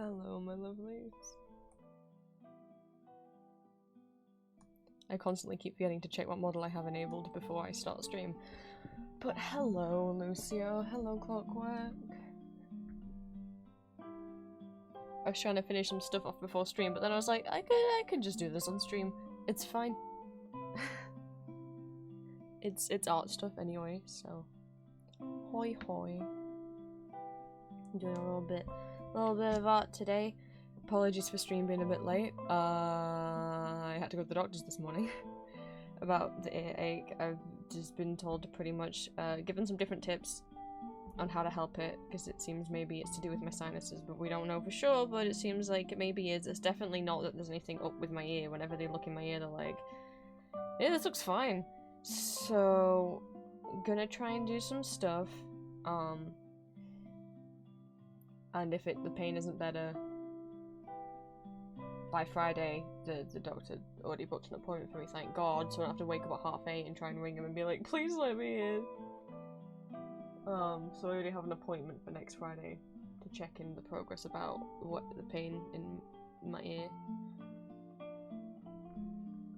Hello, my lovelies. I constantly keep forgetting to check what model I have enabled before I start stream. But hello, Lucio. Hello, Clockwork. I was trying to finish some stuff off before stream, but then I was like, I could just do this on stream. It's fine. it's art stuff anyway, so hoi hoi. I'm doing a little bit of art today. Apologies for stream being a bit late. I had to go to the doctor's this morning about the earache. I've just been told to pretty much given some different tips on how to help it, because it seems maybe it's to do with my sinuses, but we don't know for sure, but it seems like it maybe is. It's definitely not that there's anything up with my ear. Whenever they look in my ear, they're like, yeah, this looks fine. So, gonna try and do some stuff, and if the pain isn't better by Friday, the doctor already booked an appointment for me, thank God, so I don't have to wake up at 8:30 and try and ring him and be like, please let me in. So I already have an appointment for next Friday to check in the progress about what the pain in my ear.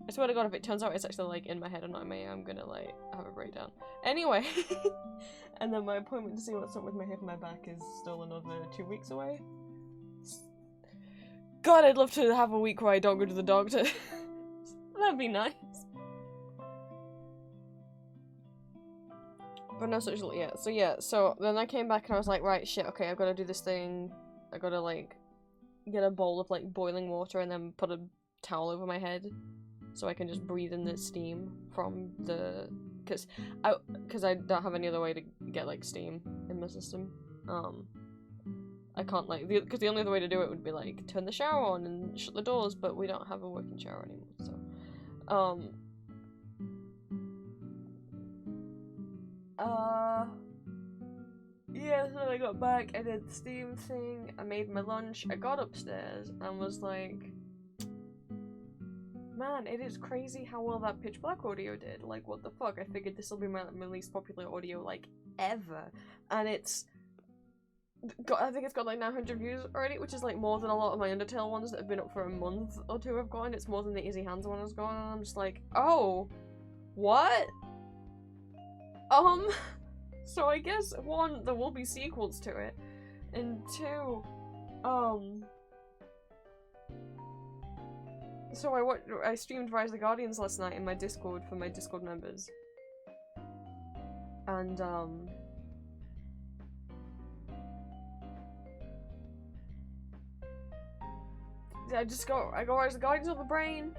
I swear to God, if it turns out it's actually like in my head and not in my ear, I'm gonna like have a breakdown. Anyway, and then my appointment to see what's up with my hip and my back is still another 2 weeks away. God, I'd love to have a week where I don't go to the doctor. That'd be nice. But no social, yeah. So then I came back and I was like, right, shit, okay, I've got to do this thing. I gotta like get a bowl of like boiling water and then put a towel over my head so I can just breathe in the steam from the, because I don't have any other way to get like steam in my system. I can't like, because the only other way to do it would be like turn the shower on and shut the doors, but we don't have a working shower anymore, so yeah, so then I got back, I did the steam thing, I made my lunch, I got upstairs and was like, man, it is crazy how well that Pitch Black audio did. Like, what the fuck? I figured this will be my least popular audio, like, ever. And it's I think it's got like 900 views already, which is like more than a lot of my Undertale ones that have been up for a month or two have gotten. It's more than the Easy Hands one has gone, and I'm just like, oh, what? So I guess, one, there will be sequels to it, and two, so I streamed Rise of the Guardians last night in my Discord for my Discord members, and I got Rise of the Guardians on the brain.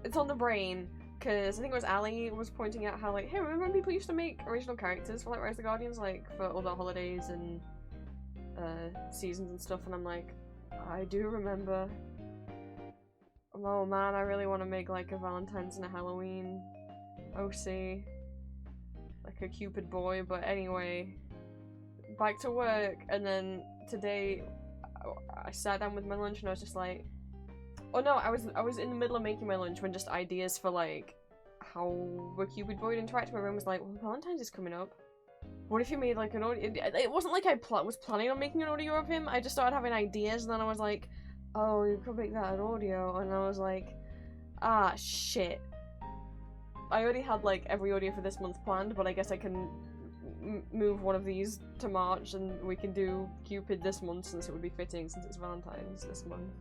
It's on the brain. Because I think it was Ali was pointing out how, like, hey, remember when people used to make original characters for, like, Rise of the Guardians, like, for all the holidays and, seasons and stuff, and I'm like, I do remember. Oh man, I really want to make, like, a Valentine's and a Halloween OC. Like a Cupid boy, but anyway. Back to work, and then today, I sat down with my lunch and I was just like, oh no, I was in the middle of making my lunch when just ideas for like how a Cupid boy would interact with my room was like, well, Valentine's is coming up. What if you made like an audio? It wasn't like I was planning on making an audio of him. I just started having ideas, and then I was like, oh, you could make that an audio, and I was like, ah, shit. I already had like every audio for this month planned, but I guess I can move one of these to March, and we can do Cupid this month since it would be fitting since it's Valentine's this month.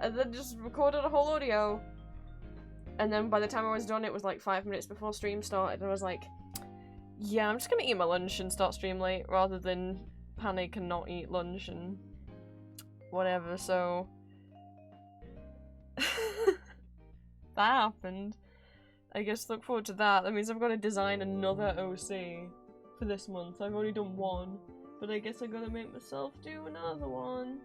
And then just recorded a whole audio, and then by the time I was done, it was like 5 minutes before stream started, and I was like, yeah, I'm just gonna eat my lunch and start stream late, rather than panic and not eat lunch and whatever, so that happened. I guess look forward to that. That means I've got to design another OC for this month. I've already done one, but I guess I gotta make myself do another one.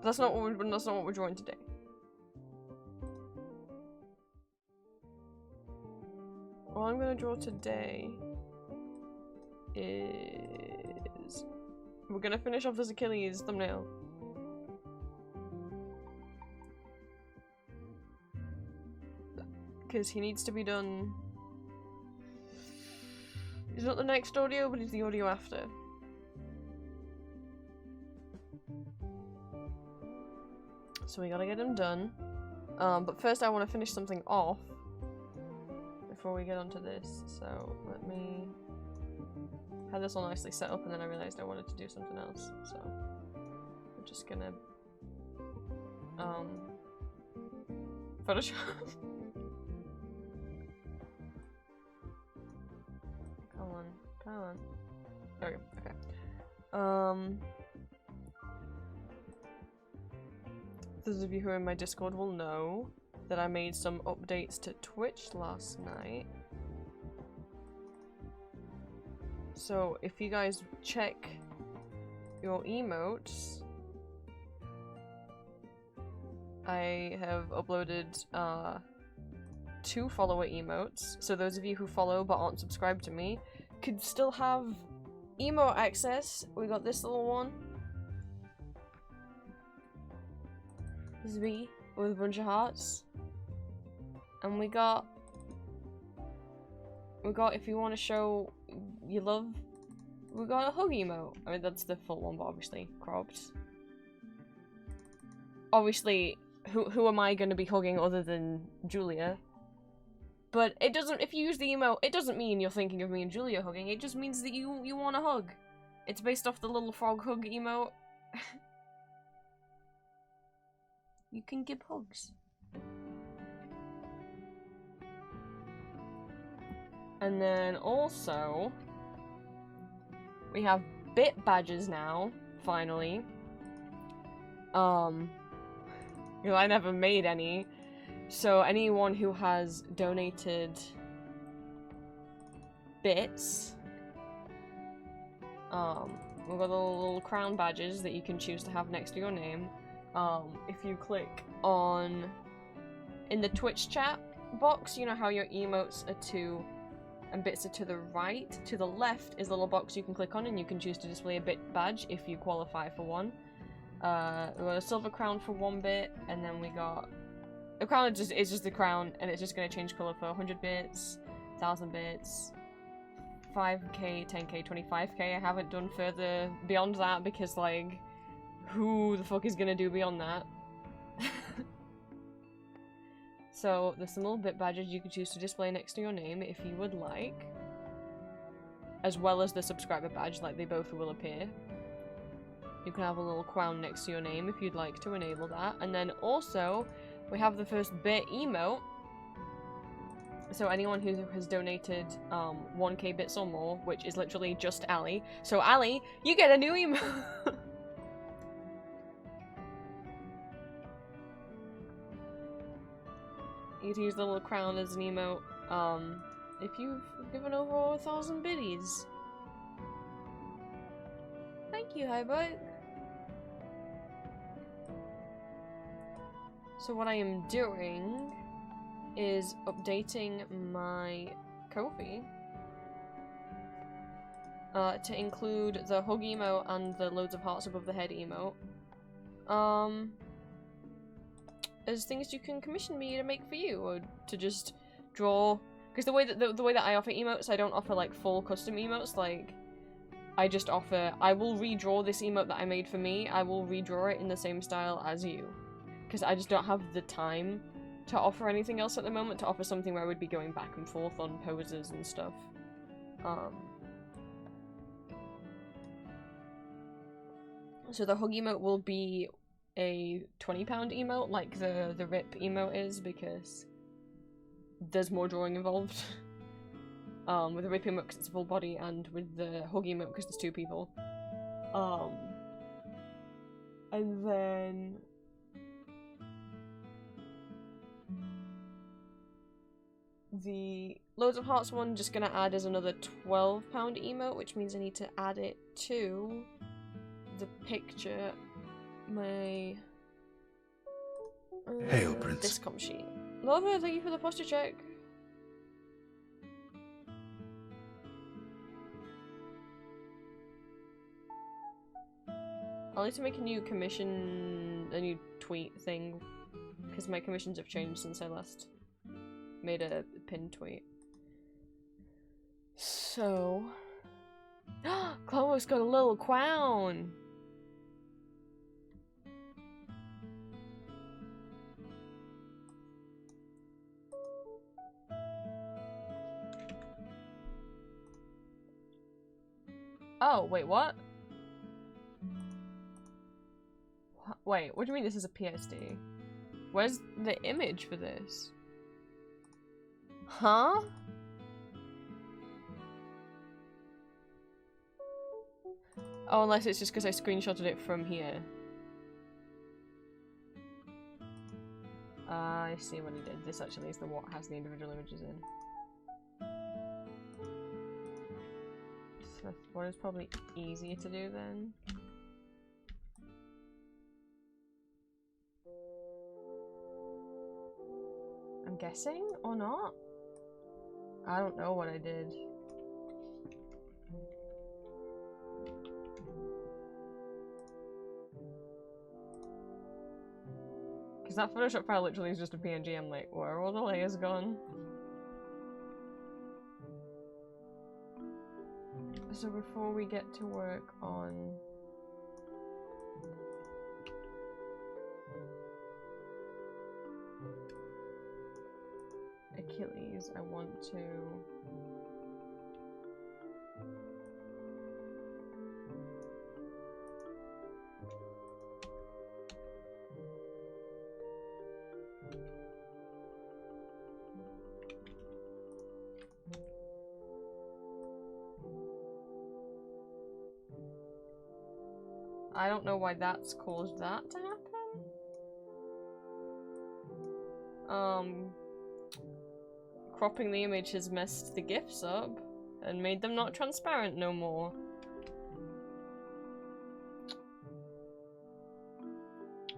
That's not what we're drawing today. All I'm gonna draw today is we're gonna finish off this Achilles thumbnail. Because he needs to be done It's not the next audio, but it's the audio after. So we gotta get them done. But first I want to finish something off before we get onto this. So let me... I had this all nicely set up and then I realized I wanted to do something else. So I'm just gonna... Photoshop. Come on, come on. There we go, okay. Those of you who are in my Discord will know that I made some updates to Twitch last night. So if you guys check your emotes, I have uploaded 2 follower emotes. So those of you who follow but aren't subscribed to me could still have emote access. We got this little one. This is me with a bunch of hearts. And we got if you want to show your love, we got a hug emote. I mean, that's the full one, but obviously cropped. Obviously, who am I going to be hugging other than Julia? But it doesn't, if you use the emote, it doesn't mean you're thinking of me and Julia hugging, it just means that you want a hug. It's based off the little frog hug emote. You can give hugs. And then also, we have bit badges now, finally. I never made any. So anyone who has donated bits, we've got the little crown badges that you can choose to have next to your name. If you click on, in the Twitch chat box, you know how your emotes are to, and bits are to the right. To the left is a little box you can click on and you can choose to display a bit badge if you qualify for one. We got a silver crown for 1 bit, and then we got... The crown is just the crown, and it's just going to change colour for 100 bits, 1000 bits, 5k, 10k, 25k. I haven't done further beyond that because, like, who the fuck is going to do beyond that? So, there's some little bit badges you can choose to display next to your name if you would like. As well as the subscriber badge, like they both will appear. You can have a little crown next to your name if you'd like to enable that. And then also, we have the first bit emote. So anyone who has donated 1k bits or more, which is literally just Ali. So Ali, you get a new emote! You can use the little crown as an emote if you've given over 1,000 biddies. Thank you, Highbug. So what I am doing is updating my Ko-fi to include the hug emote and the loads of hearts above the head emote. As things you can commission me to make for you, or to just draw. Because the way that I offer emotes, I don't offer like full custom emotes. Like, I just offer, I will redraw this emote that I made for me. I will redraw it in the same style as you, because I just don't have the time to offer anything else at the moment. To offer something where I would be going back and forth on poses and stuff. So the hug emote will be a £20 emote, like the RIP emote is, because there's more drawing involved. With the RIP emote because it's a full body, and with the hug emote because there's 2 people. And then the loads of hearts one, just gonna add as another £12 emote, which means I need to add it to the picture. My Hail, Prince. Discom sheet. Lova, thank you for the posture check. I'll need to make a new tweet thing, because my commissions have changed since I last made a pinned tweet. So... Chloe's got a little crown! Oh, wait, what? Wait, what do you mean this is a PSD? Where's the image for this? Huh? Oh, unless it's just because I screenshotted it from here. I see what he did. This actually is the what has the individual images in. So what is probably easier to do then? I'm guessing, or not? I don't know what I did. Because that Photoshop file literally is just a PNG. I'm like, where are all the layers gone? So before we get to work on... Achilles, I want to... I don't know why that's caused that to happen. Cropping the image has messed the GIFs up and made them not transparent no more.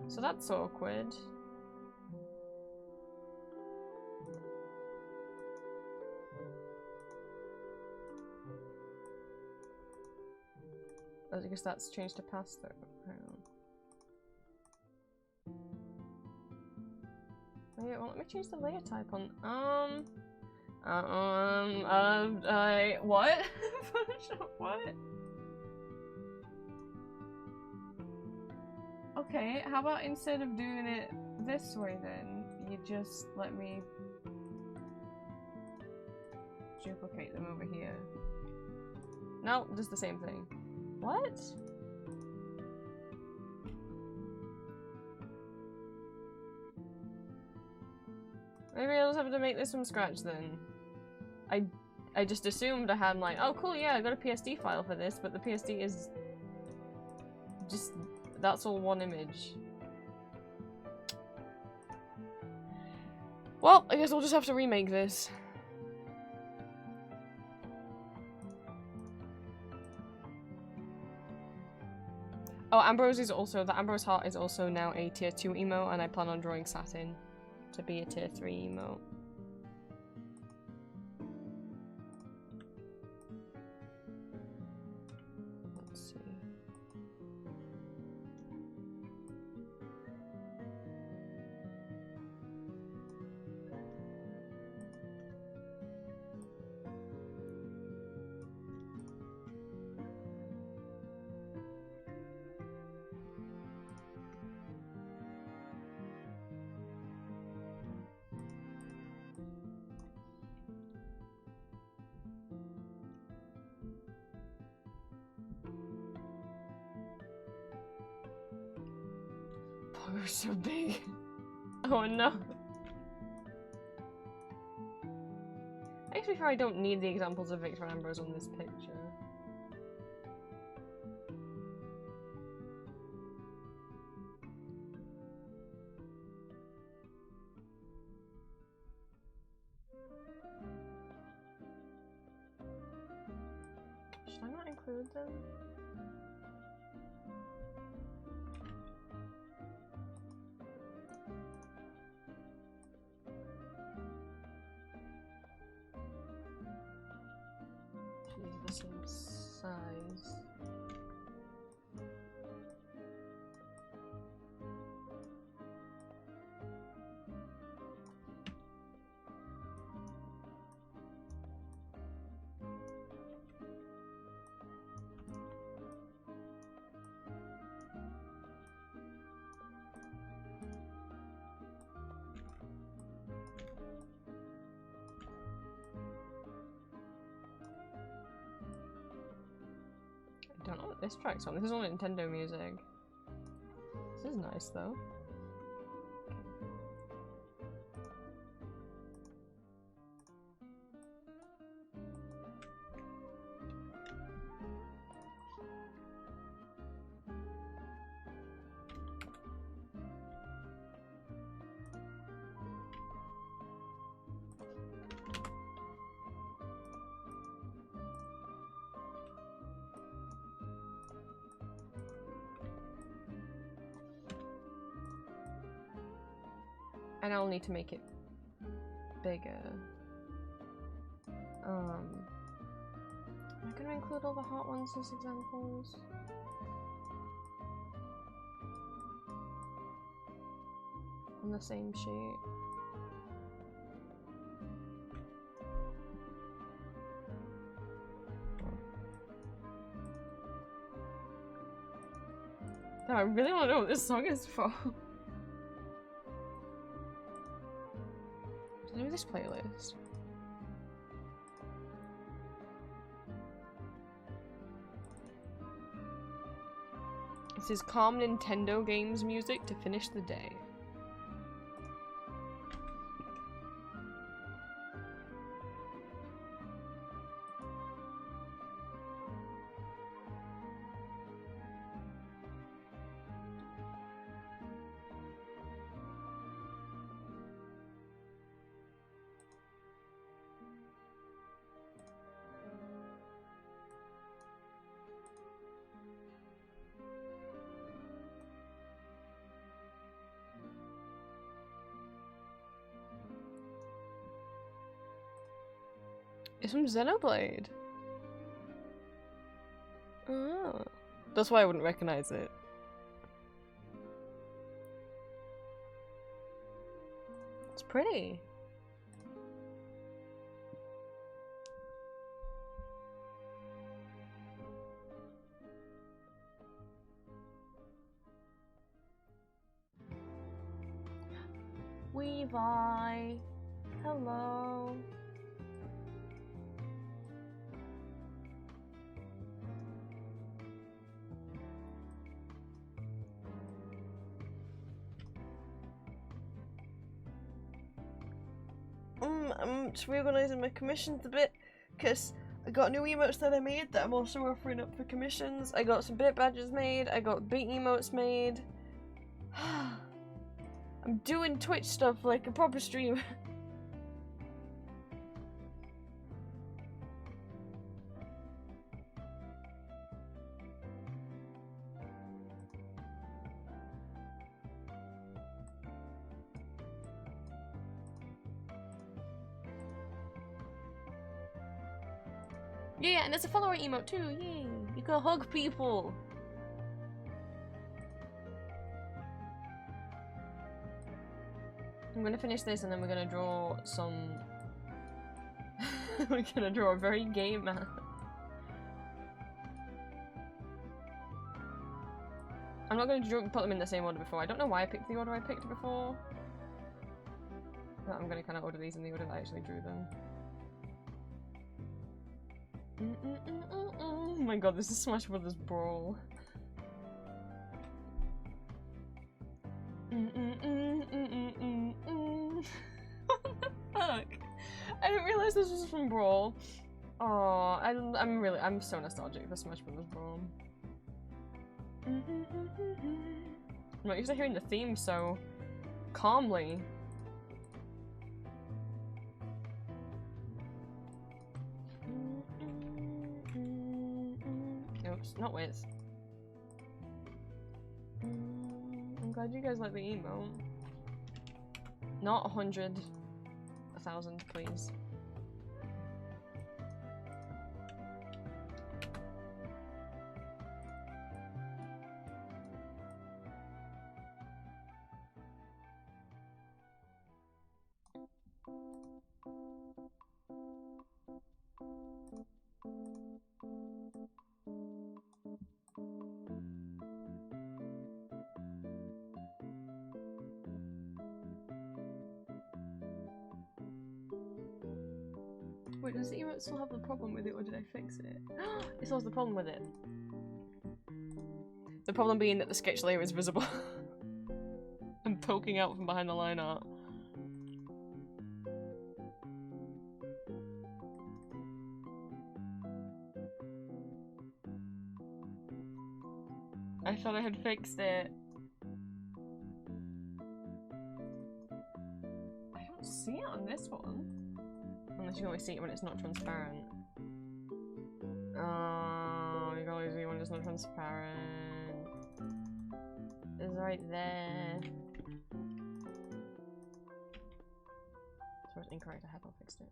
So that's awkward. I guess that's changed to pass through. Oh, yeah, well, let me change the layer type on. What? Photoshop, what? Okay, how about instead of doing it this way then, you just let me duplicate them over here. No, just the same thing. What? Maybe I'll just have to make this from scratch then. I just assumed I had like, oh cool, yeah, I got a PSD file for this, but the PSD is just, that's all one image. Well, I guess we'll just have to remake this. Oh, Ambrose is also, the Ambrose Heart is also now a tier 2 emote, and I plan on drawing Satin to be a tier 3 emote. Let's see. We're so big. Oh no. I guess before I don't need the examples of Victor and Ambrose on this picture. Should I not include them? The same size. this track's on. This is all Nintendo music. This is nice though. And I'll need to make it bigger. Am I gonna include all the hot ones as examples? On the same sheet. No, I really want to know what this song is for. Do this playlist. This is calm Nintendo games music to finish the day. It's from Xenoblade. Oh. That's why I wouldn't recognize it. It's pretty. Weavai. Hello. I'm just reorganising my commissions a bit because I got new emotes that I made that I'm also offering up for commissions. I got some bit badges made, I got bait emotes made. I'm doing Twitch stuff like a proper streamer. Yeah, and it's a follower emote too, yay! You can hug people! I'm gonna finish this and then we're gonna draw some... we're gonna draw a very gay man. I'm not gonna put them in the same order before. I don't know why I picked the order I picked before. But I'm gonna kind of order these in the order that I actually drew them. Oh my god, this is Smash Brothers Brawl. What the fuck? I didn't realize this was from Brawl. Oh, I'm so nostalgic for Smash Brothers Brawl. I'm not used to hearing the theme so calmly. Oops, not with. I'm glad you guys like the emote. Not 100. 1,000, please. Wait, does the emote still have the problem with it, or did I fix it? It still has the problem with it. The problem being that the sketch layer is visible. I'm poking out from behind the line art. I thought I had fixed it. I don't see it on this one. Unless you only see it when it's not transparent. Oh, you can only see it when it's not transparent. It's right there. So it's incorrect, I have not fixed it.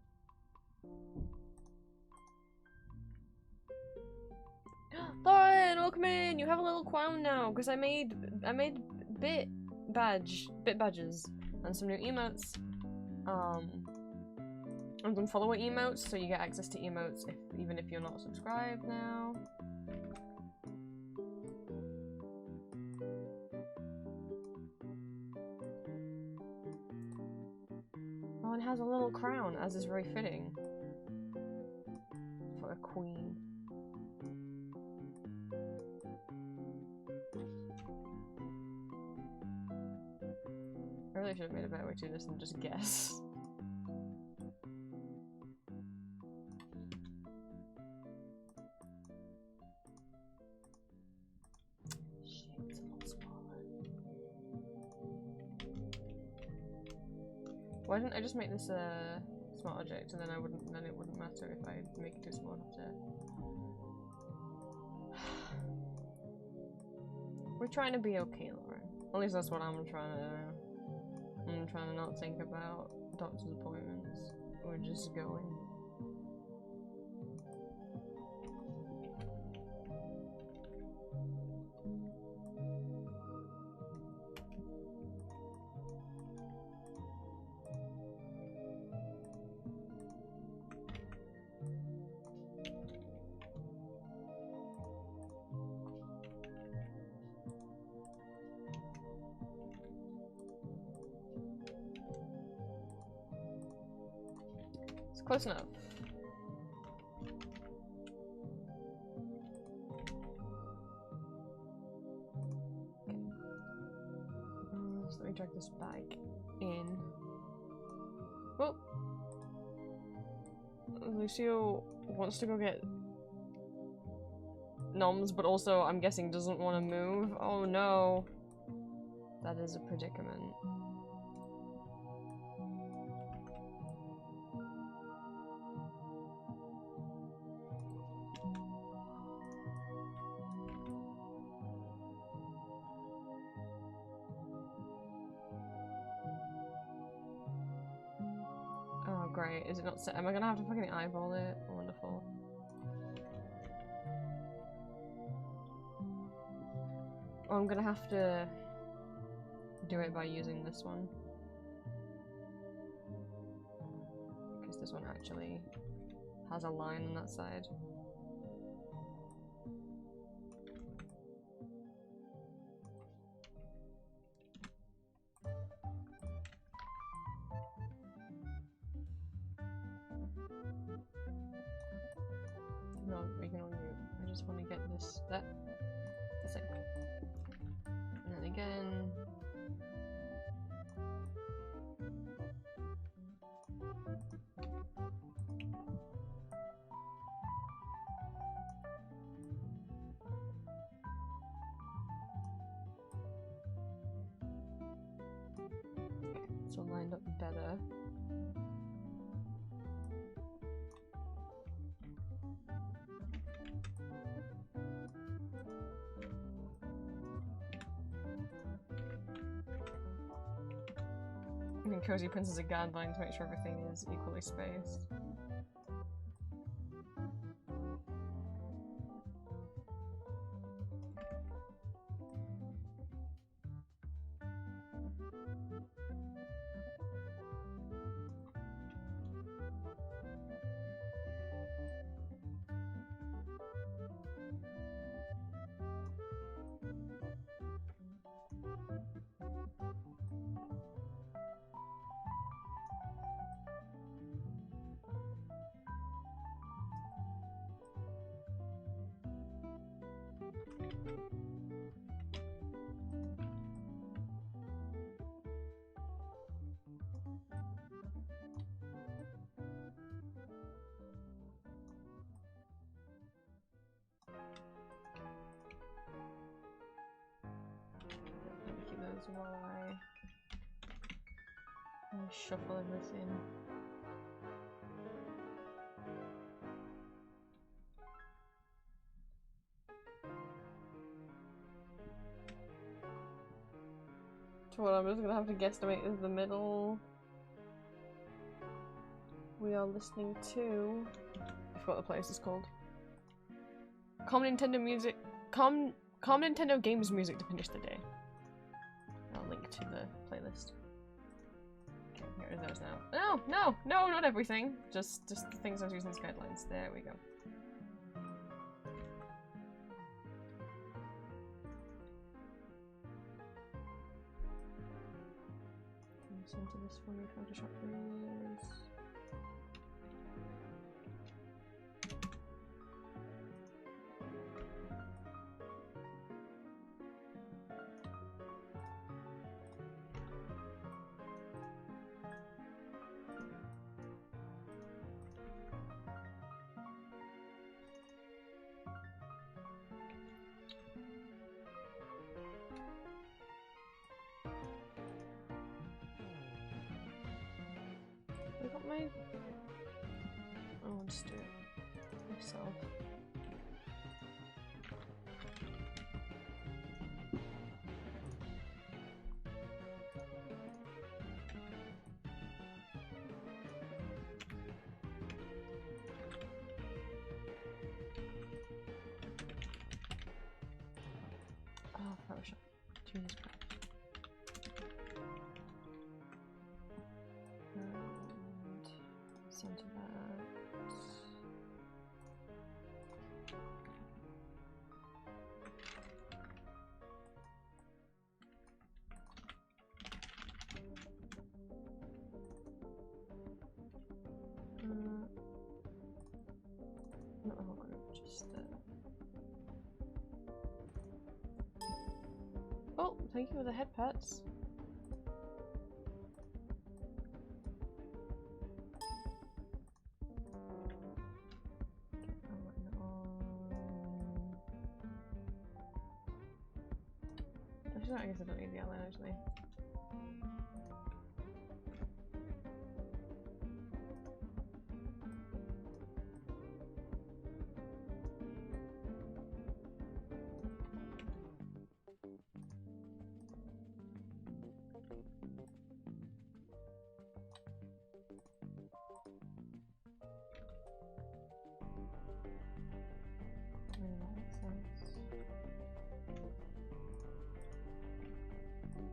Lauren, welcome in! You have a little crown now, because I made bit badges and some new emotes. I'm doing follower emotes, so you get access to emotes even if you're not subscribed now. Oh, it has a little crown, as is very fitting for a queen. I really should have made a better way to do this than just guess. Why didn't I just make this a smart object and then it wouldn't matter if I make it too small enough to... We're trying to be okay, Lauren. At least that's what I'm trying to do. I'm trying to not think about doctor's appointments. We're just going. Close enough. Okay. So let me drag this back in. Oh! Lucio wants to go get noms, but also I'm guessing doesn't want to move. Oh no. That is a predicament. Great, is it not set? Am I gonna have to fucking eyeball it? Wonderful. Oh, I'm gonna have to do it by using this one. Because this one actually has a line on that side. No, we can only do. I just want to get this thing. And then again. So lined up better. I mean, Cozy Prince is a guideline to make sure everything is equally spaced. is why I shuffle everything. So what I'm just gonna have to guesstimate is the middle. We are listening to. I forgot the place is called. Common Nintendo Games music to finish the day. I'll link to the playlist. Okay, here are those now. No, not everything. Just the things I was using as guidelines. There we go. Listen to this for me, Photoshop please. I got my... Oh, I'll just do it myself. Oh, Photoshop. Jesus Christ. Center that. Not the whole group, just the. Oh, thank you for the head pats. I guess I don't need the outline actually.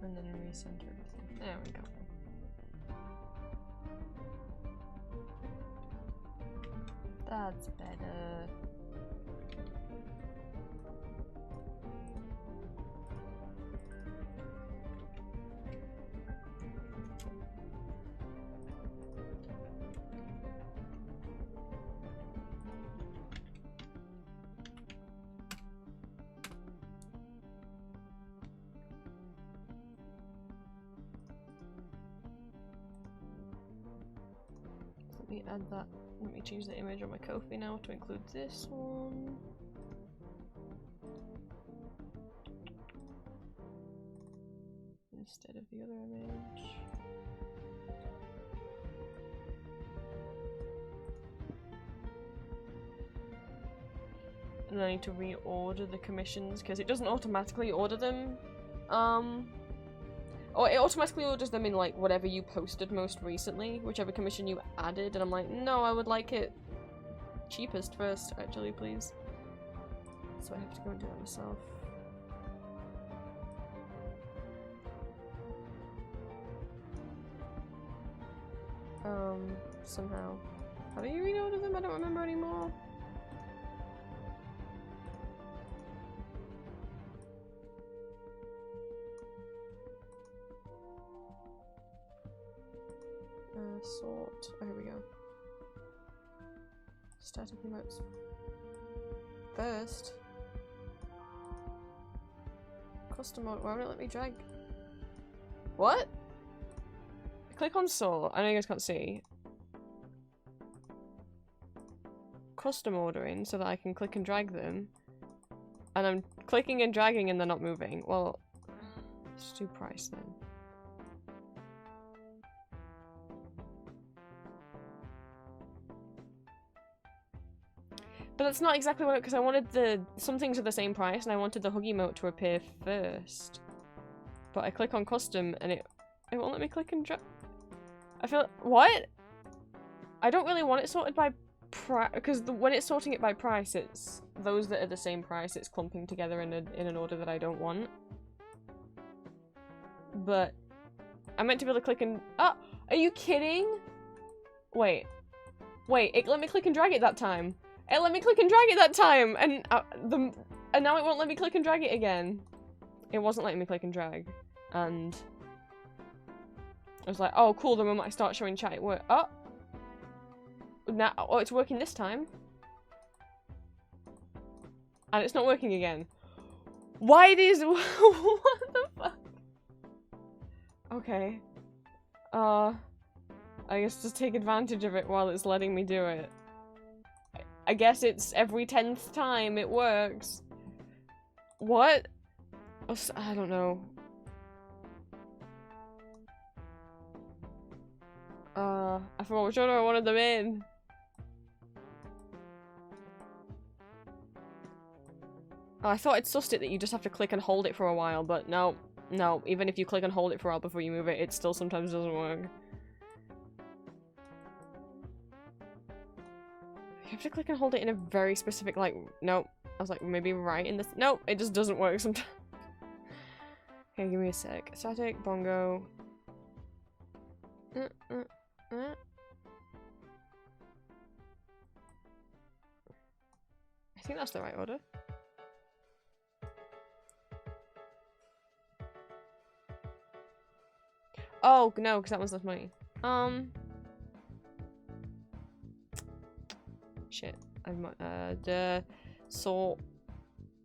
And then recenter everything. There we go. That's better. Let me add that. Let me change the image on my Ko-fi now to include this one. Instead of the other image. And I need to reorder the commissions because it doesn't automatically order them. Or it automatically orders them in like whatever you posted most recently, whichever commission you added, and I'm like, no, I would like it cheapest first, actually, please. So I have to go and do that myself. Somehow. How do you reorder them? I don't remember anymore. Sort. Oh, here we go. Static emotes. First. Custom mode. Why won't it let me drag? What? Click on sort. I know you guys can't see. Custom ordering so that I can click and drag them. And I'm clicking and dragging and they're not moving. Well, Let's do price then. But that's not exactly what, because I wanted some things are the same price, and I wanted the hug emote to appear first. But I click on custom, and it won't let me click and drag. I feel, what? I don't really want it sorted by price, because when it's sorting it by price, it's those that are the same price. It's clumping together in an order that I don't want. But I meant to be able to click and are you kidding? Wait, it let me click and drag it that time. It let me click and drag it that time, and now it won't let me click and drag it again. It wasn't letting me click and drag, and I was like, oh cool, the moment I start showing chat it worked. Now, it's working this time. And it's not working again. Why these what the fuck? Okay. I guess just take advantage of it while it's letting me do it. I guess it's every 10th time it works. What? I don't know. I forgot which order I wanted them in. Oh, I thought I'd sussed it that you just have to click and hold it for a while, but no. No, even if you click and hold it for a while before you move it, it still sometimes doesn't work. You have to click and hold it in a very specific, like, nope. I was like, maybe right in this. Nope, it just doesn't work sometimes. Okay, give me a sec. Static, bongo. I think that's the right order. Oh, no, because that one's less money. Shit. The salt.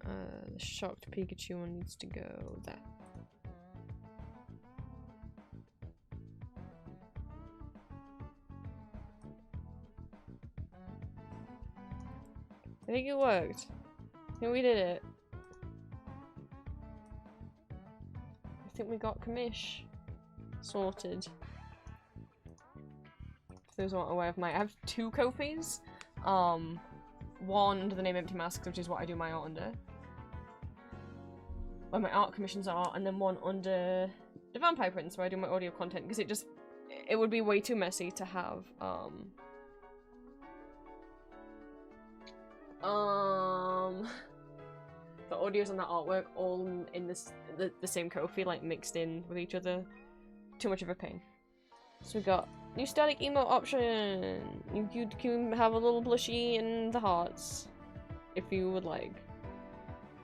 The shocked Pikachu one needs to go there. I think it worked. I think we did it. I think we got commish sorted. If those aren't aware of I have 2 Ko-Fis. One under the name Empty Masks, which is what I do my art under. Where my art commissions are, and then one under the Vampire Prince, where I do my audio content, because it would be way too messy to have, the audios and that artwork all in the same Ko-Fi, like mixed in with each other. Too much of a pain. So we got new static emote option. You can have a little blushy in the hearts, if you would like.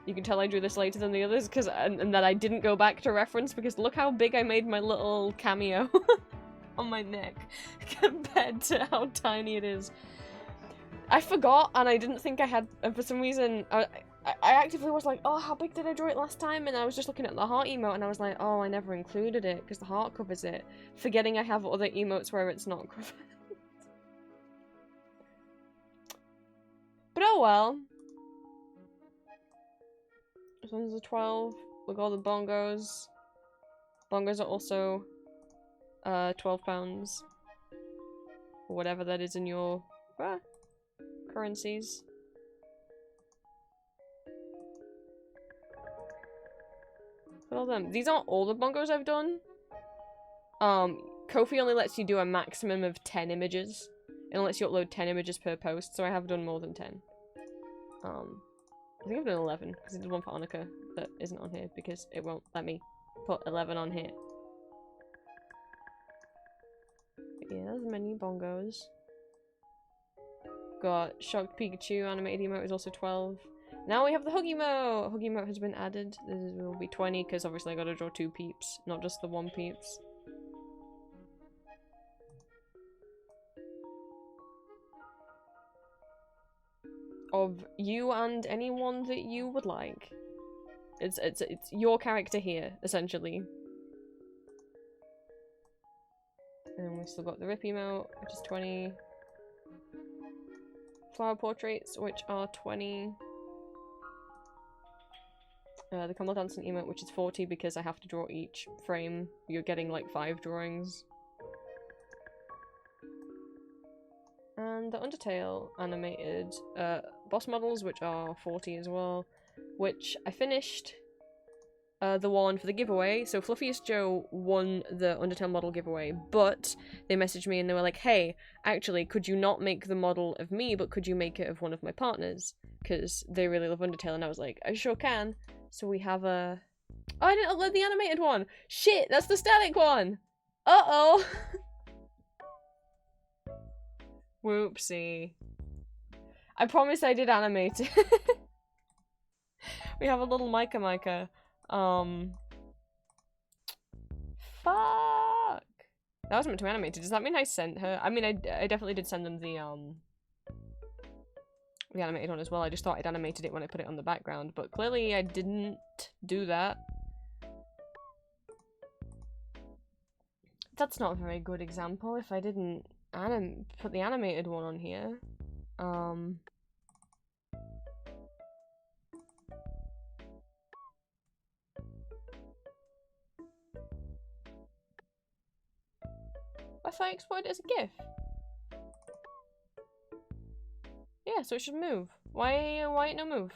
You can tell I drew this later than the others, and that I didn't go back to reference, because look how big I made my little cameo on my neck compared to how tiny it is. I forgot, and I didn't think I had, and for some reason, I actively was like, oh, how big did I draw it last time? And I was just looking at the heart emote, and I was like, oh, I never included it, because the heart covers it. Forgetting I have other emotes where it's not covered. But oh well. This one's a 12. We've got the bongos. Bongos are also £12. Or whatever that is in your currencies. Look at all them. These aren't all the bongos I've done. Ko-Fi only lets you do a maximum of 10 images. It only lets you upload 10 images per post, so I have done more than 10. I think I've done 11, because there's one for Annika that isn't on here, because it won't let me put 11 on here. But yeah, there's many bongos. Got Shocked Pikachu, animated emote is also 12. Now we have the Hug emote! Hug emote has been added. This will be 20, because obviously I gotta draw 2 peeps, not just the 1 peeps. Of you and anyone that you would like. It's your character here, essentially. And then we've still got the Rip emote, which is 20. Flower portraits, which are 20. The Cromwell Dancing emote, which is 40 because I have to draw each frame. You're getting like 5 drawings. And the Undertale animated boss models, which are 40 as well, which I finished the one for the giveaway. So Fluffiest Joe won the Undertale model giveaway, but they messaged me and they were like, hey, actually, could you not make the model of me, but could you make it of one of my partners? Because they really love Undertale, and I was like, I sure can. So we have a... Oh, I didn't upload the animated one! Shit, that's the static one! Uh-oh! Whoopsie. I promise I did animate it. We have a little Micah. Fuck! That was meant to be animated. Does that mean I sent her? I mean, I definitely did send them the animated one as well. I just thought I'd animated it when I put it on the background, but clearly I didn't do that. That's not a very good example if I didn't put the animated one on here. I thought I exported it as a GIF. Yeah, so it should move. Why ain't no move?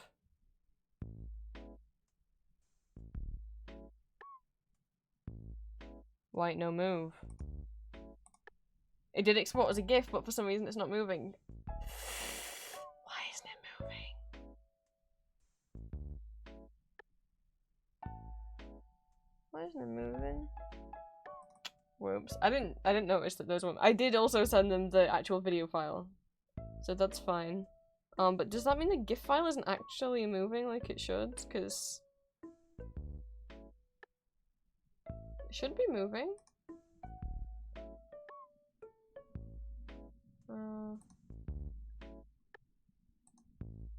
Why ain't no move? It did export as a GIF, but for some reason it's not moving. Why isn't it moving? Why isn't it moving? Whoops. I didn't notice that those were... I did also send them the actual video file. So that's fine. But does that mean the GIF file isn't actually moving like it should? Because... it should be moving.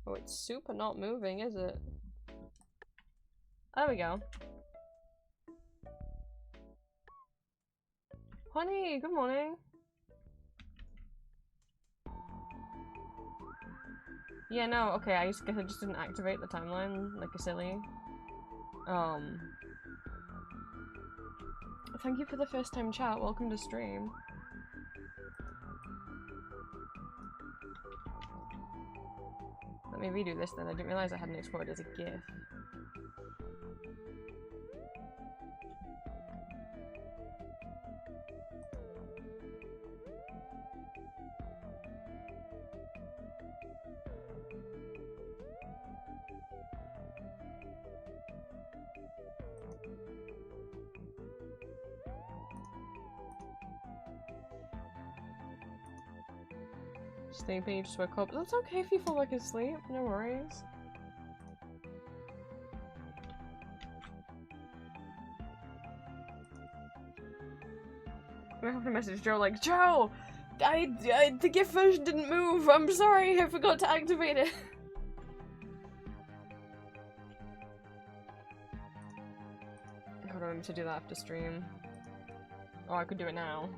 Oh, it's super not moving, is it? There we go. Honey, good morning. Yeah, no, okay, I guess I just didn't activate the timeline like a silly. Thank you for the first time chat, welcome to stream. Let me redo this then, I didn't realise I hadn't exported as a GIF. Sleeping, you just woke up. That's okay if you fall back asleep, no worries. I have to message Joe like, Joe! The GIF version didn't move! I'm sorry, I forgot to activate it! Hold on, I need to do that after stream. Oh, I could do it now.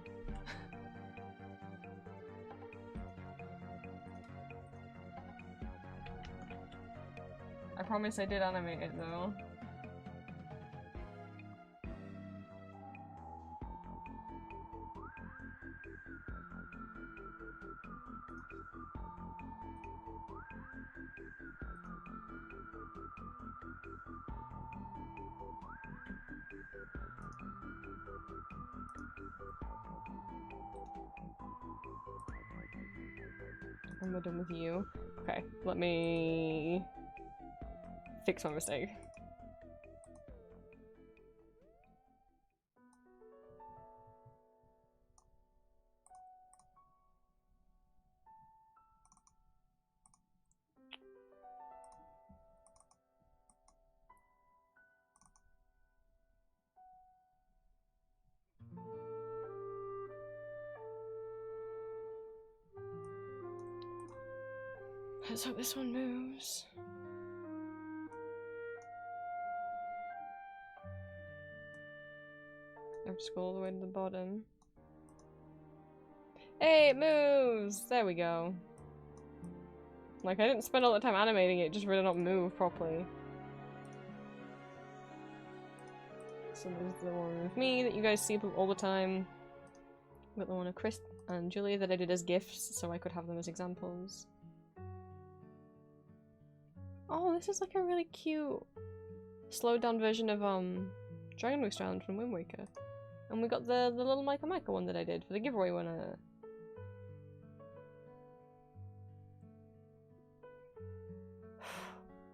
I promise I did animate it though. And we're done with you. Okay, let me fix my mistake. Let's hope this one moves. I have to scroll all the way to the bottom. Hey, it moves! There we go. Like, I didn't spend all the time animating it, just really not move properly. So there's the one with me that you guys see all the time. Got the one of Chris and Julia that I did as gifts, so I could have them as examples. Oh, this is like a really cute slowed down version of Dragon Boost Island from Wind Waker. And we got the little Micah one that I did for the giveaway one.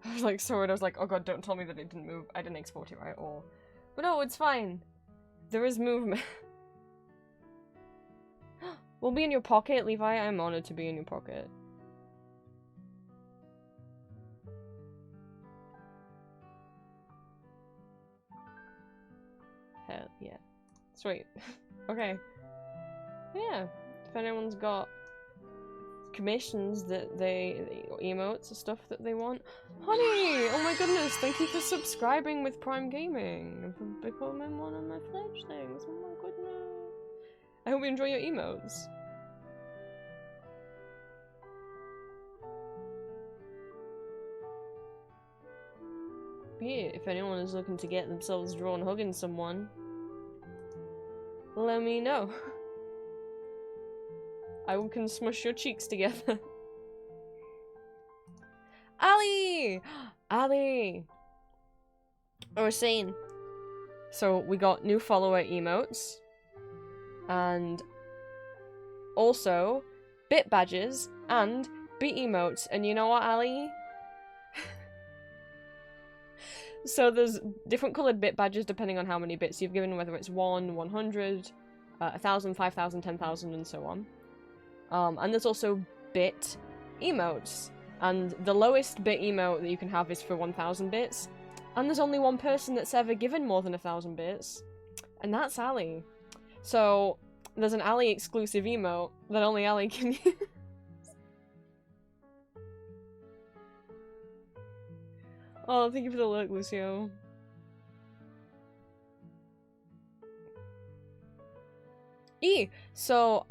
I was like so worried, I was like, oh god, don't tell me that it didn't move. I didn't export it right, or... But no, it's fine. There is movement. We'll be in your pocket, Levi. I'm honored to be in your pocket. Hell yeah. Sweet. Okay. Yeah. If anyone's got commissions that emotes or stuff that they want. Honey! Oh my goodness, thank you for subscribing with Prime Gaming and for becoming one of my fledglings. Oh my goodness. I hope you enjoy your emotes. Yeah, if anyone is looking to get themselves drawn hugging someone, let me know. I can smush your cheeks together. Ali! Ali! I was saying, so we got new follower emotes, and also bit badges and bit emotes, and you know what, Ali? So there's different coloured bit badges depending on how many bits you've given, whether it's 1, 100, 1,000, 5,000, 10,000, and so on. And there's also bit emotes. And the lowest bit emote that you can have is for 1,000 bits. And there's only one person that's ever given more than 1,000 bits. And that's Ali. So there's an Ali exclusive emote that only Ali can use. Oh, thank you for the look, Lucio. So,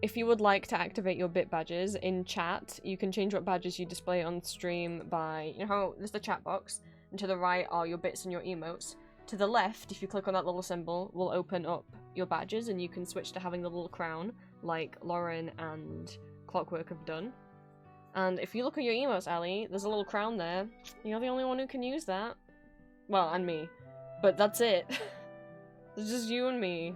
if you would like to activate your bit badges in chat, you can change what badges you display on stream by, you know how there's the chat box, and to the right are your bits and your emotes. To the left, if you click on that little symbol, will open up your badges, and you can switch to having the little crown, like Lauren and Clockwork have done. And if you look at your emotes, Ali, there's a little crown there. You're the only one who can use that. Well, and me. But that's it. It's just you and me.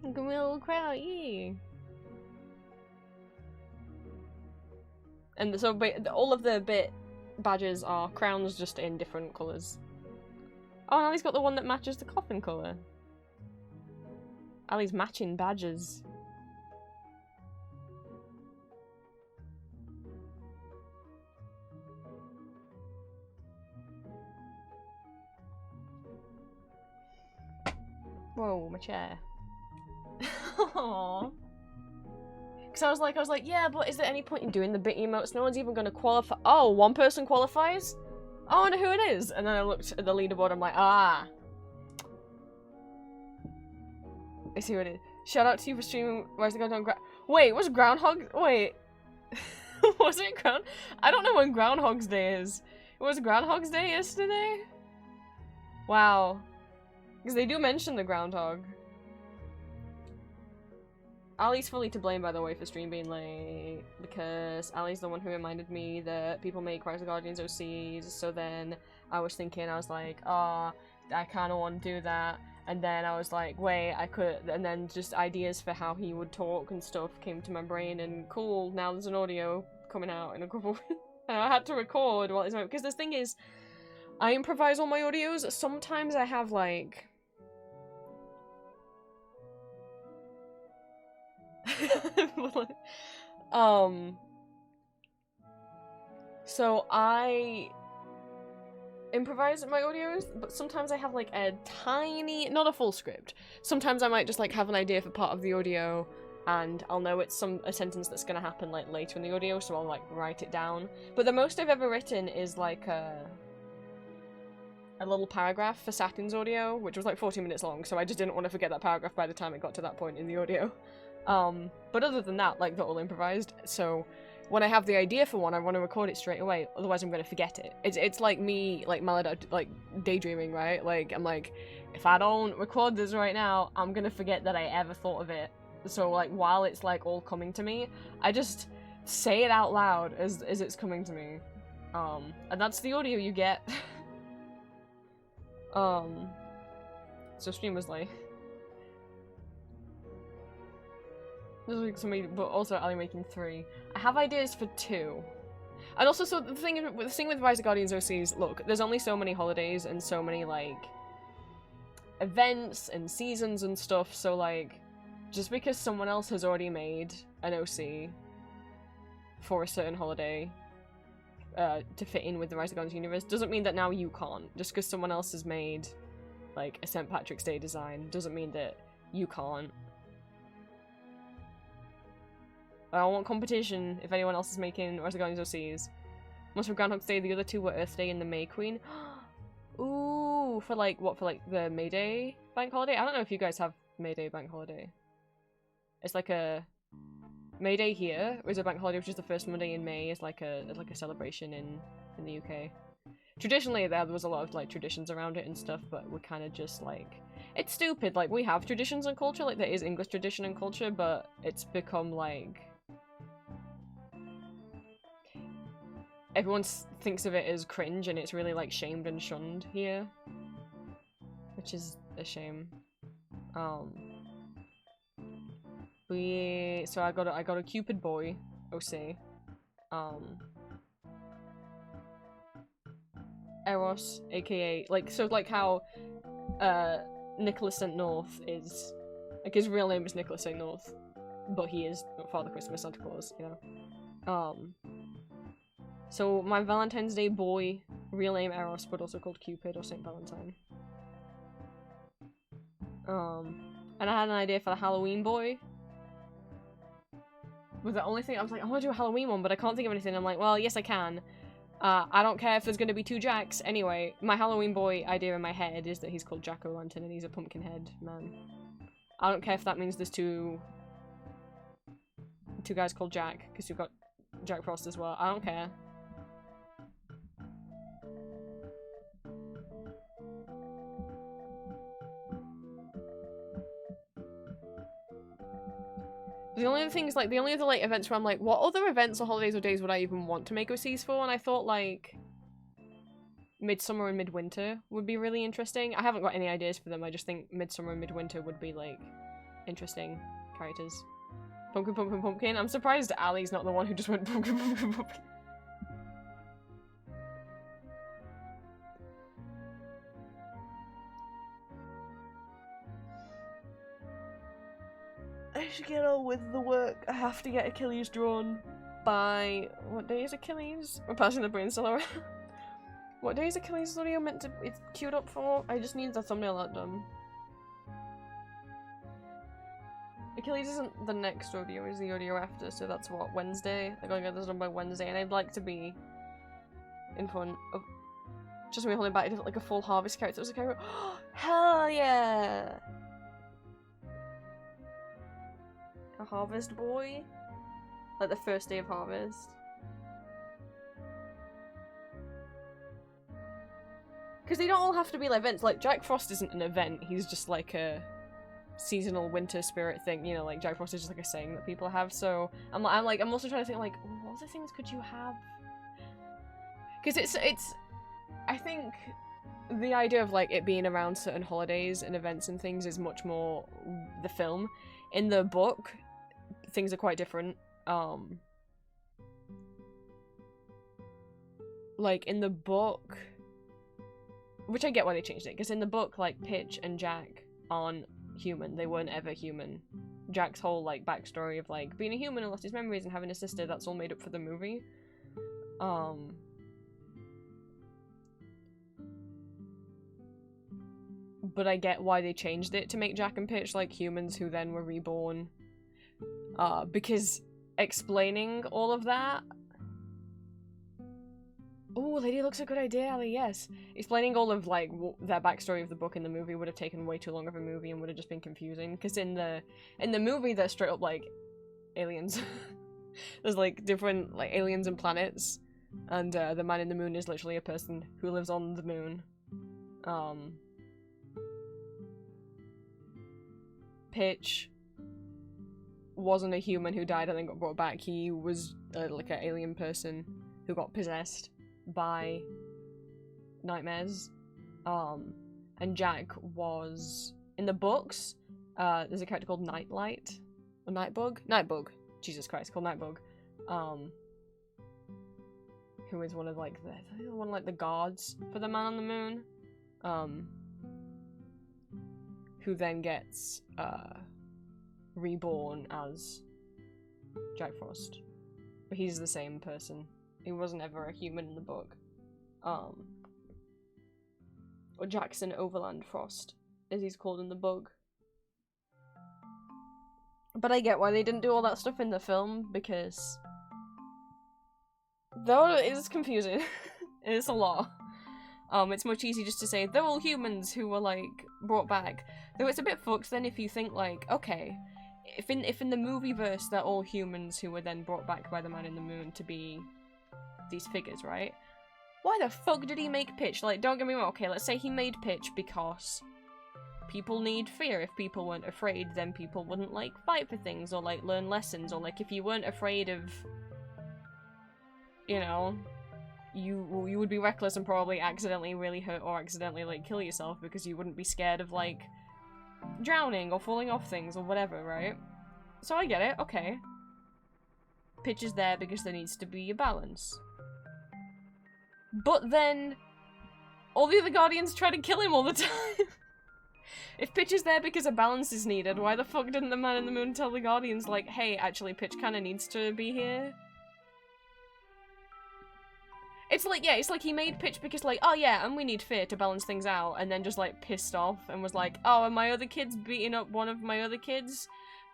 Give me a little crown, yeah. And so, all of the bit badges are crowns, just in different colours. Oh, and Ali's got the one that matches the coffin colour. Ali's matching badges. Whoa, my chair. Aww. Because I was like, yeah, but is there any point in doing the bit emotes? No one's even going to qualify. Oh, one person qualifies? Oh, I wonder who it is. And then I looked at the leaderboard, I'm like, ah. I see what it is. Shout out to you for streaming Rise of the Goddamn Wait, was Groundhog? Wait. Was it Ground? I don't know when Groundhog's Day is. It was Groundhog's Day yesterday? Wow. Because they do mention the Groundhog. Ali's fully to blame, by the way, for stream being late, because Ali's the one who reminded me that people make Rise of Guardians OCs, so then I was thinking, I was like, oh, I kind of want to do that, and then I was like, wait, I could, and then just ideas for how he would talk and stuff came to my brain, and cool, now there's an audio coming out in a couple weeks, and I had to record while it's, because the thing is, I improvise all my audios, sometimes I have, like, so I improvise my audios, but sometimes I have like a tiny, not a full script. Sometimes I might just like have an idea for part of the audio and I'll know it's a sentence that's gonna happen like later in the audio, so I'll like write it down. But the most I've ever written is like a little paragraph for Satin's audio, which was like 40 minutes long, so I just didn't want to forget that paragraph by the time it got to that point in the audio. But other than that, like, they're all improvised, so when I have the idea for one, I want to record it straight away, otherwise I'm going to forget it. It's like me, like, like, daydreaming, right? Like, I'm like, if I don't record this right now, I'm going to forget that I ever thought of it. So, like, while it's, like, all coming to me, I just say it out loud as it's coming to me. And that's the audio you get. So stream was like... There's like somebody, but also Ali making 3. I have ideas for 2. And also, so the thing with Rise of Guardians OCs, look, there's only so many holidays and so many, like, events and seasons and stuff, so, like, just because someone else has already made an OC for a certain holiday to fit in with the Rise of Guardians universe doesn't mean that now you can't. Just because someone else has made, like, a St. Patrick's Day design doesn't mean that you can't. I want competition if anyone else is making Rise of Guardians OCs. One's for Groundhog's Day, the other 2 were Earth Day and the May Queen. Ooh, for like, what, for like the May Day bank holiday? I don't know if you guys have May Day bank holiday. It's like a... May Day here is a bank holiday, which is the first Monday in May. It's like a celebration in the UK. Traditionally, there was a lot of, like, traditions around it and stuff, but we're kind of just, like... It's stupid, like, we have traditions and culture, like, there is English tradition and culture, but it's become, like... Everyone thinks of it as cringe, and it's really, like, shamed and shunned here. Which is a shame. So I got a Cupid boy, OC. Eros, aka, like, so like how, Nicholas St. North is, like, his real name is Nicholas St. North, but he is Father Christmas, Santa Claus, you know? So my Valentine's Day boy, real name Eros, but also called Cupid or St. Valentine. And I had an idea for the Halloween boy. Was the only thing I was like, I want to do a Halloween one, but I can't think of anything. I'm like, well, yes, I can. I don't care if there's going to be 2 Jacks. Anyway, my Halloween boy idea in my head is that he's called Jack-o'-lantern and he's a pumpkin head man. I don't care if that means there's two guys called Jack, because you've got Jack Frost as well. I don't care. The only other things, like, the only other, like, events where I'm like, what other events or holidays or days would I even want to make OCs for? And I thought, like, Midsummer and Midwinter would be really interesting. I haven't got any ideas for them, I just think Midsummer and Midwinter would be, like, interesting characters. Pumpkin, pumpkin, pumpkin. I'm surprised Ali's not the one who just went pumpkin, pumpkin, pumpkin. I should get on with the work. I have to get Achilles drawn by... What day is Achilles? We're passing the brain cell around. What day is Achilles' audio meant to... It's queued up for? I just need the thumbnail art done. Achilles isn't the next audio, it's the audio after, so that's what, Wednesday? I gotta get this done by Wednesday, and I'd like to be in front of... Just me holding back like a full Harvest character. Hell yeah! A Harvest boy? Like the first day of Harvest. Because they don't all have to be like events. Like, Jack Frost isn't an event, he's just like a seasonal winter spirit thing, you know, like Jack Frost is just like a saying that people have, so I'm also trying to think, like, what other things could you have? Because it's I think the idea of, like, it being around certain holidays and events and things is much more the film. In the book, things are quite different. Like, in the book, which I get why they changed it, because in the book, like, Pitch and Jack aren't human. They weren't ever human. Jack's whole, like, backstory of, like, being a human and lost his memories and having a sister, that's all made up for the movie. But I get why they changed it to make Jack and Pitch, like, humans who then were reborn. Because explaining all of that Oh, Lady Luck's a good idea, Ali, yes. Explaining all of, like, their backstory of the book in the movie would have taken way too long of a movie and would have just been confusing. Because in the movie, they're straight up, like, aliens. There's, like, different, like, aliens and planets. And, the man in the moon is literally a person who lives on the moon. Pitch wasn't a human who died and then got brought back. He was, like, an alien person who got possessed by nightmares. And Jack was in the books. There's a character called Nightlight or Nightbug. Jesus Christ, called Nightbug. Who is one of like the guards for the man on the moon. Who then gets reborn as Jack Frost. But he's the same person. He wasn't ever a human in the book. Or Jackson Overland Frost, as he's called in the book. But I get why they didn't do all that stuff in the film, because... though it is confusing. It's a lot. It's much easier just to say, they're all humans who were, like, brought back. Though it's a bit fucked then if you think, like, okay, if in the movie verse they're all humans who were then brought back by the man in the moon to be these figures, right? Why the fuck did he make Pitch? Like, don't get me wrong, okay, let's say he made Pitch because people need fear. If people weren't afraid, then people wouldn't, like, fight for things or, like, learn lessons. Or, like, if you weren't afraid of, you know, you would be reckless and probably accidentally really hurt or accidentally, like, kill yourself because you wouldn't be scared of, like, drowning or falling off things or whatever, right? So I get it, okay. Pitch is there because there needs to be a balance. But then, all the other Guardians try to kill him all the time. If Pitch is there because a balance is needed, why the fuck didn't the man in the moon tell the Guardians, like, hey, actually, Pitch kinda needs to be here? It's like, yeah, it's like he made Pitch because, like, oh yeah, and we need fear to balance things out, and then just, like, pissed off and was like, oh, are my other kids beating up one of my other kids?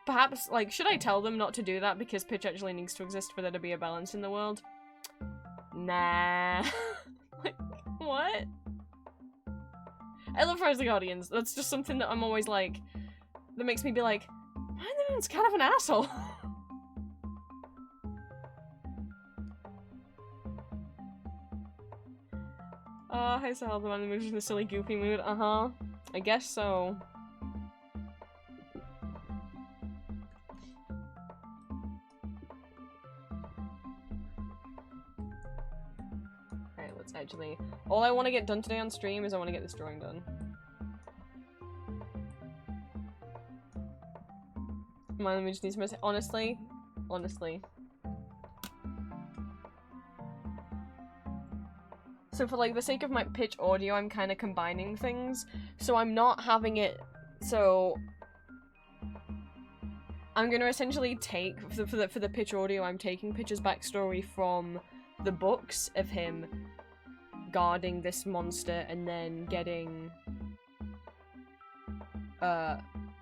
Perhaps, like, should I tell them not to do that because Pitch actually needs to exist for there to be a balance in the world? Nah. Like, what? I love Rise of the Guardians. That's just something that I'm always like, that makes me be like, Man in the Moon's kind of an asshole. Hi Sal, the Man in the Moon's in a silly, goofy mood. Uh-huh. I guess so. Actually, all I want to get done today on stream is I want to get this drawing done. My image needs to honestly. So for like the sake of my Pitch audio, I'm kind of combining things. So I'm not having it. So I'm gonna essentially take for the Pitch audio. I'm taking Pitch's backstory from the books of him guarding this monster and then getting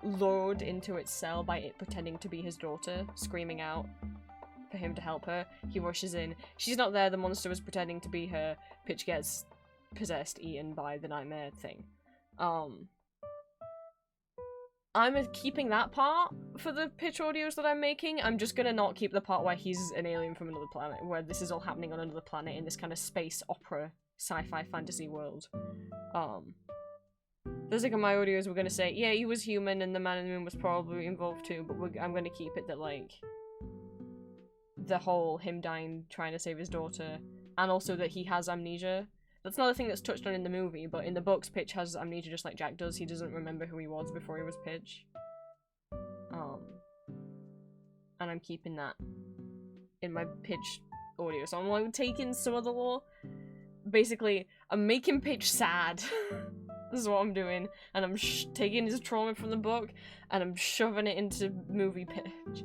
lured into its cell by it pretending to be his daughter, screaming out for him to help her. He rushes in. She's not there, the monster was pretending to be her. Pitch gets possessed, eaten by the nightmare thing. I'm keeping that part for the Pitch audios that I'm making. I'm just gonna not keep the part where he's an alien from another planet, where this is all happening on another planet in this kind of space opera sci-fi fantasy world. Those like my audios were gonna say, yeah, he was human and the man in the moon was probably involved too, but I'm gonna keep it that, like, the whole him dying trying to save his daughter, and also that he has amnesia. That's not a thing that's touched on in the movie, but in the books, Pitch has amnesia just like Jack does. He doesn't remember who he was before he was Pitch. And I'm keeping that in my Pitch audio. So I'm like taking some of the lore. Basically, I'm making Pitch sad. This is what I'm doing. And I'm taking his trauma from the book and I'm shoving it into movie Pitch.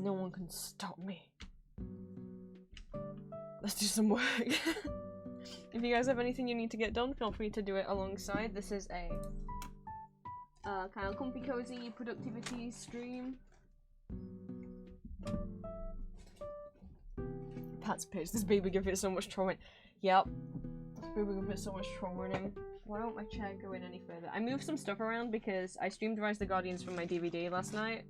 No one can stop me. Let's do some work. If you guys have anything you need to get done, feel free to do it alongside. This is a kind of comfy cozy productivity stream. Pat's pissed. This baby give it so much trauma. Yep. This baby give it so much trauma in him. Why won't my chair go in any further? I moved some stuff around because I streamed Rise of the Guardians from my DVD last night.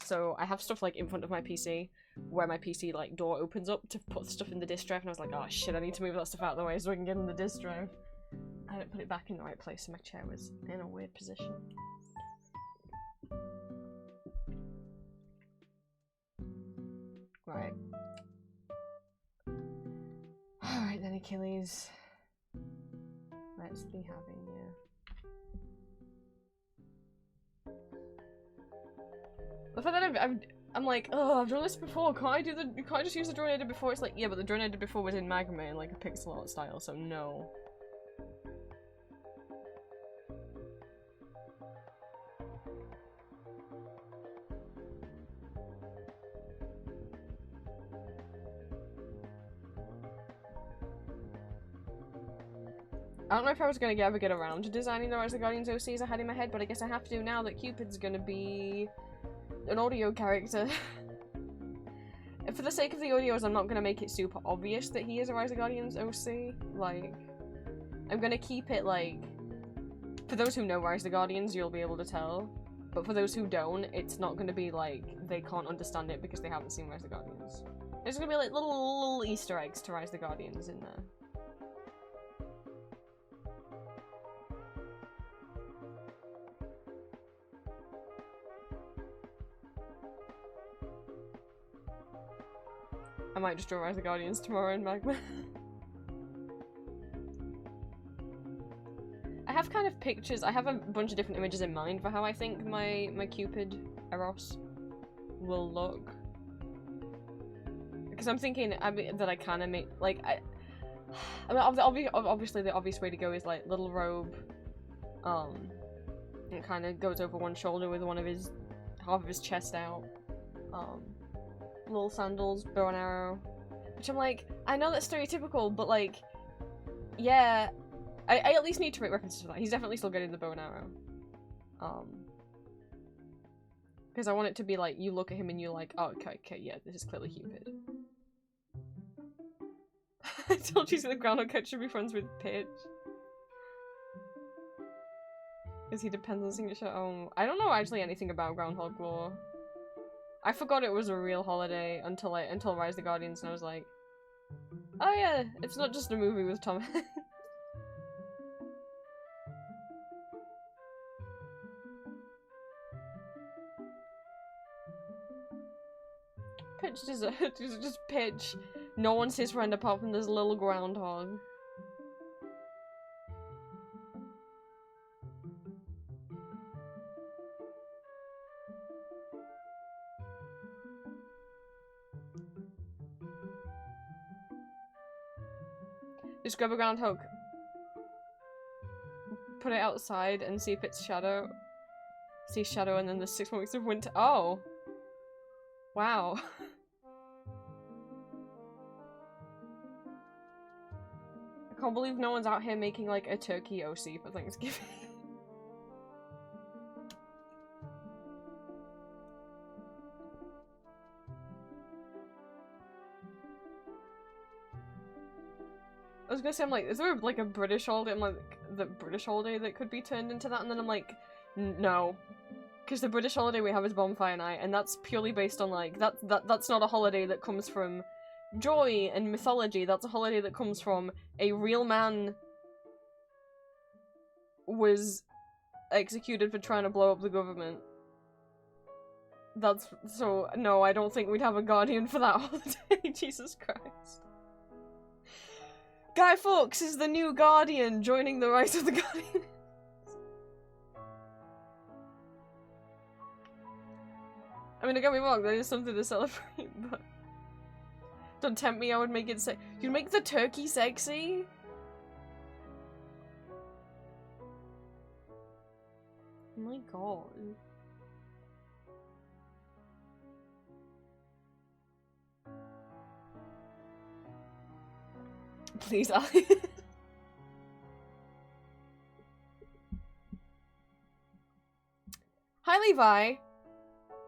So I have stuff like in front of my PC, where my PC like door opens up to put stuff in the disk drive, and I was like, oh shit, I need to move that stuff out of the way so I can get in the disk drive. I didn't put it back in the right place, so my chair was in a weird position. Right. Alright then, Achilles. Let's be having you. The fact that I'm like, oh, I've done this before. Can't I just use the drone I did before? It's like, yeah, but the drone I did before was in Magma in like a pixel art style, so no. I don't know if I was gonna ever get around to designing the Rise of the Guardians OCs I had in my head, but I guess I have to now that Cupid's gonna be an audio character. And for the sake of the audios, I'm not gonna make it super obvious that he is a Rise of the Guardians OC. Like, I'm gonna keep it like, for those who know Rise of the Guardians, you'll be able to tell. But for those who don't, it's not gonna be like, they can't understand it because they haven't seen Rise of the Guardians. There's gonna be like little Easter eggs to Rise of the Guardians in there. I might just draw Rise of the Guardians tomorrow in Magma. I have kind of pictures, I have a bunch of different images in mind for how I think my Cupid Eros will look. Because I'm thinking that I kind of make, like, I mean, obviously the obvious way to go is like little robe, it kind of goes over one shoulder with half of his chest out, little sandals, bow and arrow, which I'm like, I know that's stereotypical, but like, yeah, I at least need to make references to that. He's definitely still getting the bow and arrow, because I want it to be like, you look at him and you're like, oh, okay, yeah, this is clearly Cupid. I told you the Groundhog Cat should be friends with Pitch. Because he depends on signature. Oh, I don't know actually anything about Groundhog lore. I forgot it was a real holiday until Rise of the Guardians, and I was like, oh yeah, it's not just a movie with Tom Hanks. Pitch deserves just Pitch. No one's his friend apart from this little groundhog. Just grab a groundhog. Put it outside and see if it's shadow. See shadow and then the 6 more weeks of winter. Oh! Wow. I can't believe no one's out here making like a turkey OC for Thanksgiving. I was gonna say, I'm like, is there like a British holiday? I'm like, the British holiday that could be turned into that? And then I'm like, no. Because the British holiday we have is Bonfire Night, and that's purely based on like, that's not a holiday that comes from joy and mythology. That's a holiday that comes from a real man was executed for trying to blow up the government. That's, so, no, I don't think we'd have a guardian for that holiday. Jesus Christ. Guy Fawkes is the new guardian, joining the Rise of the Guardians. I mean, don't get me wrong, that is something to celebrate, but don't tempt me, I would make it you'd make the turkey sexy? Oh my god. Please, Ali. Hi, Levi.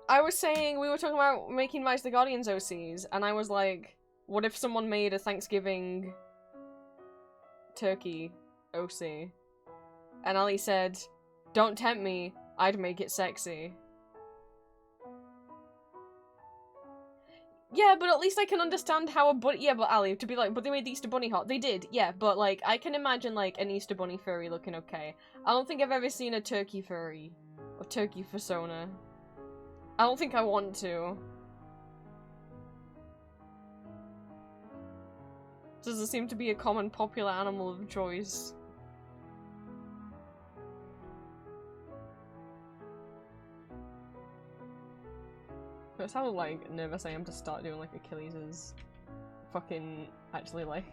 I was saying we were talking about making Rise of the Guardians OCs, and I was like, what if someone made a Thanksgiving turkey OC? And Ali said, don't tempt me, I'd make it sexy. Yeah, but at least I can understand how a bunny- yeah, but Ali, to be like, but they made the Easter Bunny hot. They did, yeah, but like, I can imagine like an Easter Bunny furry looking okay. I don't think I've ever seen a turkey furry. Or turkey fursona. I don't think I want to. Doesn't seem to be a common popular animal of choice. That's how, like, nervous I am to start doing, like, Achilles' fucking, actually, like,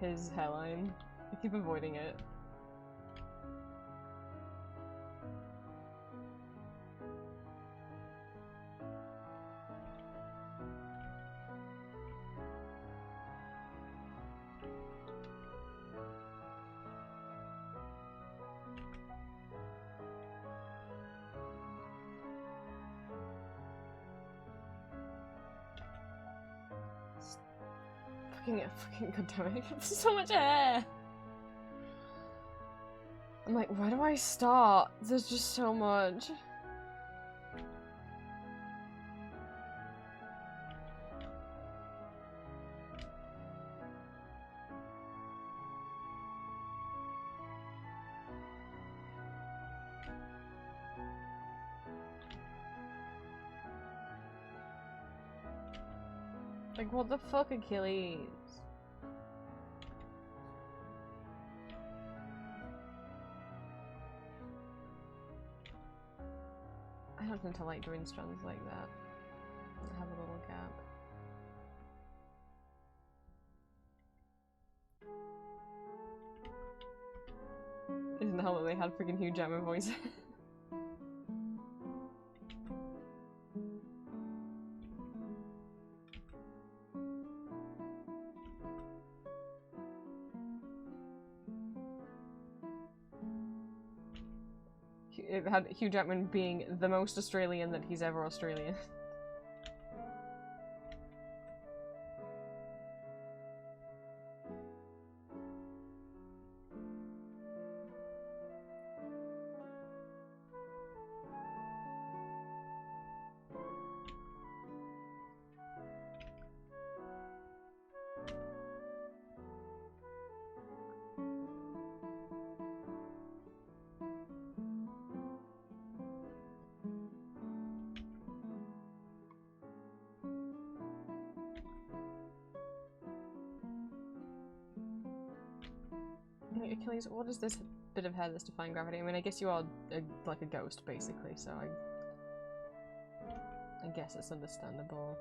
his hairline. I keep avoiding it. Fucking god damn it, so much hair! I'm like, where do I start? There's just so much. Like, what the fuck, Achilles? I don't tend to like doing strands like that. I have a little gap. Isn't how they had freaking Hugh Jackman voice? It had Hugh Jackman being the most Australian that he's ever Australian. Achilles, what is this bit of hair that's defying gravity? I mean, I guess you are like a ghost, basically, so I guess it's understandable.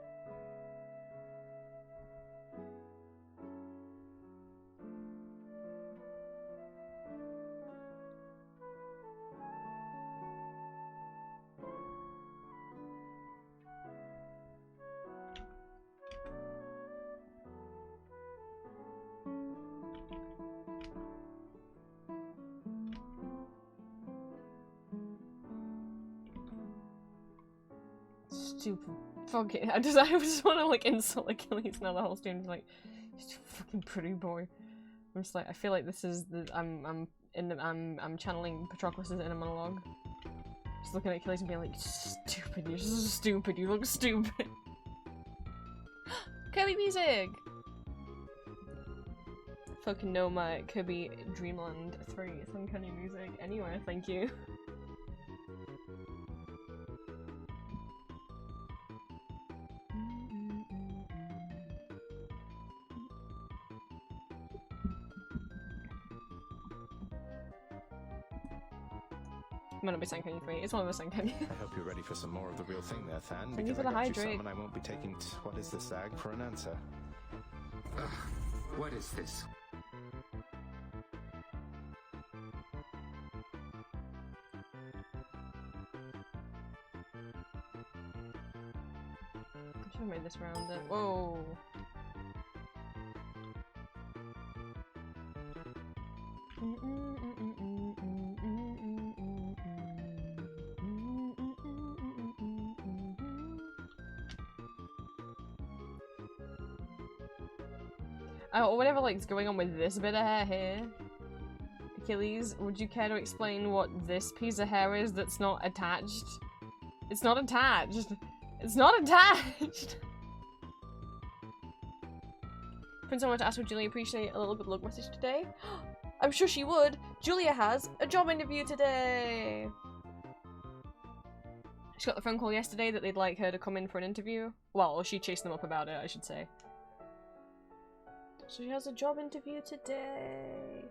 Stupid fucking- I just want to like insult Achilles now. The whole student's like, "You're a fucking pretty boy." I'm just like, I feel like this is the I'm channeling Patroclus's inner monologue. Just looking at Achilles and being like, "Stupid, you're so stupid. You look stupid." Kirby music. Fucking know my Kirby Dreamland 3. Some kind of music anywhere. Thank you. Might not be Sankanyi 3. It's one of the Sankanyi. I hope you're ready for some more of the real thing there, Fan. Thank you Because for the I got you hydrate. some and I won't be taking what is the sag for an answer. What is this? I'm I made this round then. Whoa. Or whatever like's going on with this bit of hair here. Achilles, would you care to explain what this piece of hair is that's not attached? It's not attached! It's not attached! Prince, I wanted to ask, would Julia appreciate a little good luck message today? I'm sure she would! Julia has a job interview today! She got the phone call yesterday that they'd like her to come in for an interview. Well, she chased them up about it, I should say. So she has a job interview today.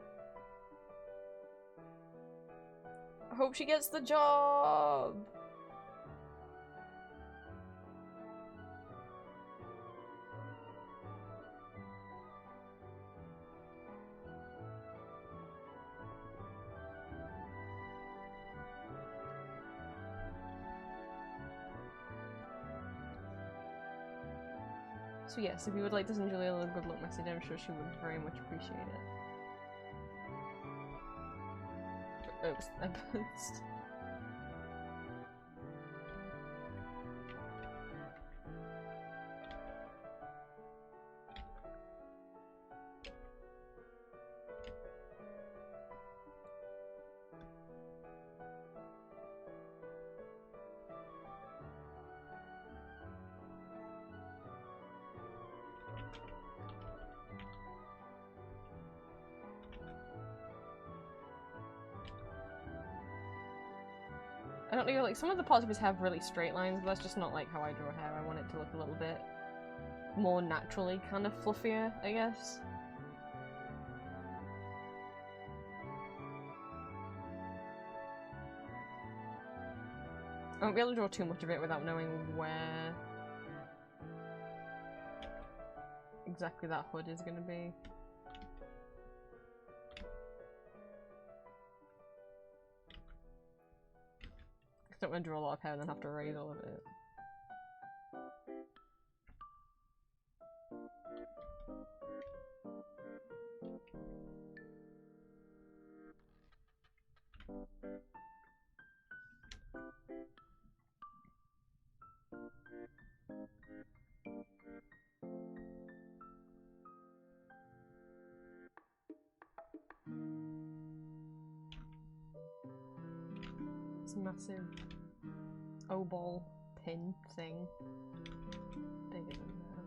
I hope she gets the job! So yes, if you would like to send Julia a little good luck message, I'm sure she would very much appreciate it. Oops, I bounced. I don't know, like, some of the positives have really straight lines, but that's just not like how I draw hair. I want it to look a little bit more naturally kind of fluffier, I guess. I won't be able to draw too much of it without knowing where exactly that hood is going to be. I don't want to draw a lot of hair and then have to erase all of it. It's a massive O-ball pin thing. Bigger than that.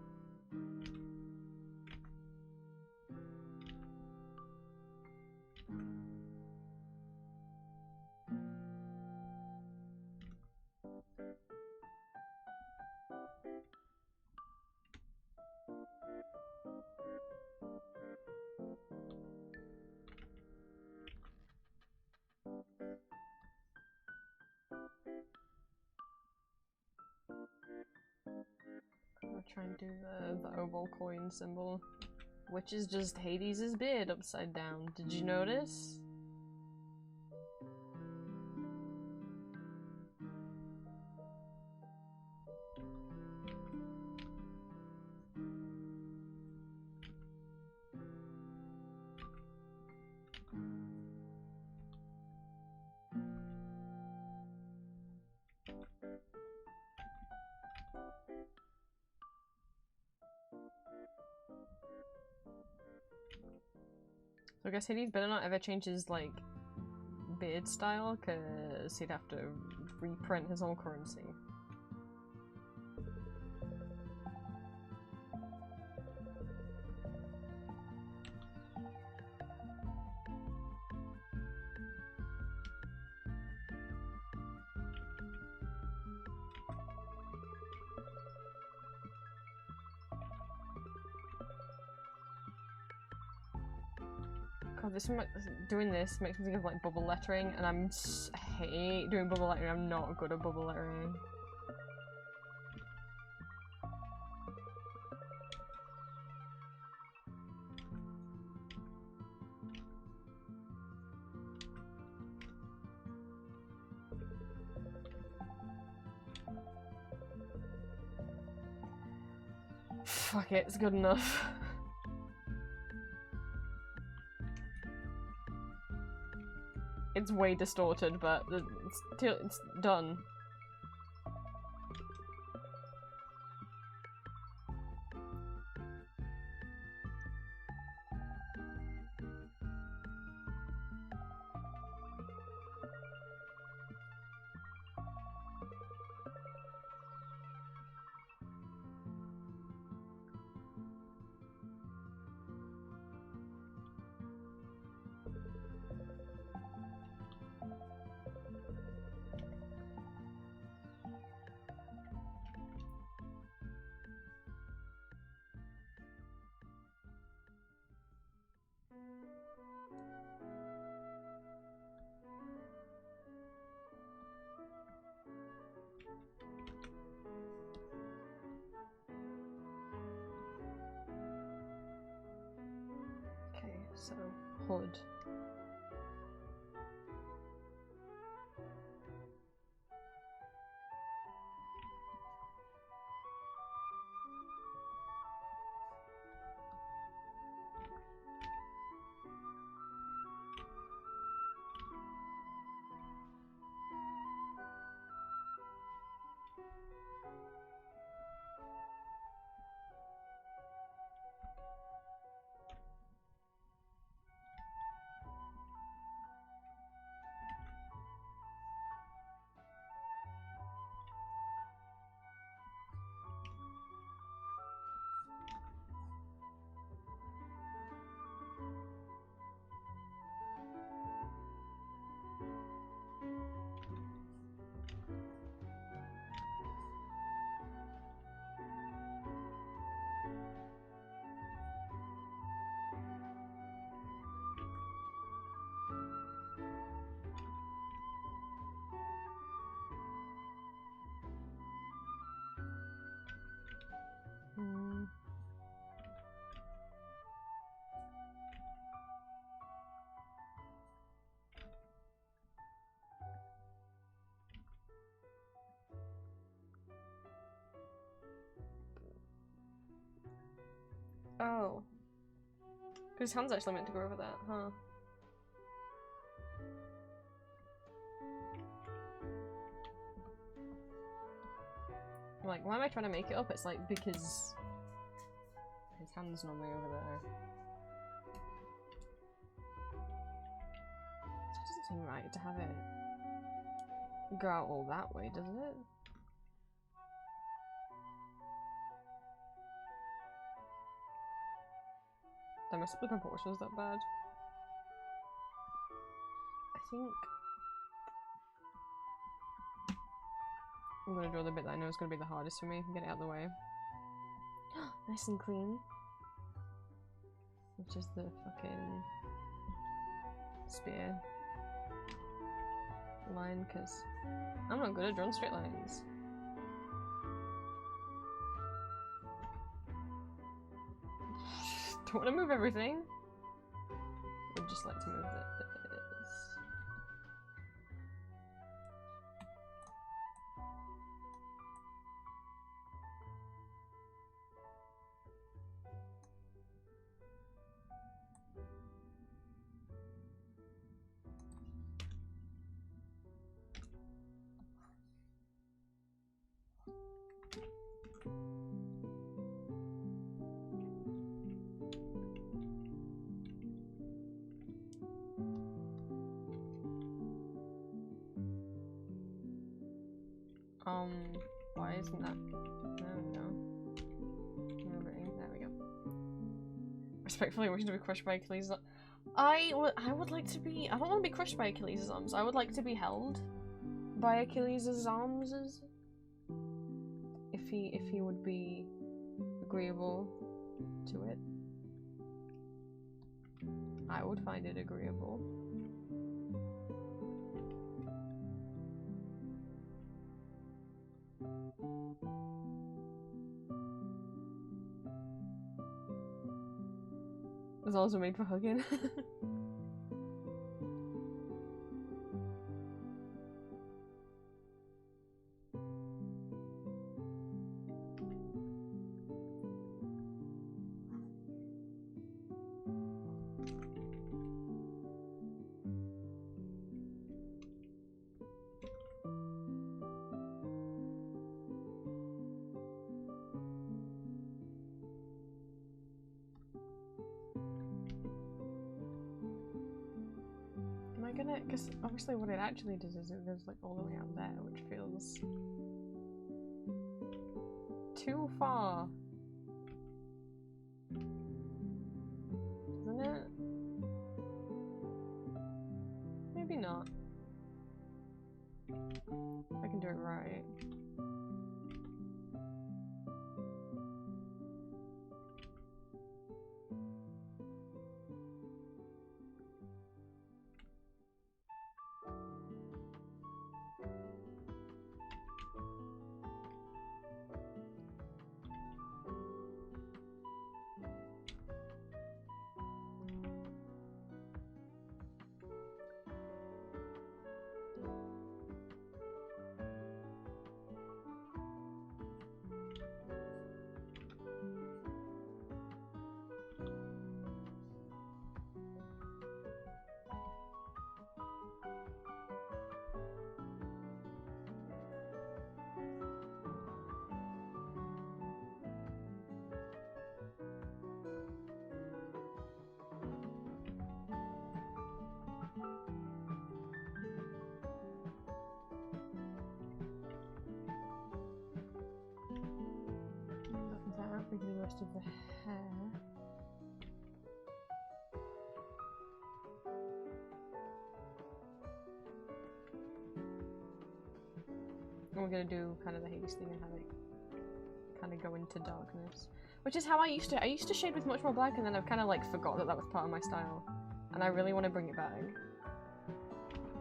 I'll try and do the oval coin symbol, which is just Hades' beard upside down. Did you notice? So I guess Hades better not ever change his, like, beard style, because he'd have to reprint his whole currency. God, doing this makes me think of like bubble lettering, and I hate doing bubble lettering. I'm not good at bubble lettering. fuck it, it's good enough. It's way distorted, but it's done. So, hood. Oh. Because his hand's actually meant to go over that, huh? Like, why am I trying to make it up? It's like, because his hand's normally over there. It doesn't seem right to have it go out all that way, does it? Did I mess up the proportions that bad? I think I'm gonna draw the bit that I know is gonna be the hardest for me and get it out of the way. Nice and clean. Which is the fucking spear line, because I'm not good at drawing straight lines. Don't want to move everything. I'd just like to move this. Why isn't that? No. Moving. There we go. Respectfully wishing to be crushed by Achilles. I would like to be. I don't want to be crushed by Achilles' arms. I would like to be held by Achilles' arms. If he would be agreeable to it, I would find it agreeable. It's also made for hugging. Because obviously what it actually does is it goes like all the way out there, which feels too far. Isn't it? Maybe not. I can do it right. We can do the rest of the hair. And we're gonna do kind of the Hades thing and have it kind of go into darkness. Which is how I used to shade with much more black, and then I've kind of like forgot that that was part of my style. And I really want to bring it back.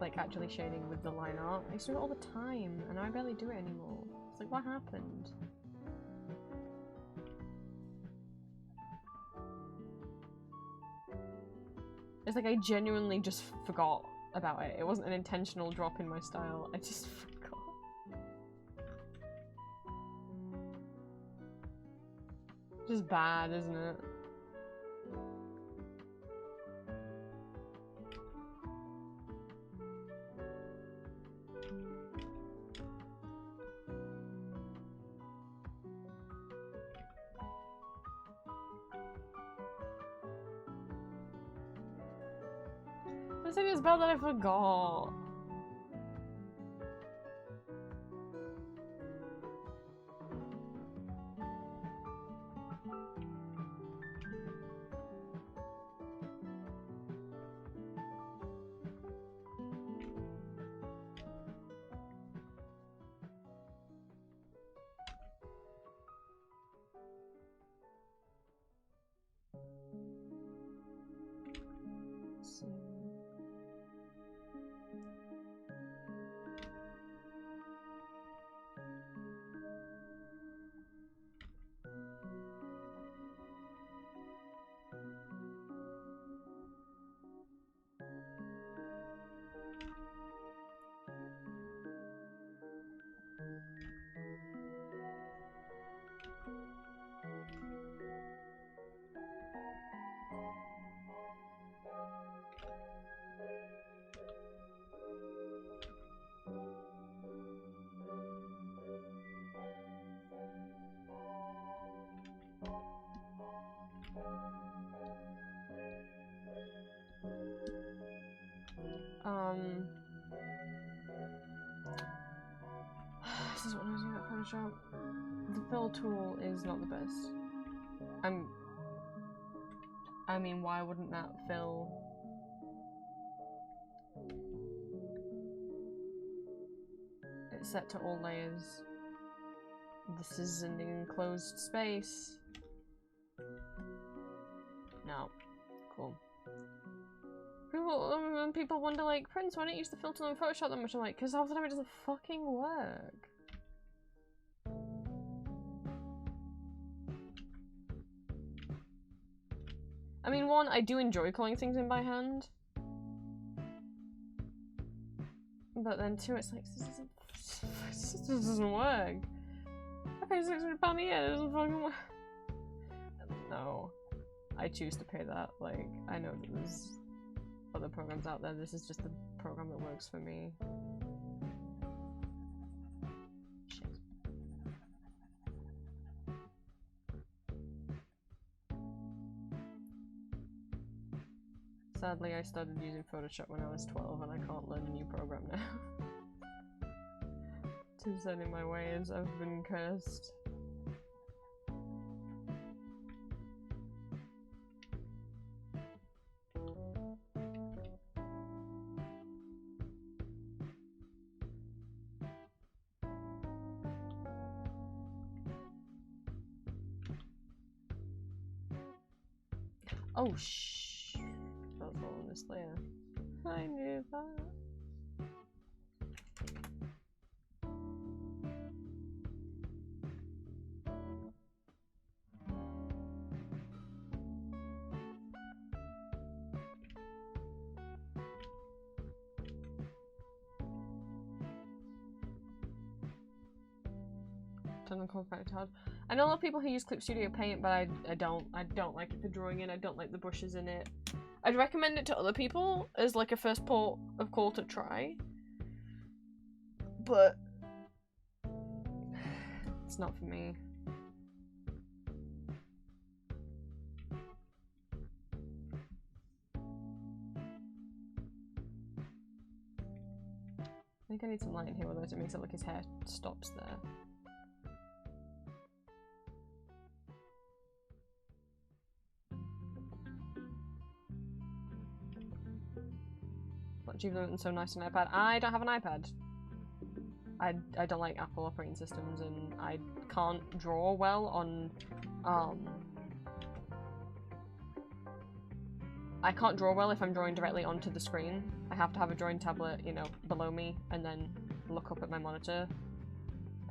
Like actually shading with the line art. I used to do it all the time, and I barely do it anymore. It's like, what happened? It's like I genuinely just forgot about it. It wasn't an intentional drop in my style. I just forgot. Just bad, isn't it? I'm saying it's bad that I forgot. Let's see. This is what I was doing at Photoshop. The fill tool is not the best. I mean, why wouldn't that fill? It's set to all layers. This is an enclosed space. No. Cool. People wonder, like, Prince, why don't you use the filter on Photoshop that much? I'm like, because half the time it doesn't fucking work. I mean, one, I do enjoy calling things in by hand. But then two, it's like, this doesn't work. I pay £600 a year, it doesn't fucking work. No. I choose to pay that. Like, I know that there's other programs out there. This is just the program that works for me. Shit. So Sadly, I started using Photoshop when I was 12 and I can't learn a new program now. Too set in my ways, I've been cursed. Oh shh! That was all on this layer. I knew that. Hard. I know a lot of people who use Clip Studio Paint, but I don't like it for drawing in. I don't like the brushes in it. I'd recommend it to other people as like a first port of call to try, but it's not for me. I think I need some light in here, otherwise it makes it like his hair stops there. Achievement so nice on iPad. I don't have an iPad. I don't like Apple operating systems, and I can't draw well on I can't draw well if I'm drawing directly onto the screen. I have to have a drawing tablet, you know, below me and then look up at my monitor.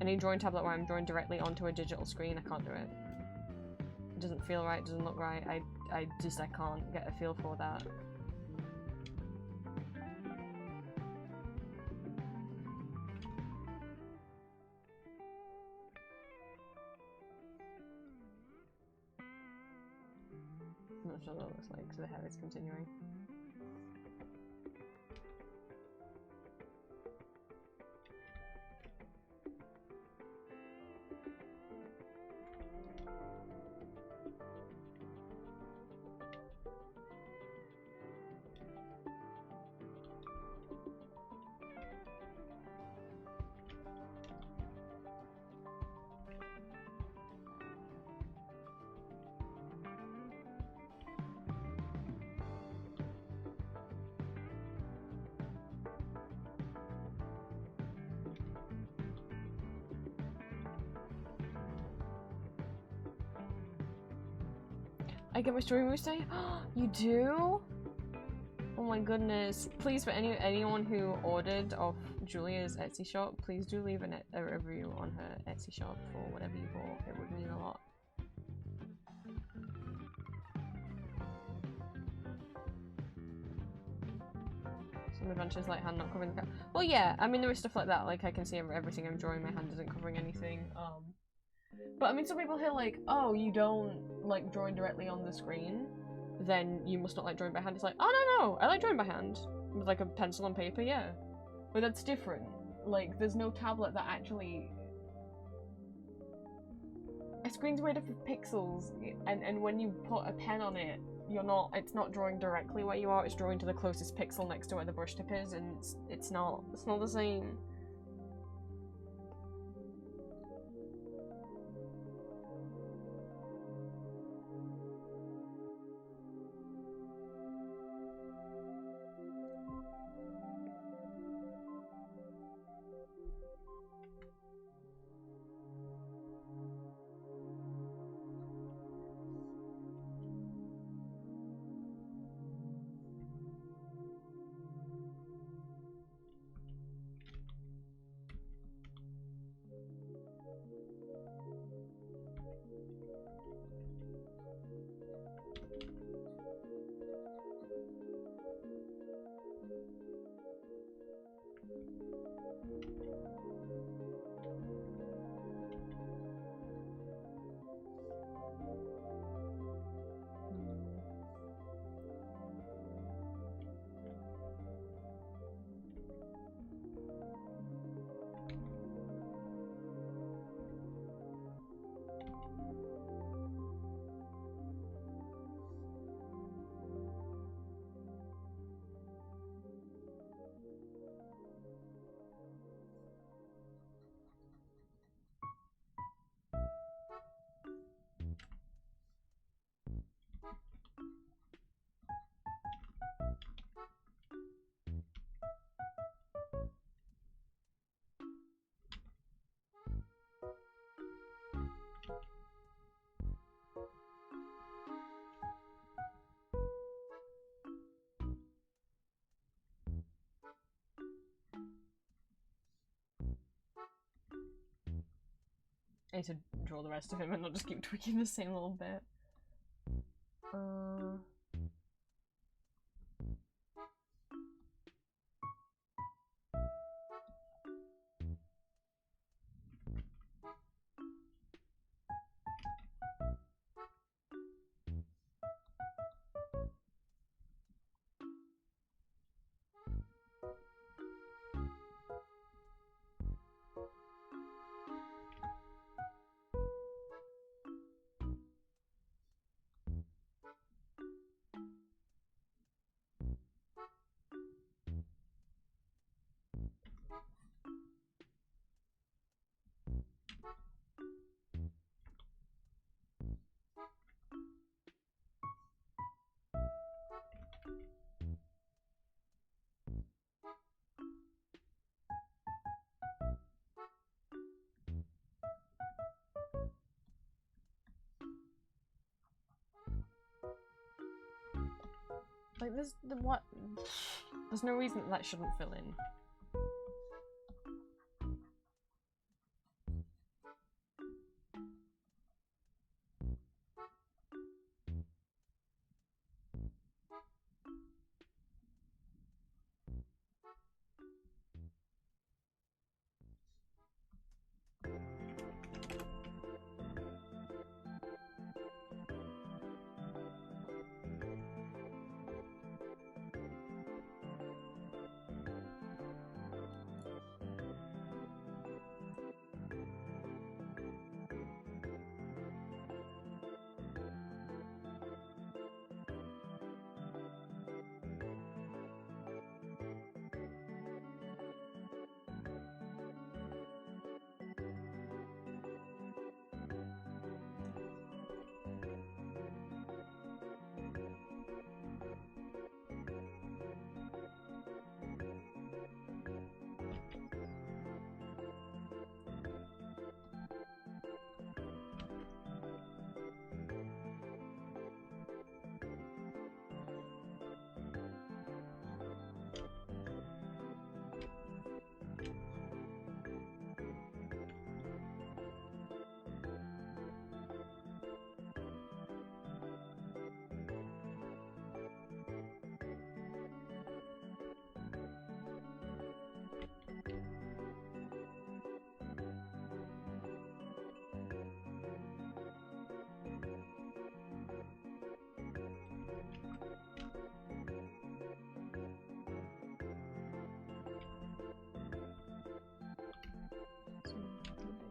Any drawing tablet where I'm drawing directly onto a digital screen, I can't do it. It doesn't feel right, it doesn't look right. I can't get a feel for that. I'm not sure what that looks like, so the hair is continuing. I get my story moves today? You do? Oh my goodness. Please, for anyone who ordered off Julia's Etsy shop, please do leave a review on her Etsy shop for whatever you bought. It would mean a lot. Some adventures like hand not covering the cat. Well, yeah, I mean, there is stuff like that. Like, I can see everything I'm drawing, my hand isn't covering anything. But I mean, some people hear like, oh, you don't like drawing directly on the screen, then you must not like drawing by hand. It's like, oh no, I like drawing by hand with like a pencil and paper, yeah, but that's different. Like, there's no tablet that actually. A screen's made up of pixels, and when you put a pen on it, it's not drawing directly where you are. It's drawing to the closest pixel next to where the brush tip is, and it's not the same. I need to draw the rest of him and not just keep tweaking the same little bit. Like, what? There's no reason that shouldn't fill in.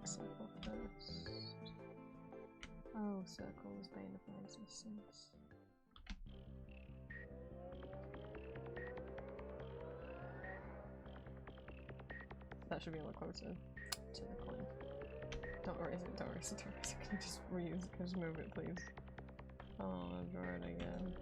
Circle first. Oh, circle is bane of my existence. That should be a lot closer to the coin. Don't erase it, don't erase it, don't erase it. Can you just reuse it? Just move it, please. Oh, draw it again.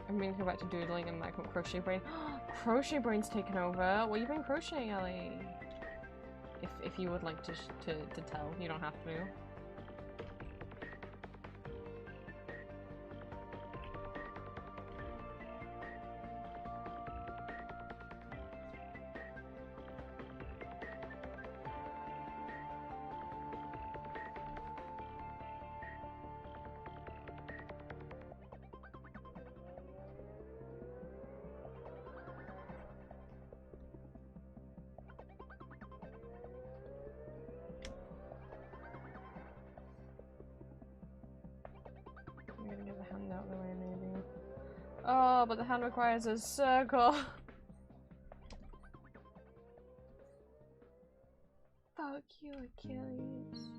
I'm gonna go back to doodling and like crochet brain. Crochet brain's taken over. What you been crocheting, Ellie? If you would like to tell, you don't have to. Oh, but the hand requires a circle. Fuck you, Achilles.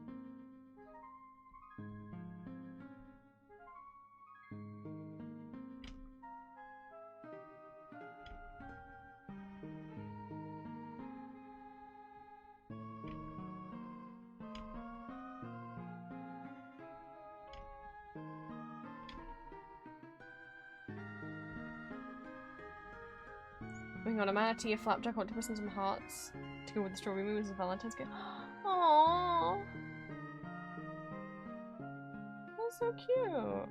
Moving on, I'm gonna tea a flapjack octopus and some hearts to go with the strawberry moon as a Valentine's gift. Aww. That's so cute.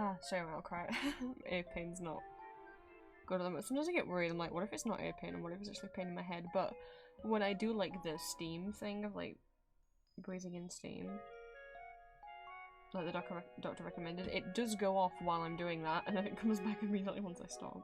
Ah, sorry, I'll cry. Ear pain's not good at the moment. Sometimes I get worried. I'm like, what if it's not ear pain and what if it's actually pain in my head? But when I do like the steam thing of like breathing in steam, like the doctor recommended, it does go off while I'm doing that, and then it comes back immediately once I stop.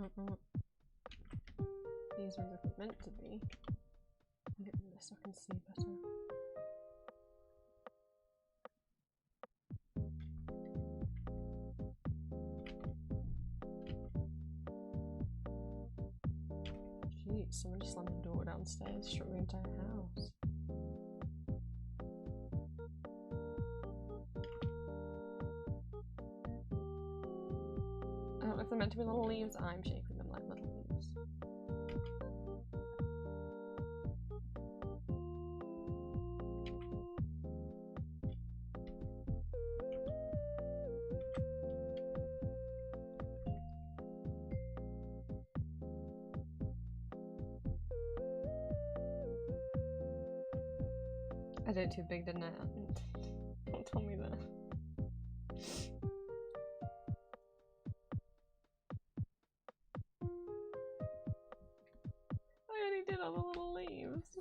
don't know what these are meant to be. I'll get rid of this so I can see better. Jeez, someone just slammed the door downstairs, struck the entire house. I don't know if they're meant to be little leaves. I'm shaping them like little leaves. I did it too big, didn't I? Don't tell me that. I already did all the little leaves.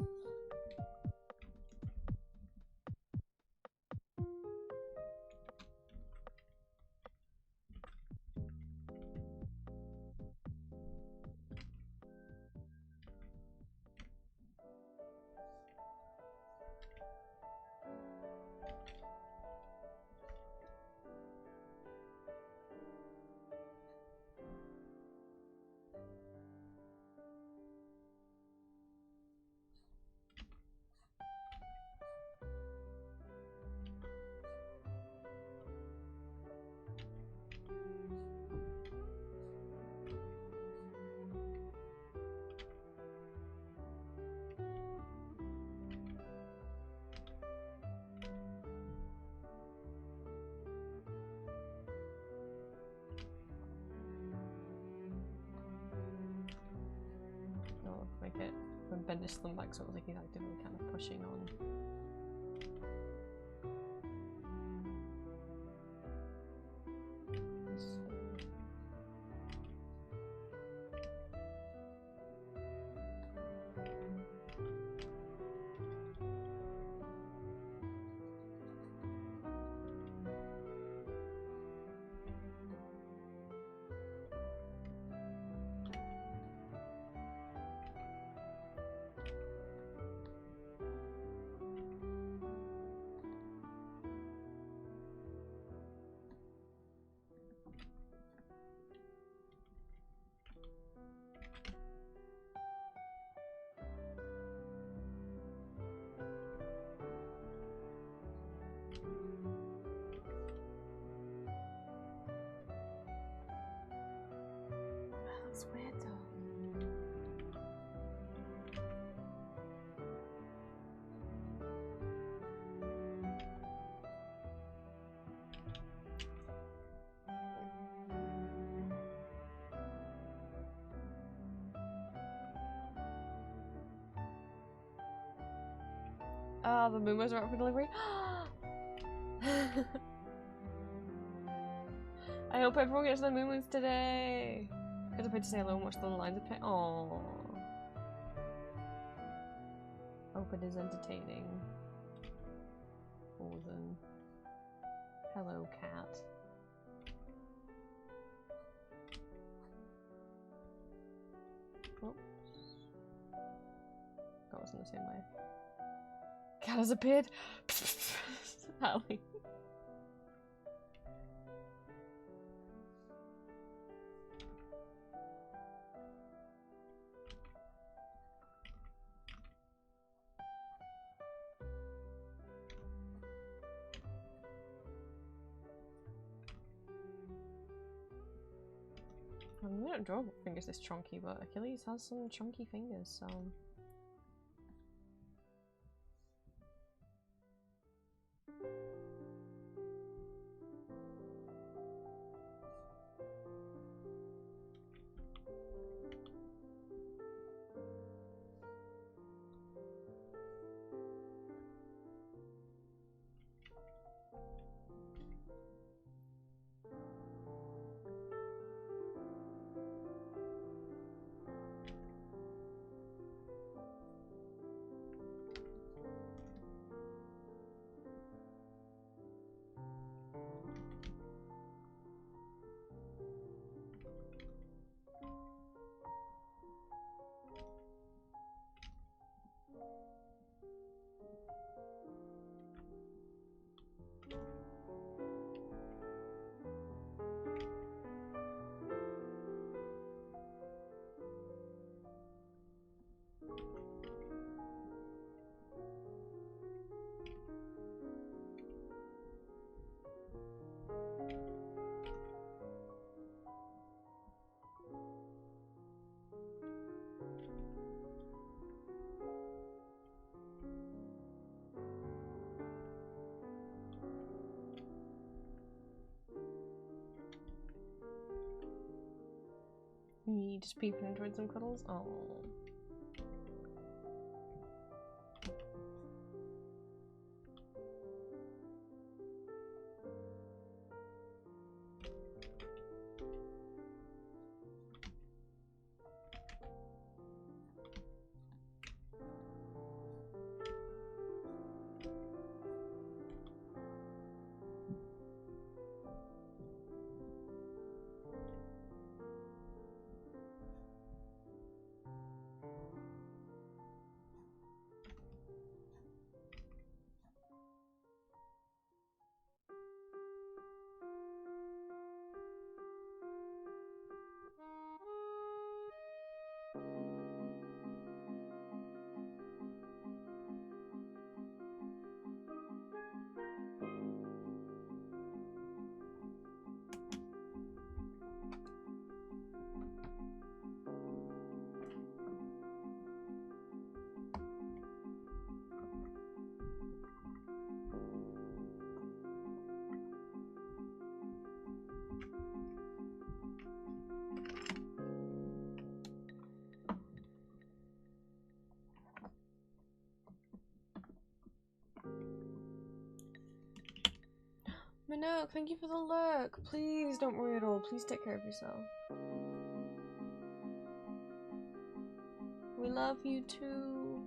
Make it bend his thumb back so it was like he's actively kind of pushing on. That's weird though. Ah, the Moomos are out for delivery. I hope everyone gets their Moomos today. Because I paid to say hello and watch the lines of pay. Aww. Hope it is entertaining. Frozen. Hello, cat. Oops. That wasn't the same way. Cat has appeared. Allie. I mean, we don't draw fingers this chunky, but Achilles has some chunky fingers, so... just peeping enjoyed some cuddles? Oh. Minook, thank you for the lurk. Please don't worry at all. Please take care of yourself. We love you too.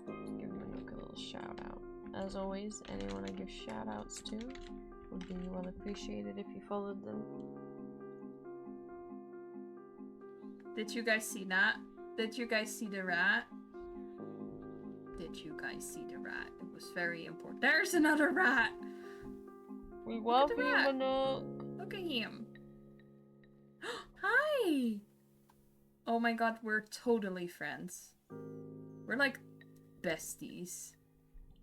Just give Minook a little shout out. As always, anyone I give shout outs to would be well appreciated if you followed them. Did you guys see that? Did you guys see the rat? Did you guys see the rat? It was very important. There's another rat! We love you, rat. Minook. Look at him. Hi! Oh my god, we're totally friends. We're like besties.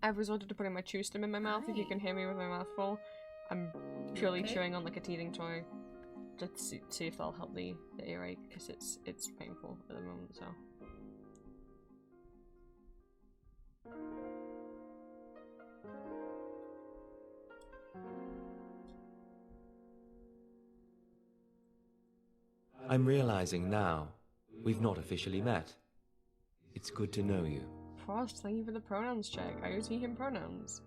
I've resorted to putting my chew stem in my mouth if you can hear me with my mouth full. I'm purely chewing on like a teething toy. Just to see if that'll help the earache, because it's painful at the moment, so. I'm realizing now, we've not officially met. It's good to know you. Frost, thank you for the pronouns check. I use he, him pronouns.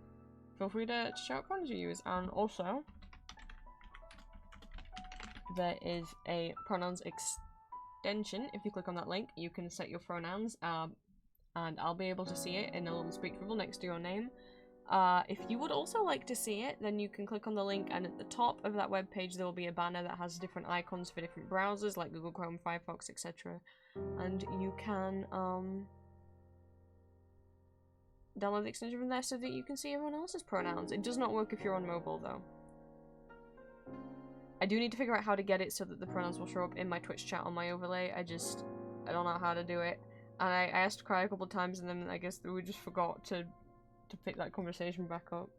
Feel free to shout pronouns you use, and also, there is a pronouns extension. If you click on that link, you can set your pronouns, and I'll be able to see it in a little speech bubble next to your name. If you would also like to see it, then you can click on the link, and at the top of that web page there will be a banner that has different icons for different browsers like Google Chrome, Firefox, etc. And you can download the extension from there so that you can see everyone else's pronouns. It does not work if you're on mobile though. I do need to figure out how to get it so that the pronouns will show up in my Twitch chat on my overlay. I don't know how to do it. And I asked Cry a couple times, and then I guess we just forgot to pick that conversation back up.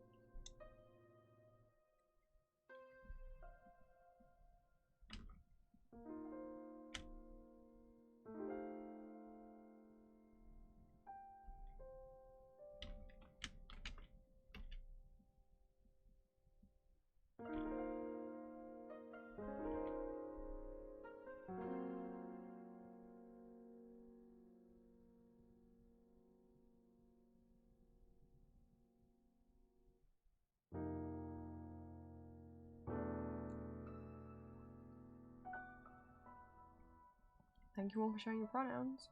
Thank you all for sharing your pronouns.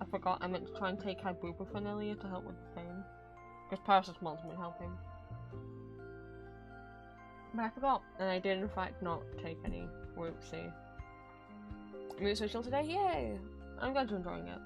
I forgot I meant to try and take ibuprofen earlier to help with the pain. Because paracetamol's been helping. But I forgot, and I did in fact not take any. Whoopsie. Mood social today? Yay! I'm glad you're enjoying it.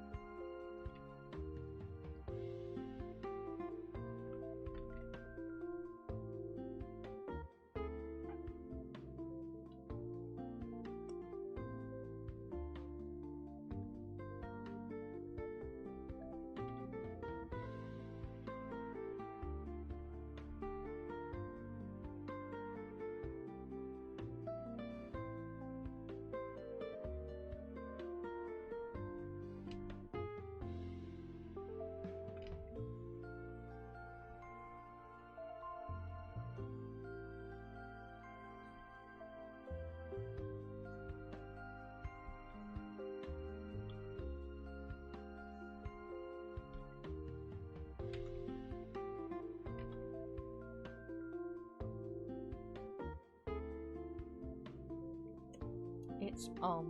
It's time.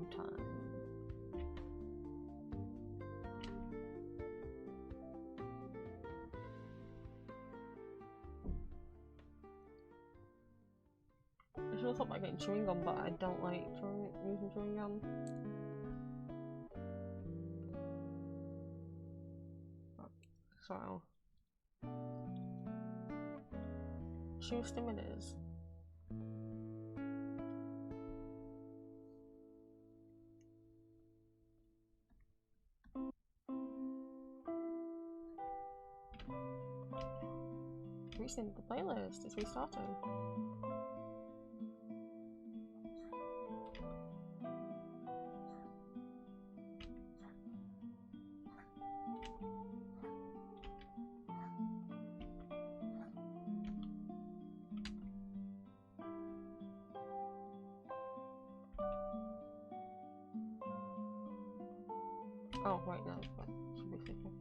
I should have thought about getting chewing gum, but I don't like using chewing gum. So, chew stimulators. Recent the playlist is restarting. Oh, right now, but should be flipping.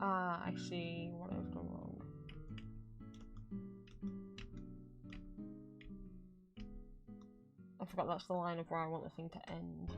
Ah, I see what I've done wrong. I forgot that's the line of where I want the thing to end.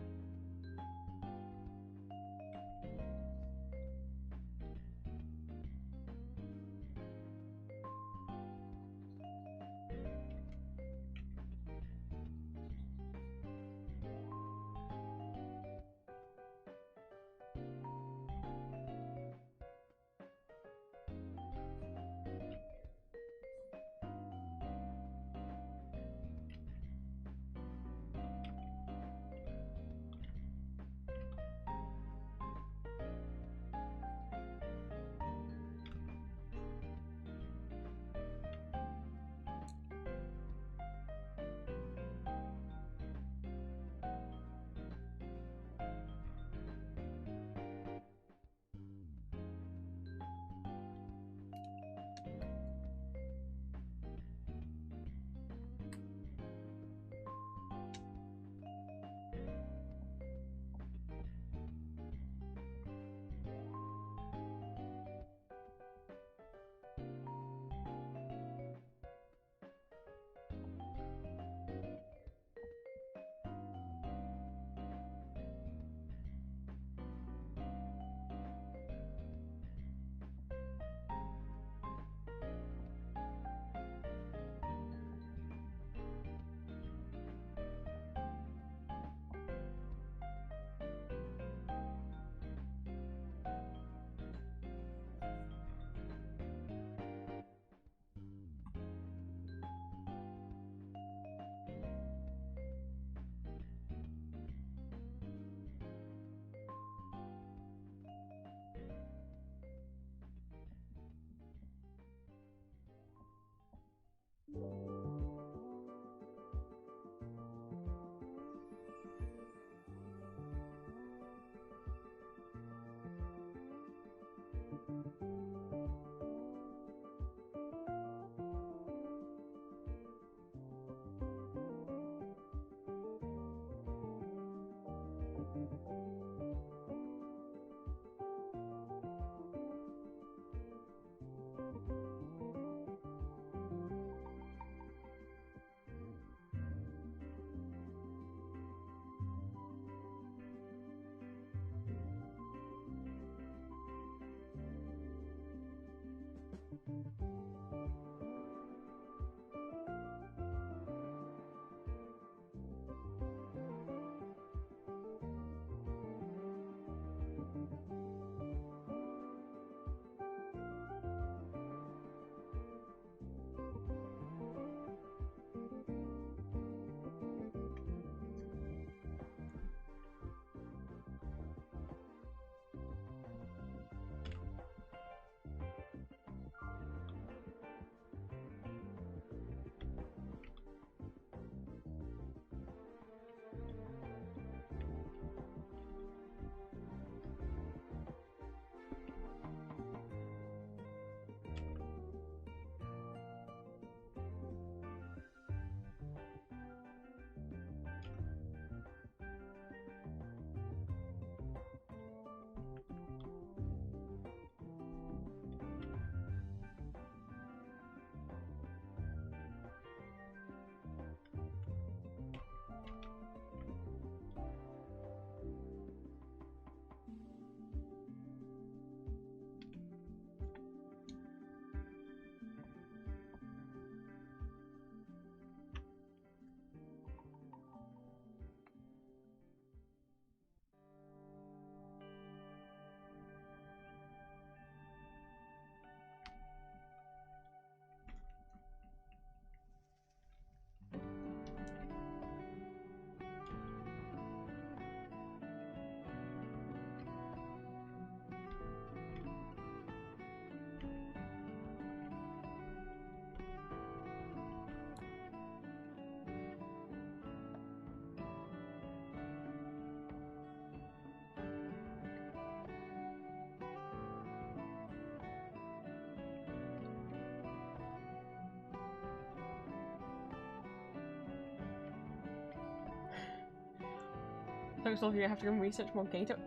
Thanks, love you. I have to go and research more Gator.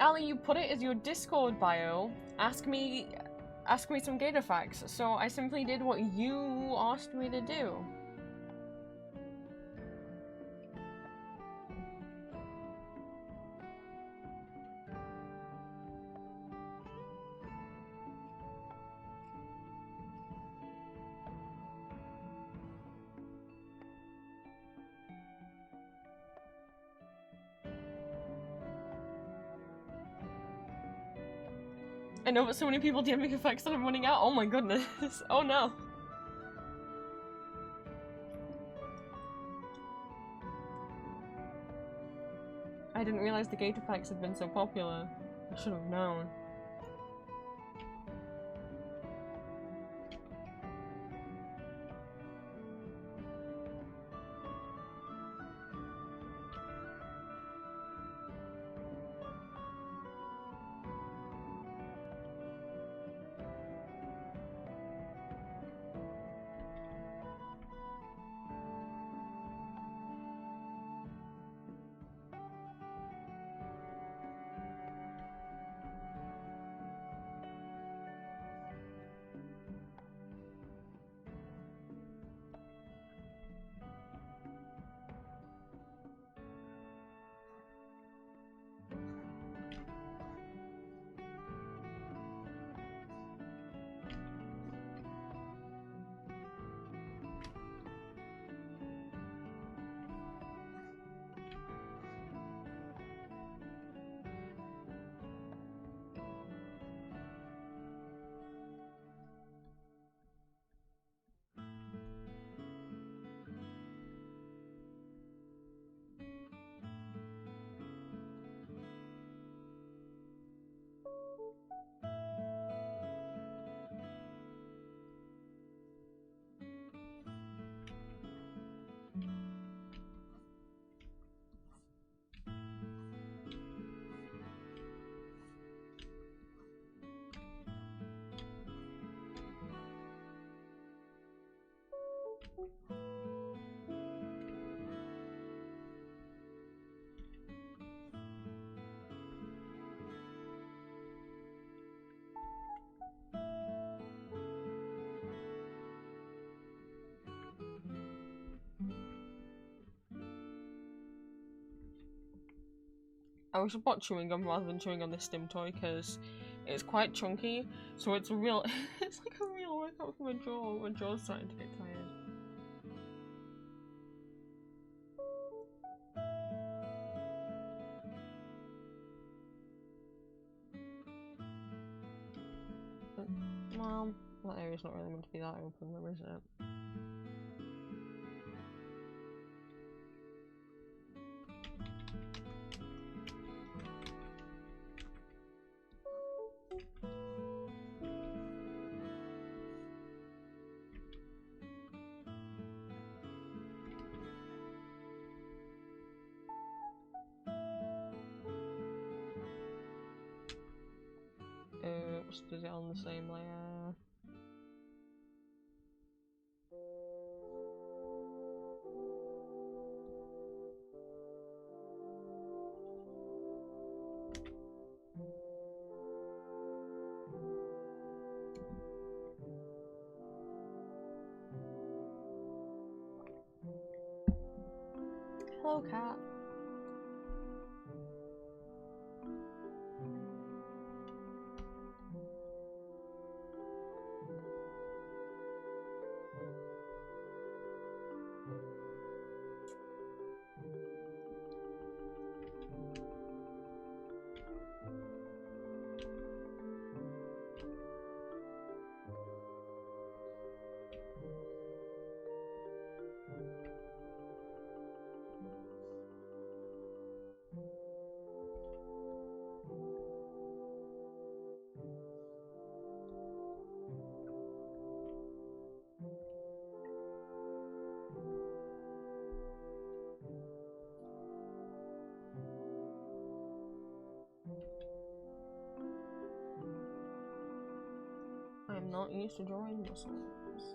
Ali, you put it as your Discord bio. Ask me some Gator facts. So I simply did what you asked me to do. I know, but so many people DMing effects that I'm running out. Oh my goodness. Oh no. I didn't realize the Gator packs had been so popular. I should have known. I wish I bought chewing gum rather than chewing on this stim toy because it's quite chunky, so it's a real it's like a real workout for my jaw. My jaw's starting to get tired. Well, that area's not really meant to be that open, though, is it? Oops, is it on the same layer? Hello, cat. I'm not used to drawing muscles.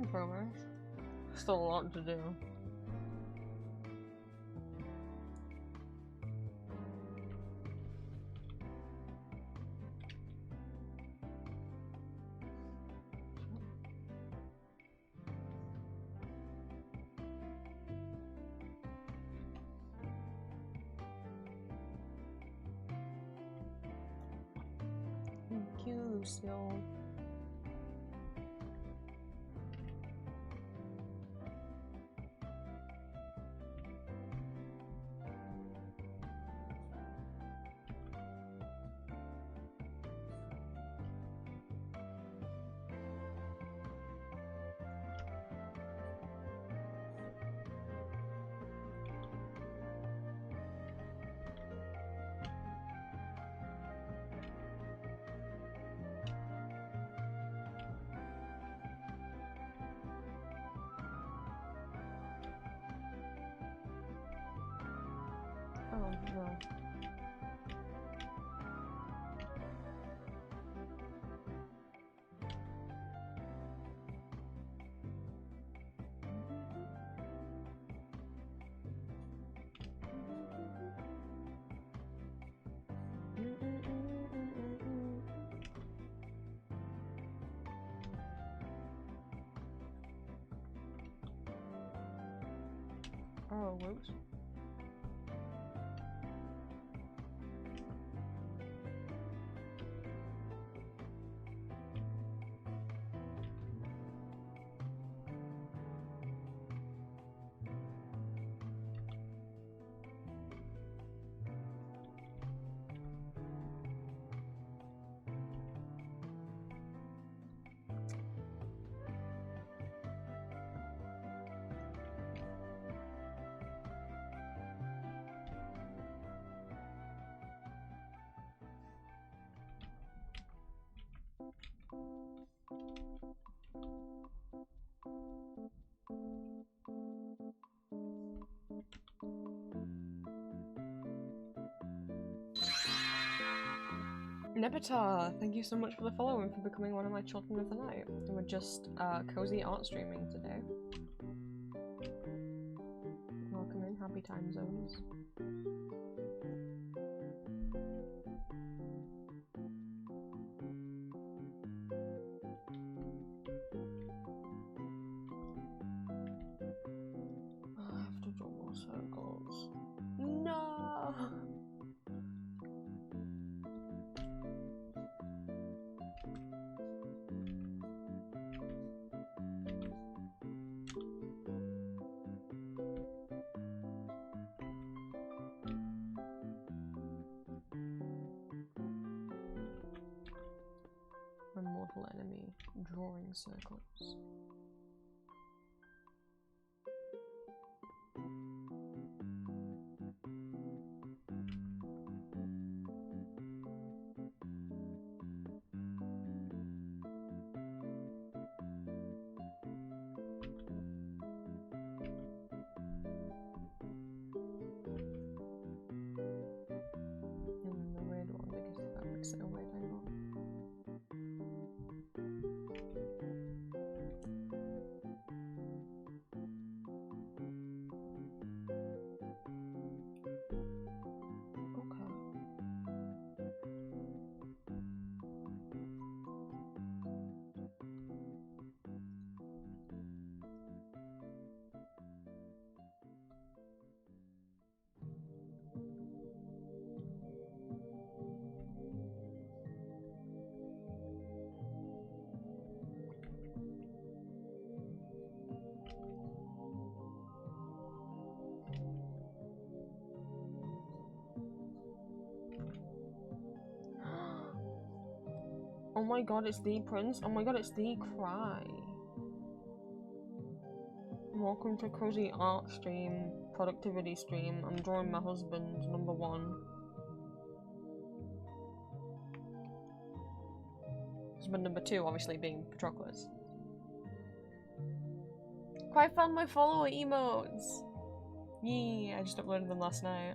making progress. Still a lot to do. Thank you, Lucille. Oh no. Oh, whoops. Nebita, thank you so much for the follow and for becoming one of my children of the night. We're just cozy art streaming today. Welcome in, happy time zones. I have to draw more circles. No! My mortal enemy, drawing circles. The weird one because that makes it a weird angle. Okay. Oh my god, it's the prince. Oh my god, it's the cry. Welcome to Cozy Art Stream, Productivity Stream. I'm drawing my husband, number 1. Husband number 2, obviously, being Patroclus. Quite found my follower emotes! Yee, I just uploaded them last night.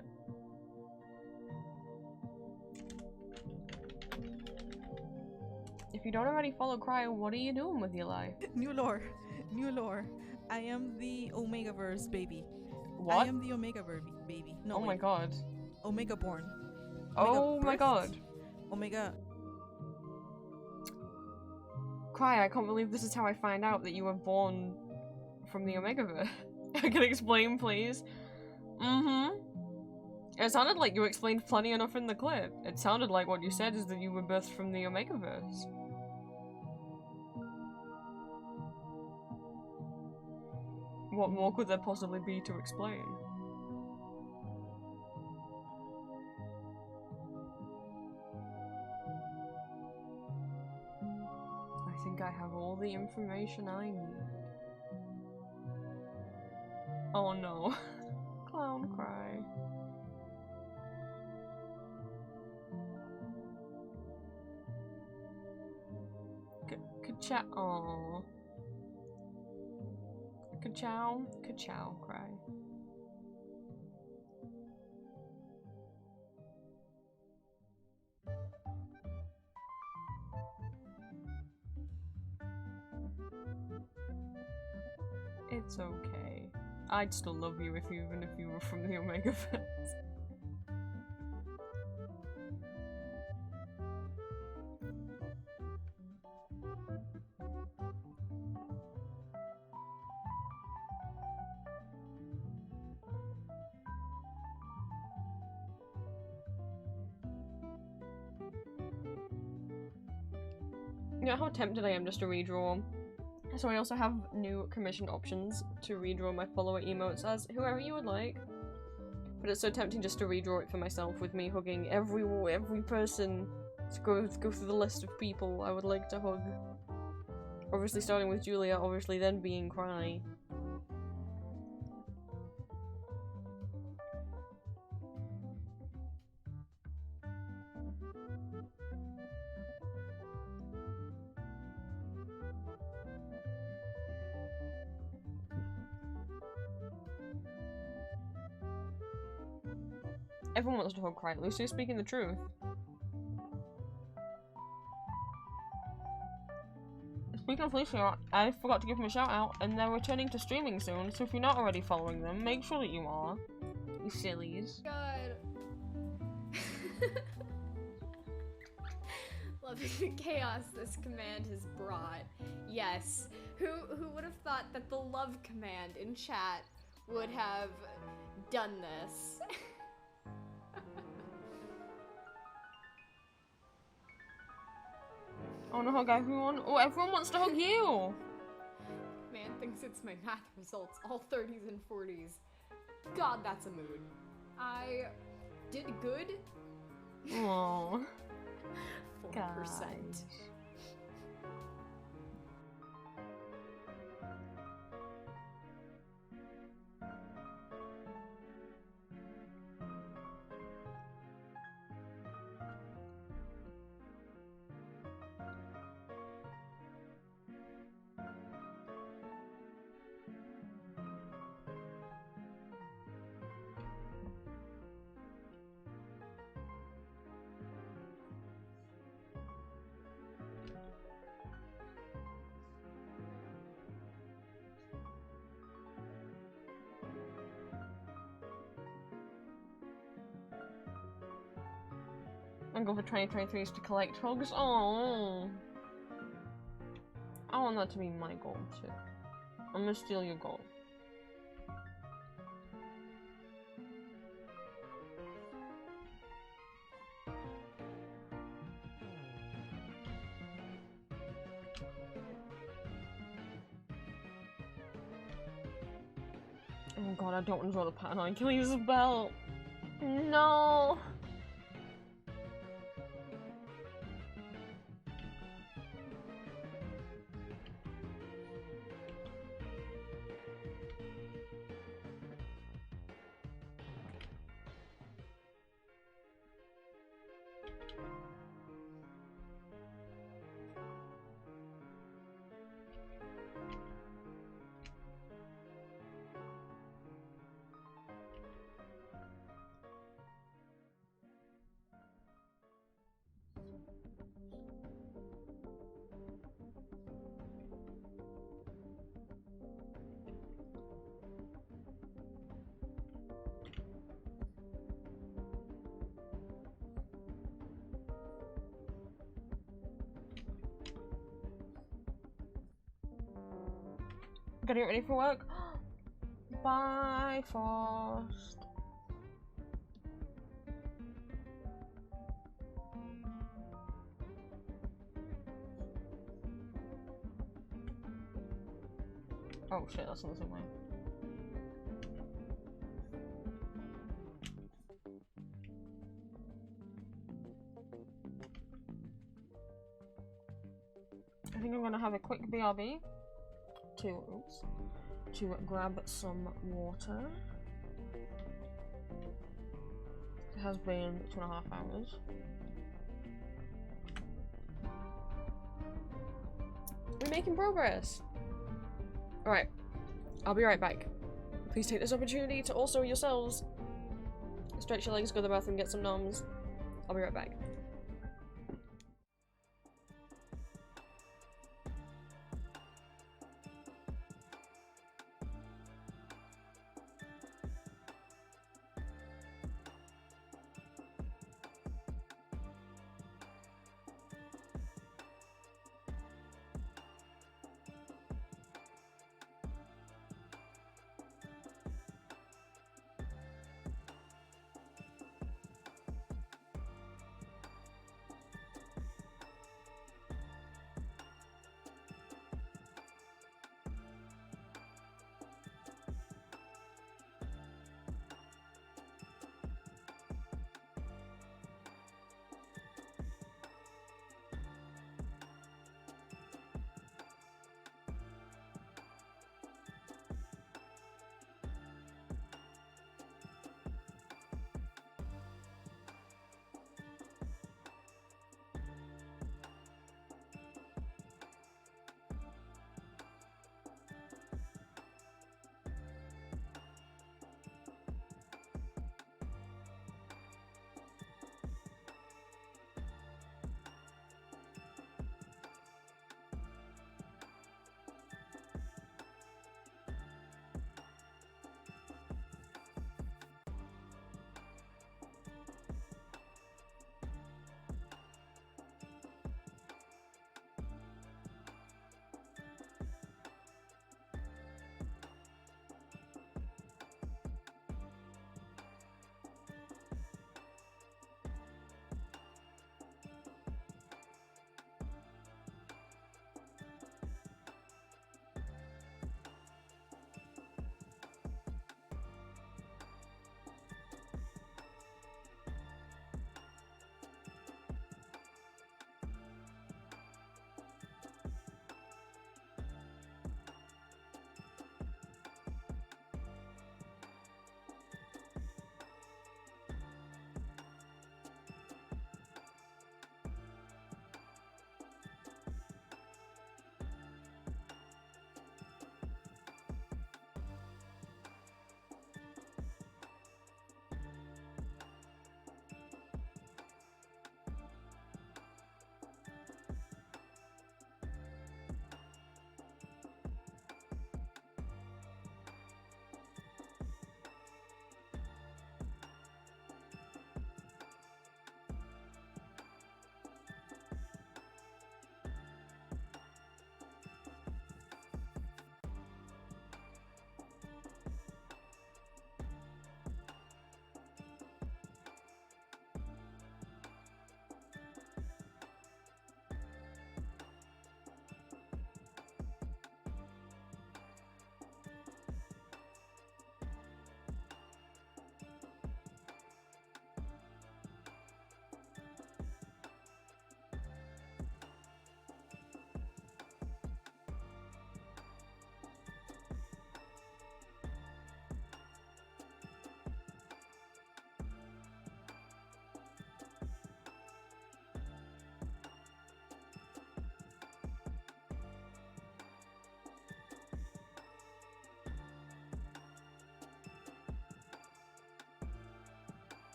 If you don't already follow Cry, what are you doing with your life? New lore. New lore. I am the Omegaverse baby. What? I am the Omegaverse baby. No, Oh my wait. god. Omega born. Oh my god. Omega. Cry, I can't believe this is how I find out that you were born from the Omegaverse. I can explain, please? Mm-hmm. It sounded like you explained plenty enough in the clip. It sounded like what you said is that you were birthed from the Omegaverse. What more could there possibly be to explain? I think I have all the information I need. Oh no. Clown cry. Ka-chow. Aww. Ka-chow. Ka-chow cry. It's okay. I'd still love you even if you were from the Omegaverse. You know how tempted I am just to redraw. So I also have new commissioned options to redraw my follower emotes as whoever you would like. But it's so tempting just to redraw it for myself with me hugging every person to go through the list of people I would like to hug. Obviously starting with Julia, obviously then being Cry. Everyone wants to hug Cry. Lucy's speaking the truth. Speaking of Lucia, I forgot to give them a shout out, and they're returning to streaming soon, so if you're not already following them, make sure that you are. You sillies. God. Loving the chaos this command has brought. Yes. Who would have thought that the love command in chat would have done this? I wanna hug everyone. Oh, everyone wants to hug you! Man thinks it's my math results, all 30s and 40s. God, that's a mood. I did good. Aww. 4%. My goal for 2023 is to collect hugs. Oh, I want that to be my goal too. I'm gonna steal your goal. Oh god, I don't want to draw the pattern on Achilles' belt. No. getting ready for work. Bye, Frost. Oh shit, that's not the same way. I think I'm gonna have a quick BRB to grab some water. It has been 2.5 hours. We're making progress. Alright, I'll be right back. Please take this opportunity to also yourselves stretch your legs, go to the bathroom, get some noms. I'll be right back.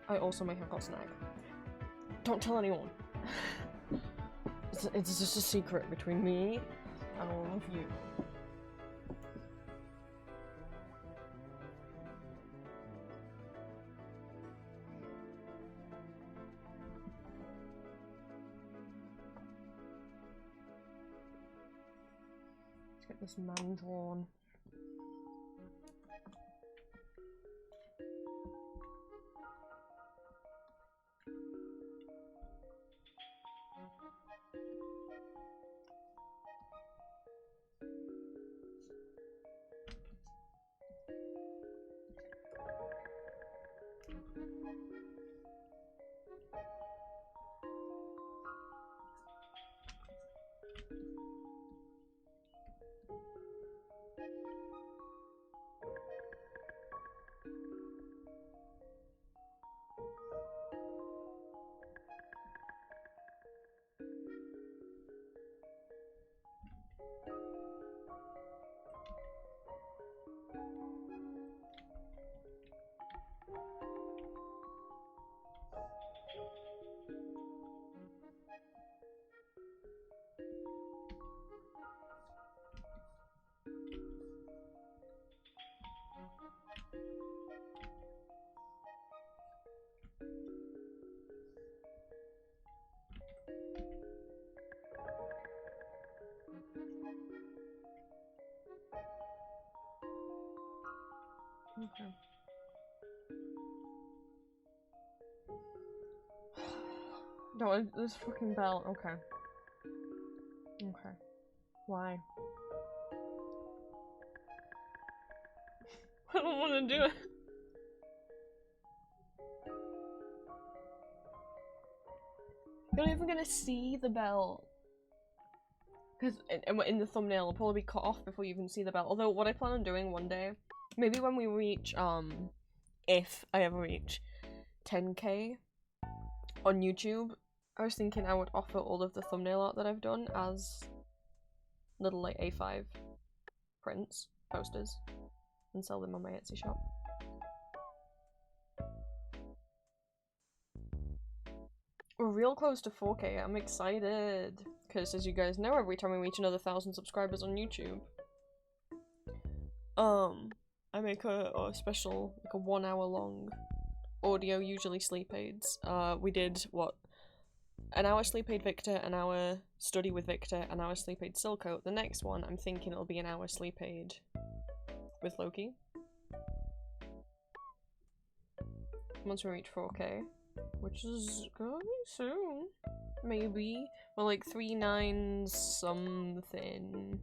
I also may have got snag. Don't tell anyone. It's just a secret between me and all of you. Let's get this man drawn. Okay. No, this fucking bell. Okay. Okay. Why? I don't want to do it. You're not even gonna see the bell. Because in the thumbnail, it'll probably be cut off before you even see the bell. Although, what I plan on doing one day, maybe when we reach, if I ever reach 10k on YouTube, I was thinking I would offer all of the thumbnail art that I've done as little, like, A5 prints, posters, and sell them on my Etsy shop. We're real close to 4k, I'm excited! Because, as you guys know, every time we reach another 1,000 subscribers on YouTube, I make a special, like a 1 hour long audio, usually sleep aids. We did, what, an hour sleep aid Victor, an hour study with Victor, an hour sleep aid Silco. The next one, I'm thinking it'll be an hour sleep aid with Loki. Once we reach 4k, which is gonna be soon. Maybe. Well, like 39 something.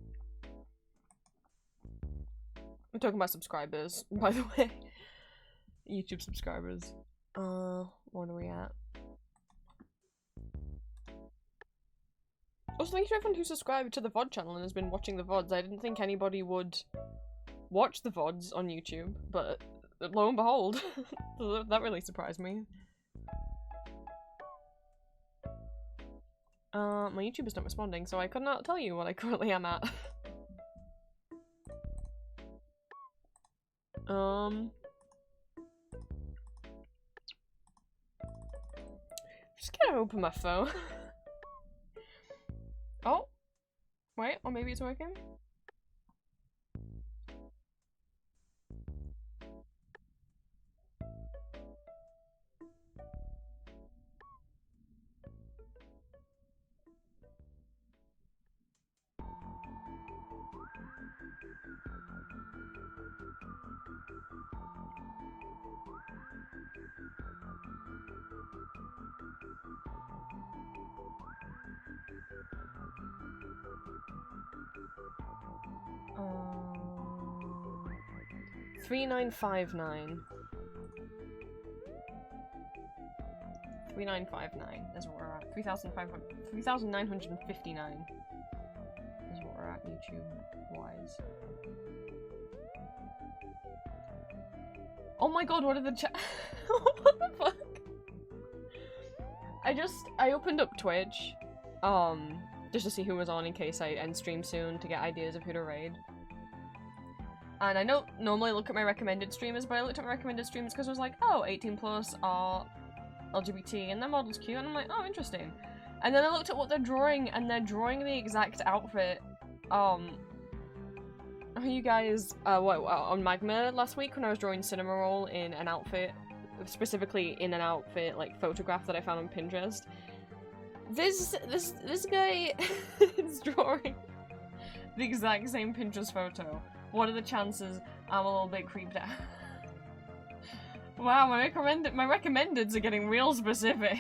I'm talking about subscribers, by the way. YouTube subscribers. What are we at? Also, thank you to everyone who subscribed to the VOD channel and has been watching the VODs. I didn't think anybody would watch the VODs on YouTube, but lo and behold, that really surprised me. My YouTube is not responding, so I could not tell you what I currently am at. Just gonna open my phone. Oh, wait, or maybe it's working? Um, 3959. 3959 is what we're at. 3,959 is what we're at YouTube-wise. Oh my god, what are the chat? What the fuck? I opened up Twitch, just to see who was on in case I end stream soon to get ideas of who to raid. And I don't normally look at my recommended streamers, but I looked at my recommended streamers because I was like, oh, 18 plus are LGBT and their model's cute, and I'm like, oh, interesting. And then I looked at what they're drawing, and they're drawing the exact outfit. You guys, on Magma last week when I was drawing Cinema Roll in an outfit, specifically in an outfit, like, photograph that I found on Pinterest. This guy is drawing the exact same Pinterest photo. What are the chances I'm a little bit creeped out? Wow, my recommendeds are getting real specific.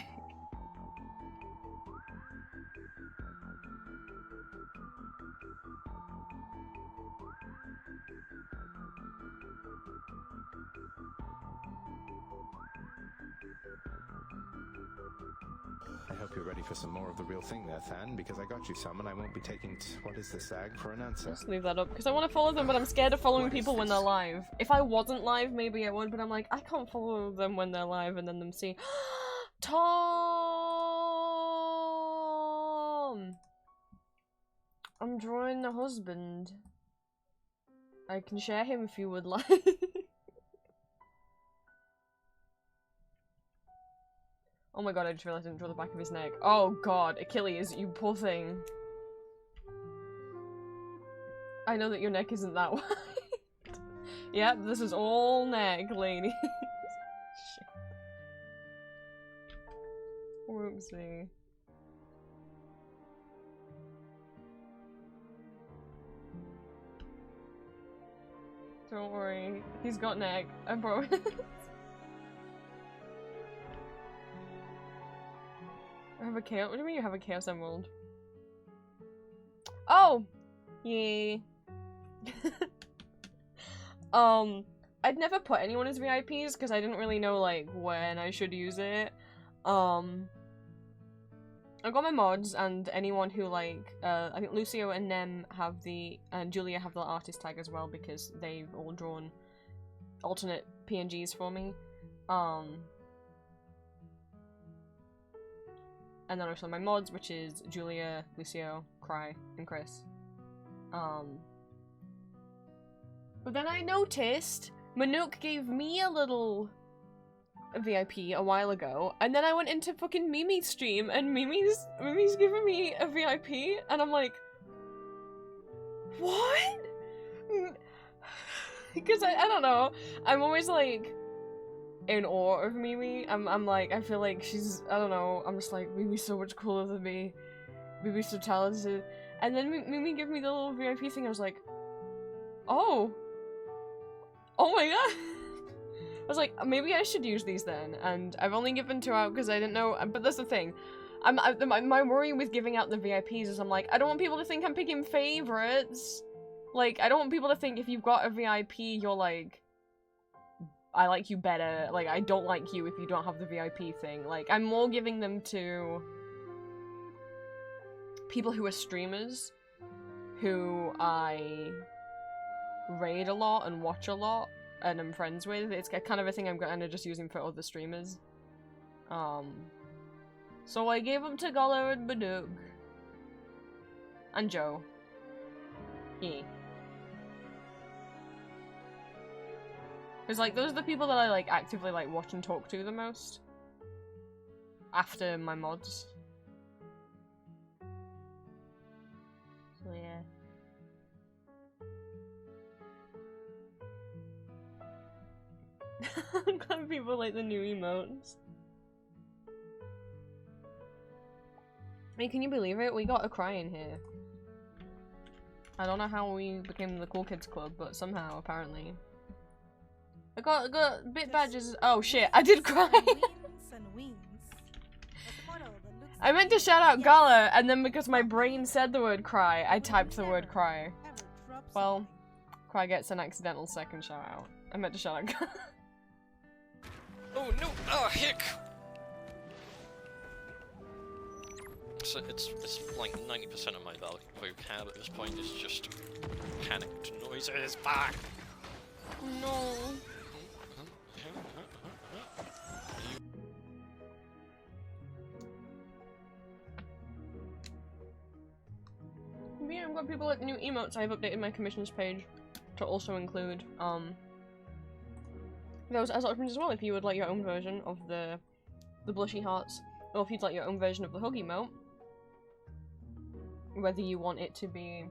I hope you're ready for some more of the real thing there, Than, because I got you some and I won't be taking what is the SAG for an answer. Just leave that up, because I want to follow them, but I'm scared of following people when they're live. If I wasn't live, maybe I would, but I'm like, I can't follow them when they're live and then them see Tom! I'm drawing the husband. I can share him if you would like. Oh my god, I just realized I didn't draw the back of his neck. Oh god, Achilles, you poor thing. I know that your neck isn't that wide. Yep, this is all neck, ladies. Shit. Whoopsie. Don't worry, he's got neck, I promise. I have a chaos. What do you mean you have a chaos emerald? Oh! Yeah. I'd never put anyone as VIPs because I didn't really know, like, when I should use it. I've got my mods, and anyone who, like, I think Lucio and Nem have the, and Julia have the artist tag as well because they've all drawn alternate PNGs for me. And then also my mods, which is Julia, Lucio, Cry, and Chris. But then I noticed Manuk gave me a little VIP a while ago, and then I went into fucking Mimi's stream, and Mimi's giving me a VIP, and I'm like, what? Because I don't know, I'm always like in awe of Mimi. I'm like, I feel like she's, I don't know, I'm just like, Mimi's so much cooler than me. Mimi's so talented. And then Mimi gave me the little VIP thing, I was like, oh my god. I was like, maybe I should use these then, and I've only given 2 out because I didn't know, but that's the thing. My worry with giving out the VIPs is I'm like, I don't want people to think I'm picking favorites. Like, I don't want people to think if you've got a VIP, you're like, I like you better. Like, I don't like you if you don't have the VIP thing. Like, I'm more giving them to people who are streamers, who I raid a lot and watch a lot, and I'm friends with. It's kind of a thing I'm kind of just using for other streamers. So I gave them to Gala and Badug. And Joe. Yeah. Because, like, those are the people that I, like, actively, like, watch and talk to the most. After my mods. So, yeah. I'm glad people like the new emotes. I mean, can you believe it? We got a cry in here. I don't know how we became the Cool Kids Club, but somehow, apparently. I got bit badges. Oh shit, I did cry! I meant to shout out Gala, and then because my brain said the word cry, I typed the word cry. Well, Cry gets an accidental second shout out. I meant to shout out Gala. Oh no! Ah, hick! So it's like 90% of my vocab at this point is just panicked noises. Back. No. Yeah, I've got people like new emotes. I've updated my commissions page. to also include those as options as well. If you would like your own version of the blushy hearts, or if you'd like your own version of the hug emote, whether you want it to be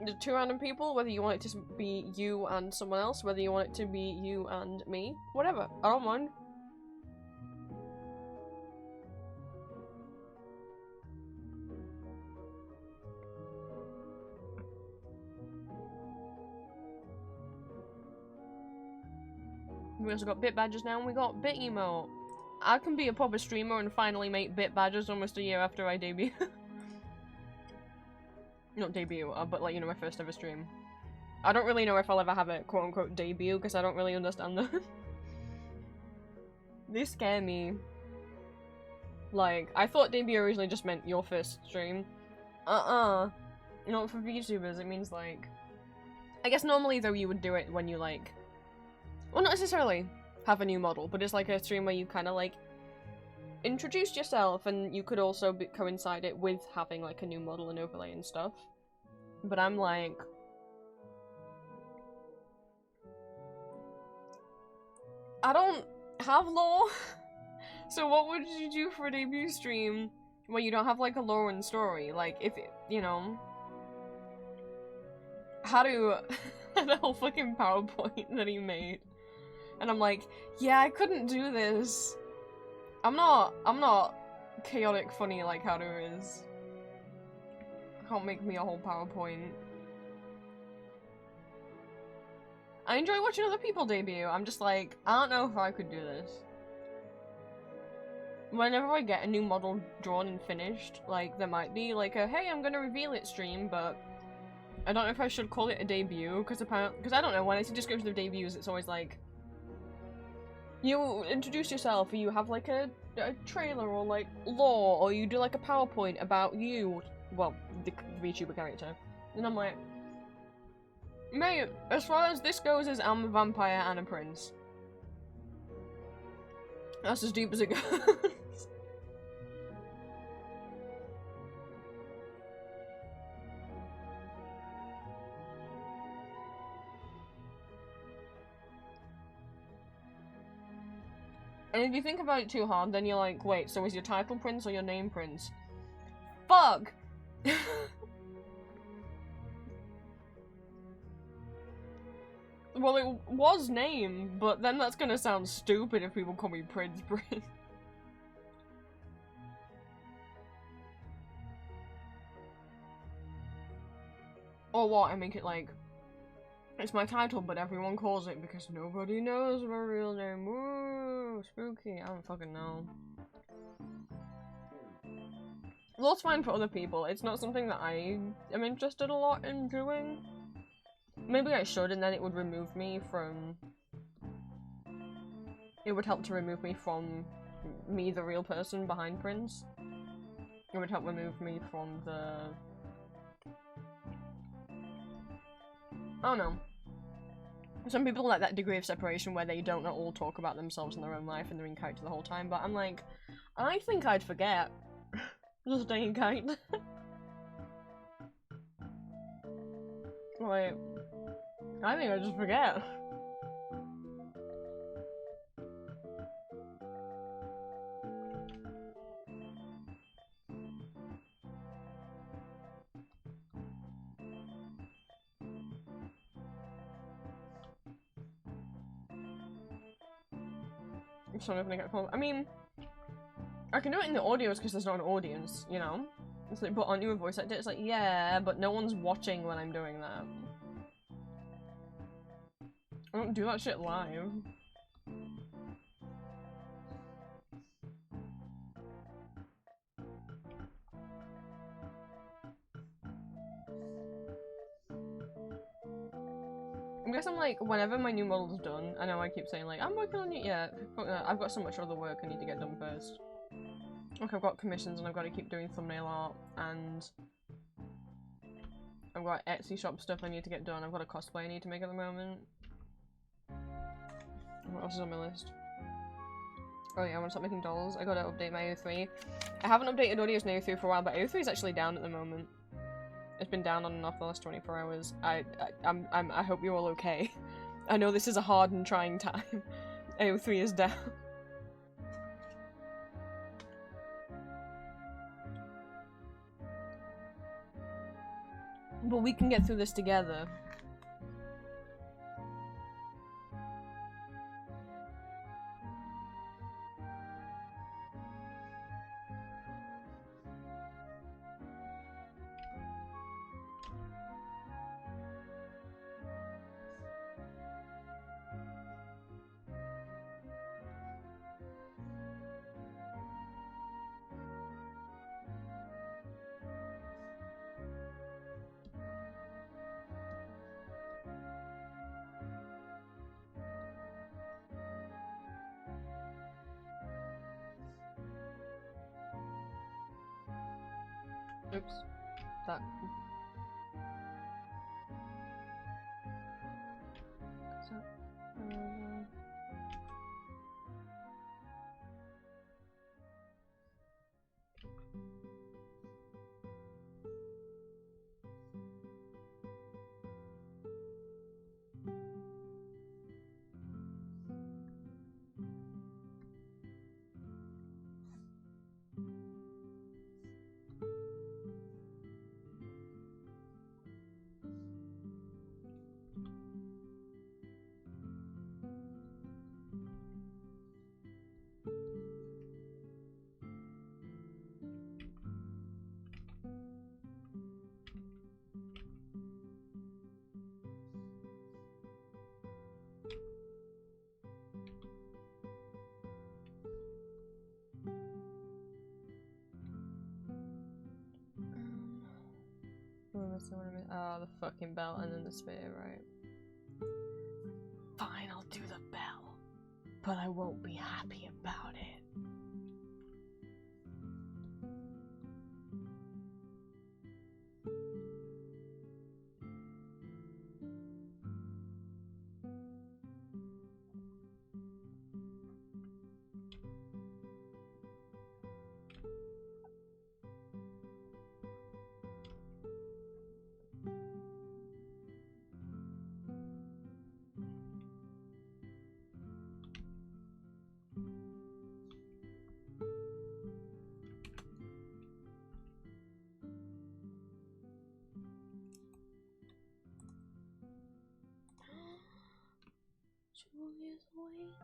the 2 random people, whether you want it to be you and someone else, whether you want it to be you and me, whatever. I don't mind. We also got bit badges now, and we got bit emote. I can be a proper streamer and finally make bit badges almost a year after I debut. Not debut, but like, you know, my first ever stream. I don't really know if I'll ever have a quote-unquote debut, because I don't really understand them. They scare me. Like, I thought debut originally just meant your first stream. Not for VTubers, it means like... I guess normally though you would do it when you like... Well, not necessarily have a new model, but it's like a stream where you kind of like introduced yourself, and you could also coincide it with having like a new model and overlay and stuff. But I'm like, I don't have lore. So what would you do for a debut stream where you don't have like a lore and story? Like, if you know, how to the whole fucking PowerPoint that he made, and I'm like, yeah, I couldn't do this. I'm not chaotic funny like Haru is. Can't make me a whole PowerPoint. I enjoy watching other people debut. I'm just like, I don't know if I could do this. Whenever I get a new model drawn and finished, like, there might be like a, hey, I'm gonna reveal it stream, but I don't know if I should call it a debut, because apparently, because I don't know, when I see descriptions of debuts, it's always like, you introduce yourself, or you have like a trailer, or like lore, or you do like a PowerPoint about you, well, the VTuber character. And I'm like, mate, as far as this goes, is I'm a vampire and a prince. That's as deep as it goes. And if you think about it too hard, then you're like, wait, so is your title Prince or your name Prince? Fuck! Well, it was name, but then that's gonna sound stupid if people call me Prince. Or what, I make it like, it's my title, but everyone calls it because nobody knows my real name. Woo, spooky. I don't fucking know. Well, it's fine for other people. It's not something that I am interested a lot in doing. Maybe I should, and then it would remove me from... It would help to remove me from me, the real person behind Prince. It would help remove me from the... I don't know. Some people like that degree of separation where they don't at all talk about themselves in their own life and they're in character the whole time, but I'm like, I think I'd forget. Just stay in character. Like, I think I'd just forget. So I'm gonna get called. I mean, I can do it in the audios because there's not an audience, you know? It's like, but aren't you a voice actor? It's like, yeah, but no one's watching when I'm doing that. I don't do that shit live. I guess I'm like, whenever my new model's done, I know I keep saying like, I'm working on it yet. I've got so much other work I need to get done first. Like, I've got commissions and I've got to keep doing thumbnail art, and I've got Etsy shop stuff I need to get done. I've got a cosplay I need to make at the moment. What else is on my list? Oh yeah, I want to start making dolls. I gotta update my AO3. I haven't updated audios in AO3 for a while, but AO3 is actually down at the moment. It's been down on and off the last 24 hours. I hope you're all okay. I know this is a hard and trying time. AO3 is down. But we can get through this together. Oops. That. Oh, the fucking bell and then the spear, right? Fine, I'll do the bell. But I won't be happy about it. Julia's awake.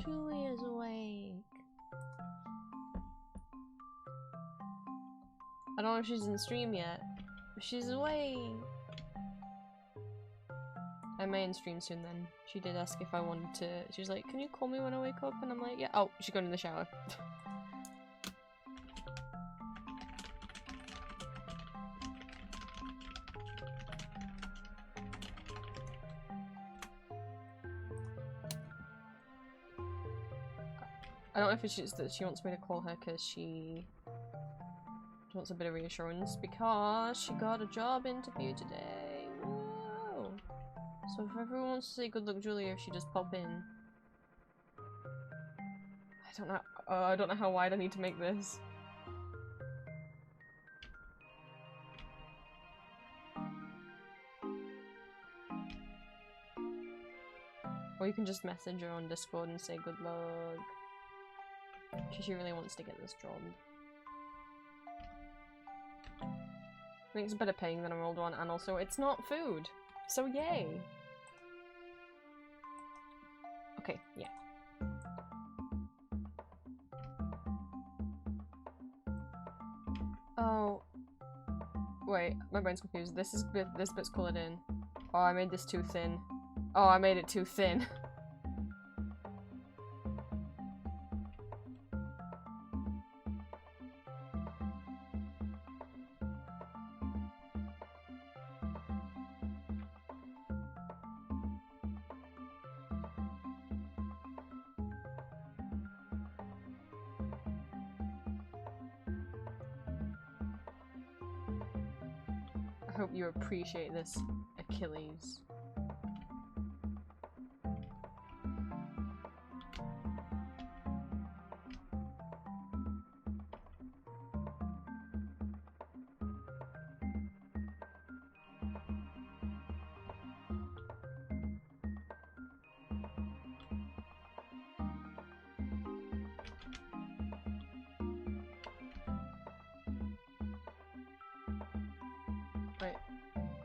Julia's awake. I don't know if she's in the stream yet, but she's awake. I may in stream soon then. She did ask if I wanted to. She was like, can you call me when I wake up? And I'm like, yeah. Oh, she's going in the shower. I don't know if it's just that she wants me to call her because she wants a bit of reassurance because she got a job interview today. Whoa! So if everyone wants to say good luck Julia if she just pop in. I don't know how wide I need to make this. Or you can just message her on Discord and say good luck. She really wants to get this job. I think it's better paying than a rolled one, and also it's not food. So yay! Okay, yeah. Oh. Wait, my brain's confused. This bit's coloured in. Oh, I made this too thin. Oh, I made it too thin. I hope you appreciate this, Achilles.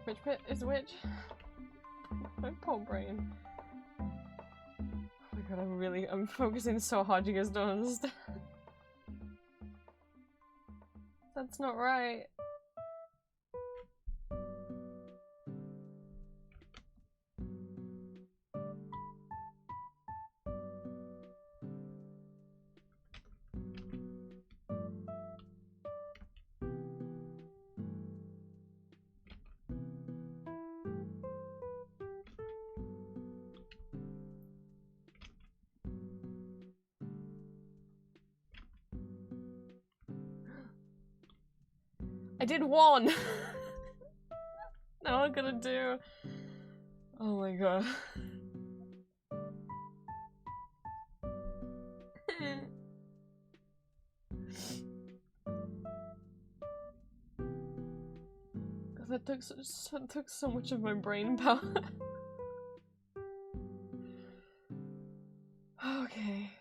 Which bit is which? My poor brain. Oh my god, I'm focusing so hard you guys don't understand. That's not right. I did one! Now I'm gonna do... Oh my god. That took so much of my brain power. Okay.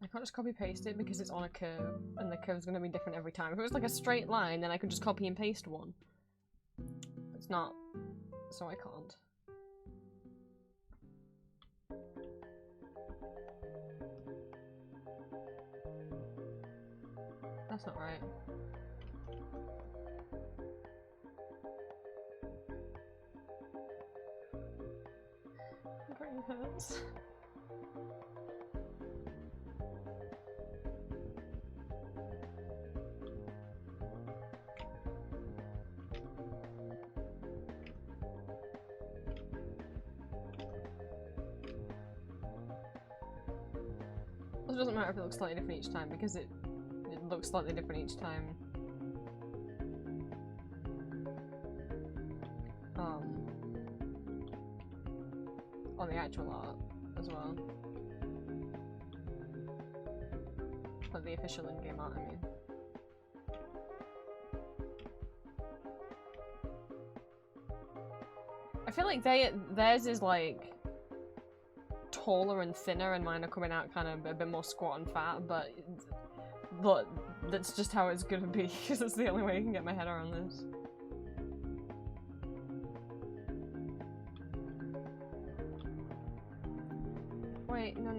I can't just copy paste it because it's on a curve, and the curve's gonna be different every time. If it was like a straight line, then I could just copy and paste one. It's not, so I can't. That's not right. My brain hurts. It doesn't matter if it looks slightly different each time because it looks slightly different each time. On the actual art as well. Like the official in-game art, I mean. I feel like theirs is like taller and thinner, and mine are coming out kind of a bit more squat and fat, but that's just how it's gonna be because it's the only way I can get my head around this. Wait, no. I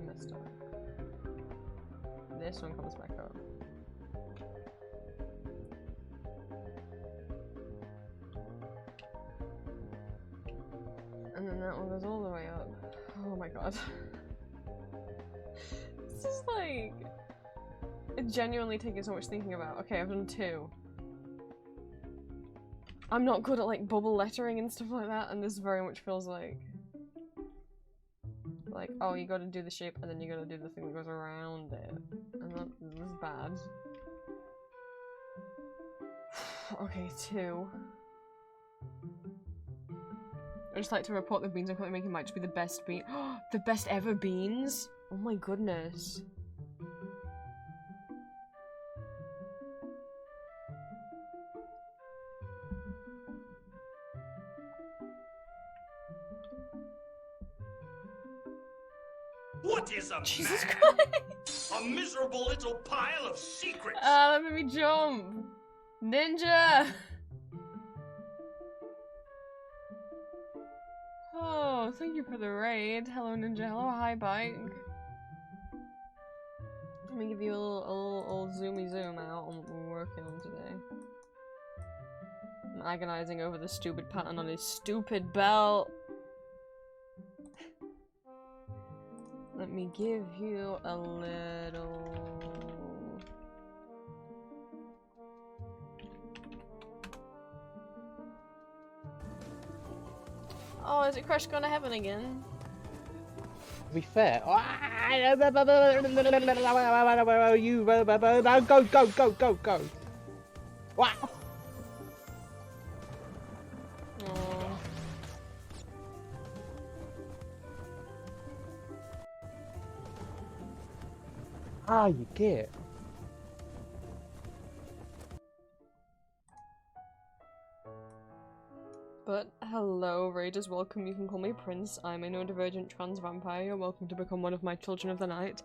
messed up. This one comes back up. And then that one goes all the way up. Oh my god. This is like... It's genuinely taking so much thinking about. Okay, I've done 2. I'm not good at like bubble lettering and stuff like that, and this very much feels like... Like, oh, you gotta do the shape and then you gotta do the thing that goes around it. And this is bad. Okay, 2. I'd just like to report the beans I'm currently making might just be the best bean- the best ever beans? Oh my goodness. What is a Jesus man? Christ! A miserable little pile of secrets! That made me jump! Ninja! Oh, thank you for the raid. Hello Ninja, hello Hi Bike. Let me give you a little zoomy zoom out. I'm agonizing over the stupid pattern on his stupid belt. Let me give you a little... Oh, is it Crash Gone to Heaven again? To be fair, you go. Wow. Oh. Ah, you get. But hello, Raiders, welcome. You can call me Prince. I'm a neurodivergent trans vampire. You're welcome to become one of my children of the night.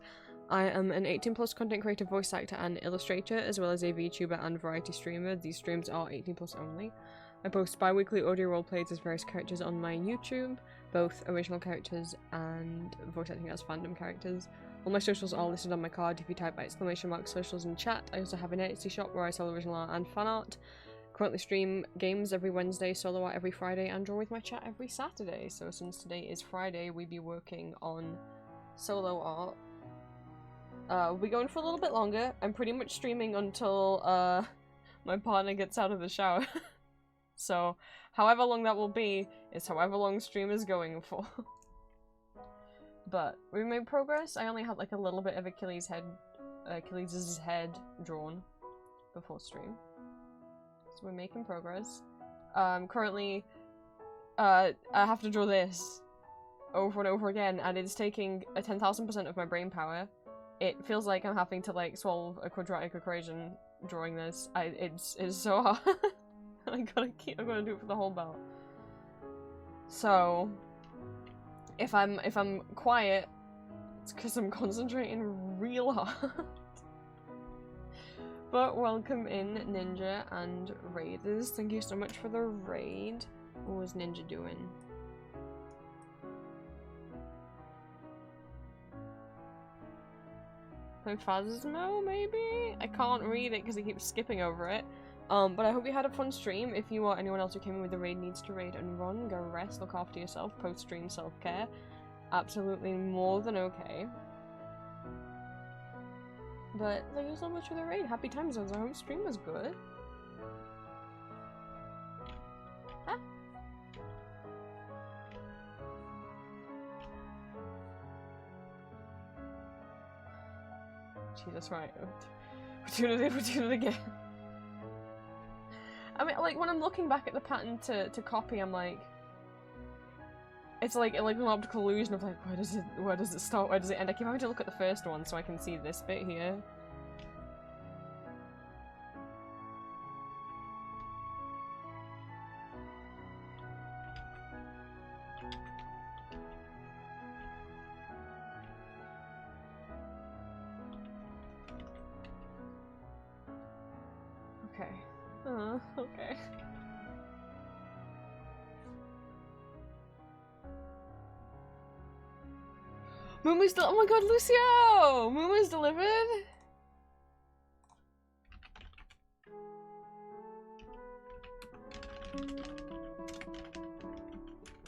I am an 18+ content creator, voice actor, and illustrator, as well as a VTuber and variety streamer. These streams are 18+ only. I post bi-weekly audio roleplays as various characters on my YouTube, both original characters and voice acting as fandom characters. All my socials are listed on my card if you type !socials in chat. I also have an Etsy shop where I sell original art and fan art. Currently stream games every Wednesday, solo art every Friday, and draw with my chat every Saturday. So since today is Friday, we'll be working on solo art. We'll be going for a little bit longer. I'm pretty much streaming until my partner gets out of the shower. So however long that will be is however long stream is going for. But we made progress. I only had like a little bit of Achilles' head drawn before stream. So we're making progress. Currently, I have to draw this over and over again, and it's taking a 10,000% of my brain power. It feels like I'm having to like solve a quadratic equation drawing this. It's so hard. I'm gonna do it for the whole bout. So if I'm quiet, it's because I'm concentrating real hard. But welcome in, Ninja and Raiders. Thank you so much for the raid. What was Ninja doing? Phasmo, maybe? I can't read it because I keep skipping over it. But I hope you had a fun stream. If you or anyone else who came in with the raid needs to raid and run, go rest, look after yourself, post-stream self-care. Absolutely more than okay. But thank you so much for the raid. Happy time zones. I hope stream was good. Huh? Jesus, right. We're doing it again. I mean, like, when I'm looking back at the pattern to copy, I'm like... It's like an optical illusion of like, where does it start, where does it end? I keep having to look at the first one so I can see this bit here. Okay. Okay. Moomoo's oh my god, Lucio! Moomoo's delivered?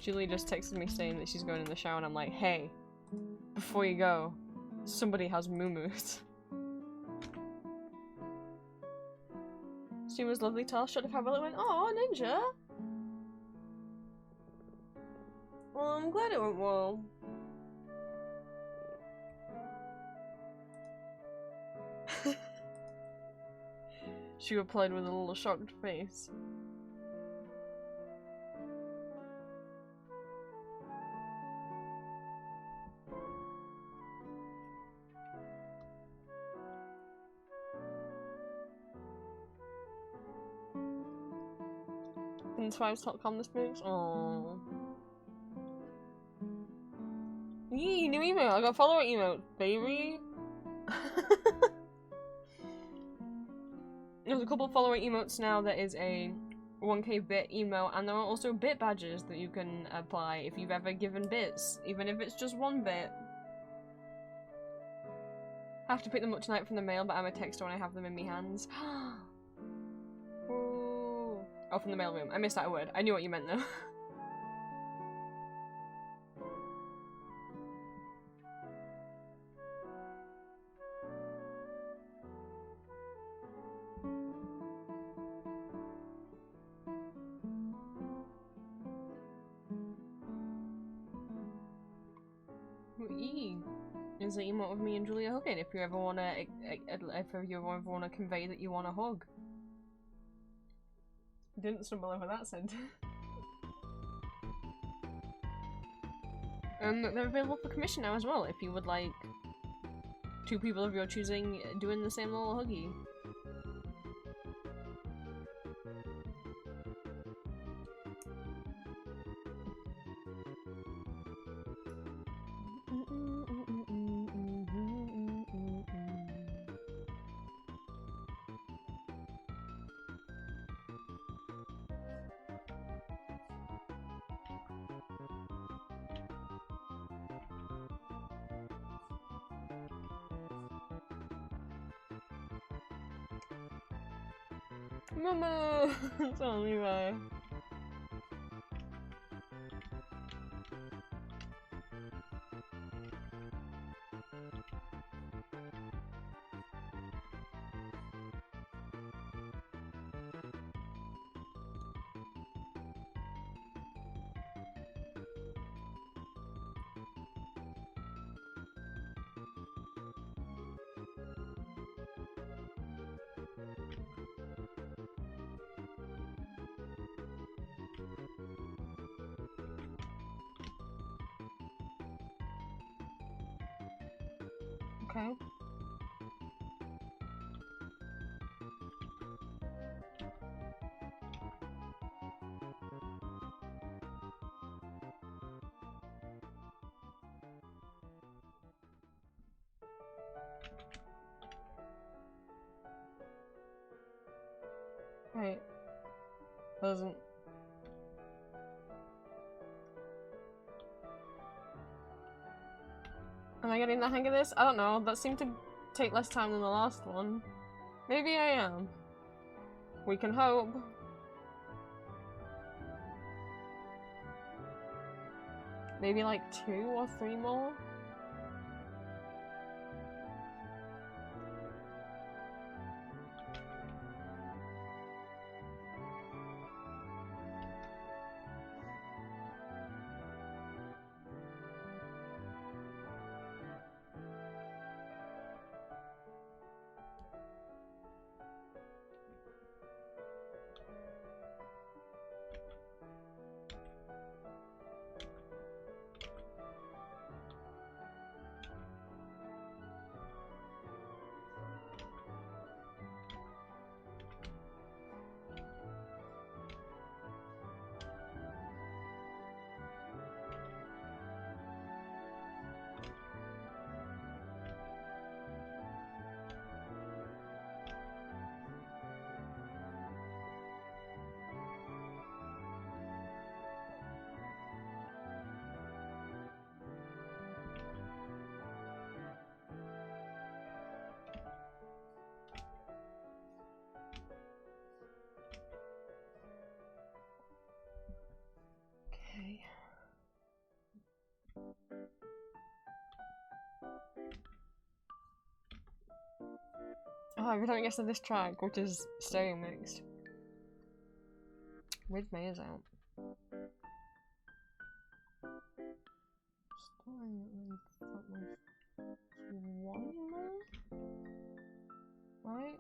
Julie just texted me saying that she's going in the shower and I'm like, hey, before you go, somebody has Moomoo's. She was lovely, tell shot of how well it went. Oh, Ninja! Well, I'm glad it went well. She replied with a little shocked face. Inspives.com this moves? Aww. Yee, new email! I got follower emote, baby! There's a couple of follower emotes now. There is a 1k bit email, and there are also bit badges that you can apply if you've ever given bits, even if it's just 1 bit. I have to pick them up tonight from the mail, but I'm a texter when I have them in my hands. Ooh. Oh, from the mailroom. I missed that word. I knew what you meant though. Is the emote of me and Julia hugging if you ever wanna convey that you want a hug. Didn't stumble over that sentence. They're available for commission now as well if you would like 2 people of your choosing doing the same little huggy. Mama! Tell me why. Okay. Right. Doesn't. Am I getting the hang of this? I don't know. That seemed to take less time than the last one. Maybe I am. We can hope. Maybe like 2 or 3 more? Okay. Oh, every time I get to this track, which is stereo mixed. Ridge May is out. Story that was 1 more? Right?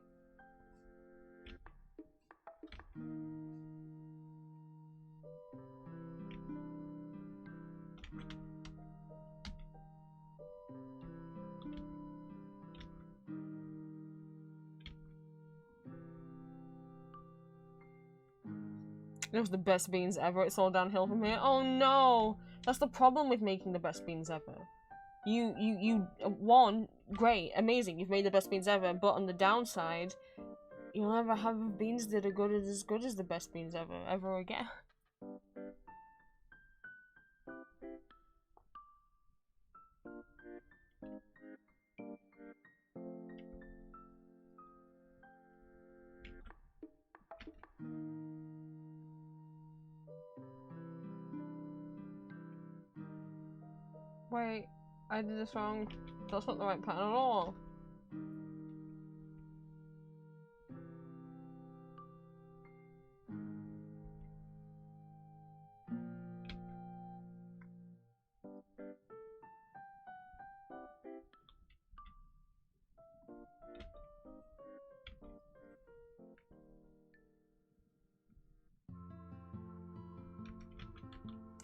It was the best beans ever. It's all downhill from here. Oh no! That's the problem with making the best beans ever. One, great, amazing, you've made the best beans ever, but on the downside, you'll never have beans that are as good as the best beans ever again. Wait, I did this wrong. That's not the right pattern at all.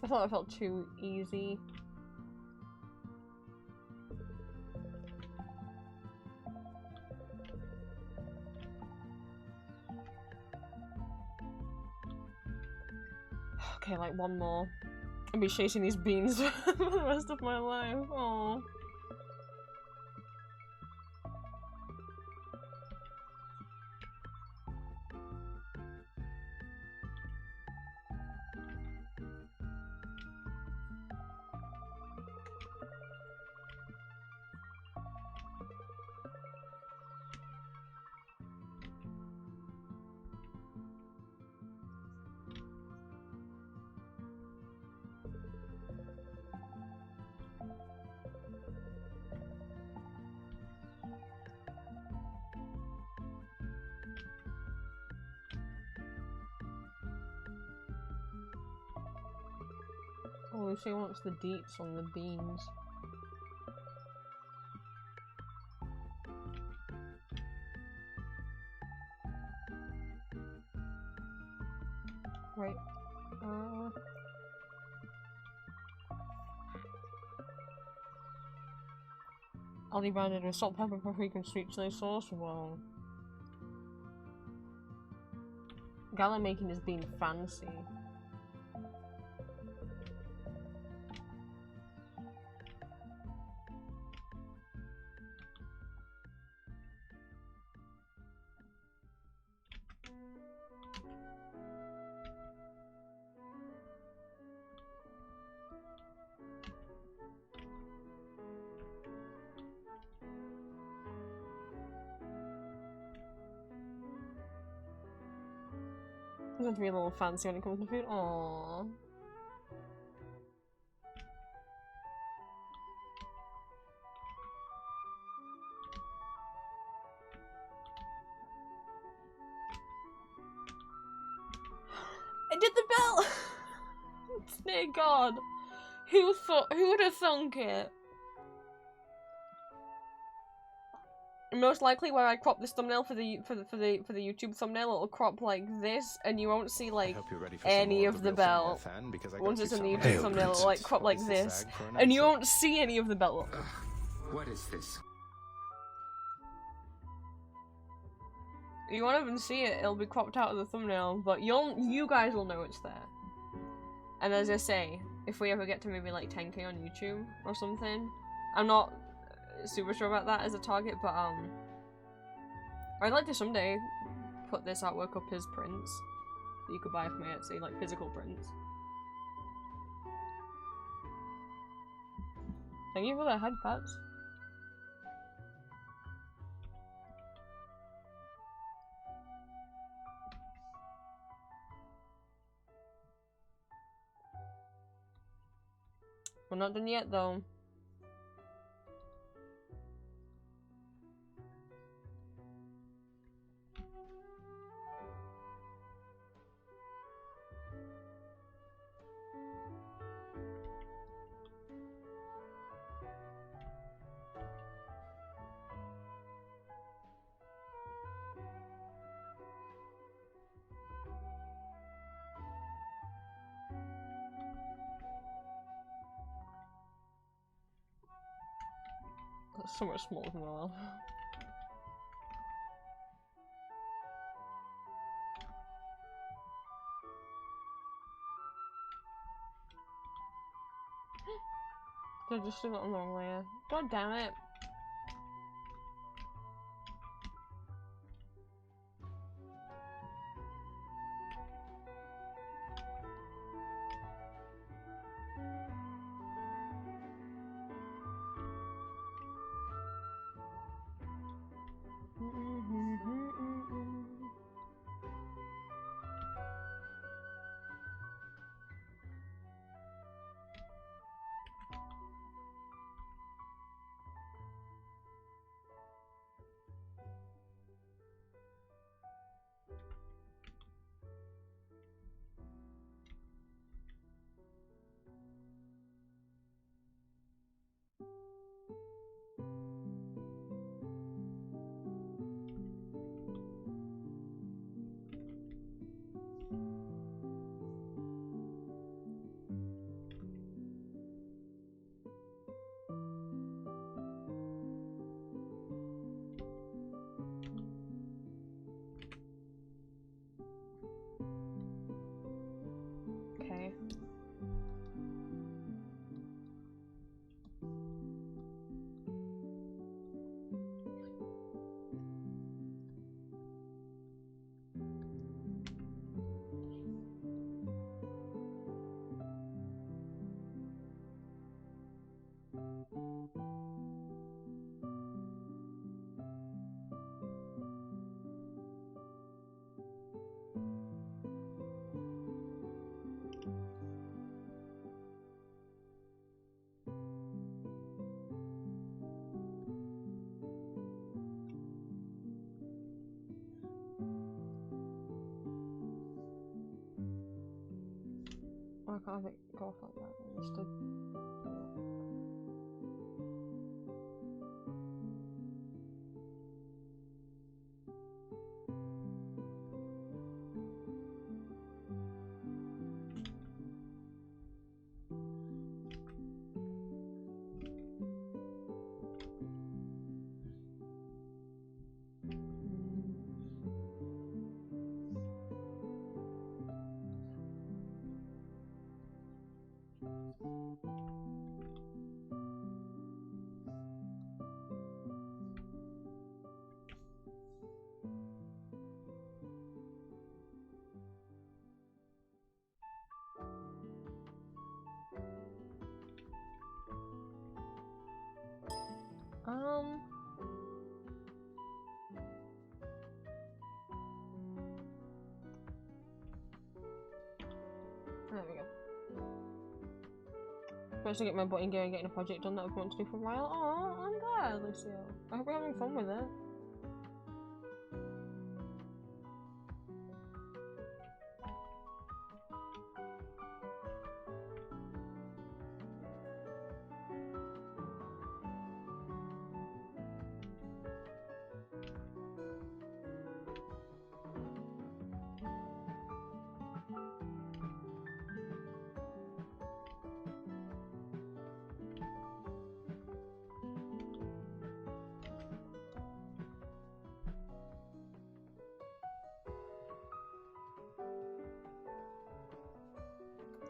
I thought it felt too easy. Okay, like one more. I'll be chasing these beans for the rest of my life. Oh. Oh, she wants the deets on the beans. Right. I'll be branded with salt, pepper, paprika, and sweet chili sauce. Well, Gala making is being fancy. I'm going to be a little fancy when it comes to food. Aww. I did the bell! Dear God. Who would have thunk it? Most likely where I crop this thumbnail for the YouTube thumbnail, it'll crop like this, and you won't see like any of the bell. Once it's in the YouTube thumbnail, it'll like crop like this, and you won't see any of the bell. What is this? You won't even see it, it'll be cropped out of the thumbnail, but you guys will know it's there. And as I say, if we ever get to maybe like 10k on YouTube or something, I'm not super sure about that as a target, but I'd like to someday put this artwork up as prints that you could buy from Etsy, like physical prints. Thank you for the head pats. We're not done yet though. So much smaller than that. Did I just do it on the wrong layer? God damn it. I can't have it go off like that. Understood. There we go. Supposed to get my button gear and getting a project done that I've wanted to do for a while. Oh, I'm glad, Lucio. I hope you're having fun with it.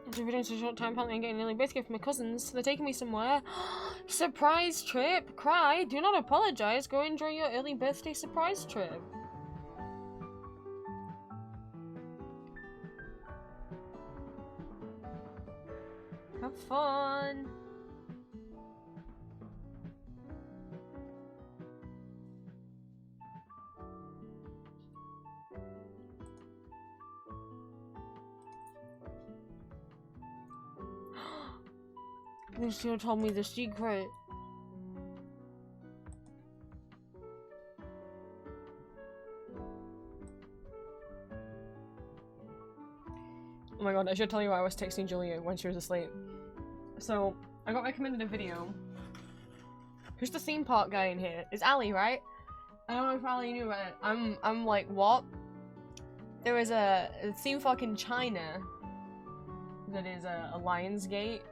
After doing such a short time, apparently I'm getting an early birthday for my cousins. They're taking me somewhere. Surprise trip! Cry! Do not apologize. Go enjoy your early birthday surprise trip. Have fun! Lucio told me the secret. Oh my god, I should tell you why I was texting Julia when she was asleep. So, I got recommended a video. Who's the theme park guy in here? It's Ali, right? I don't know if Ali knew about it. I'm like, what? There was a theme park in China that is a Lionsgate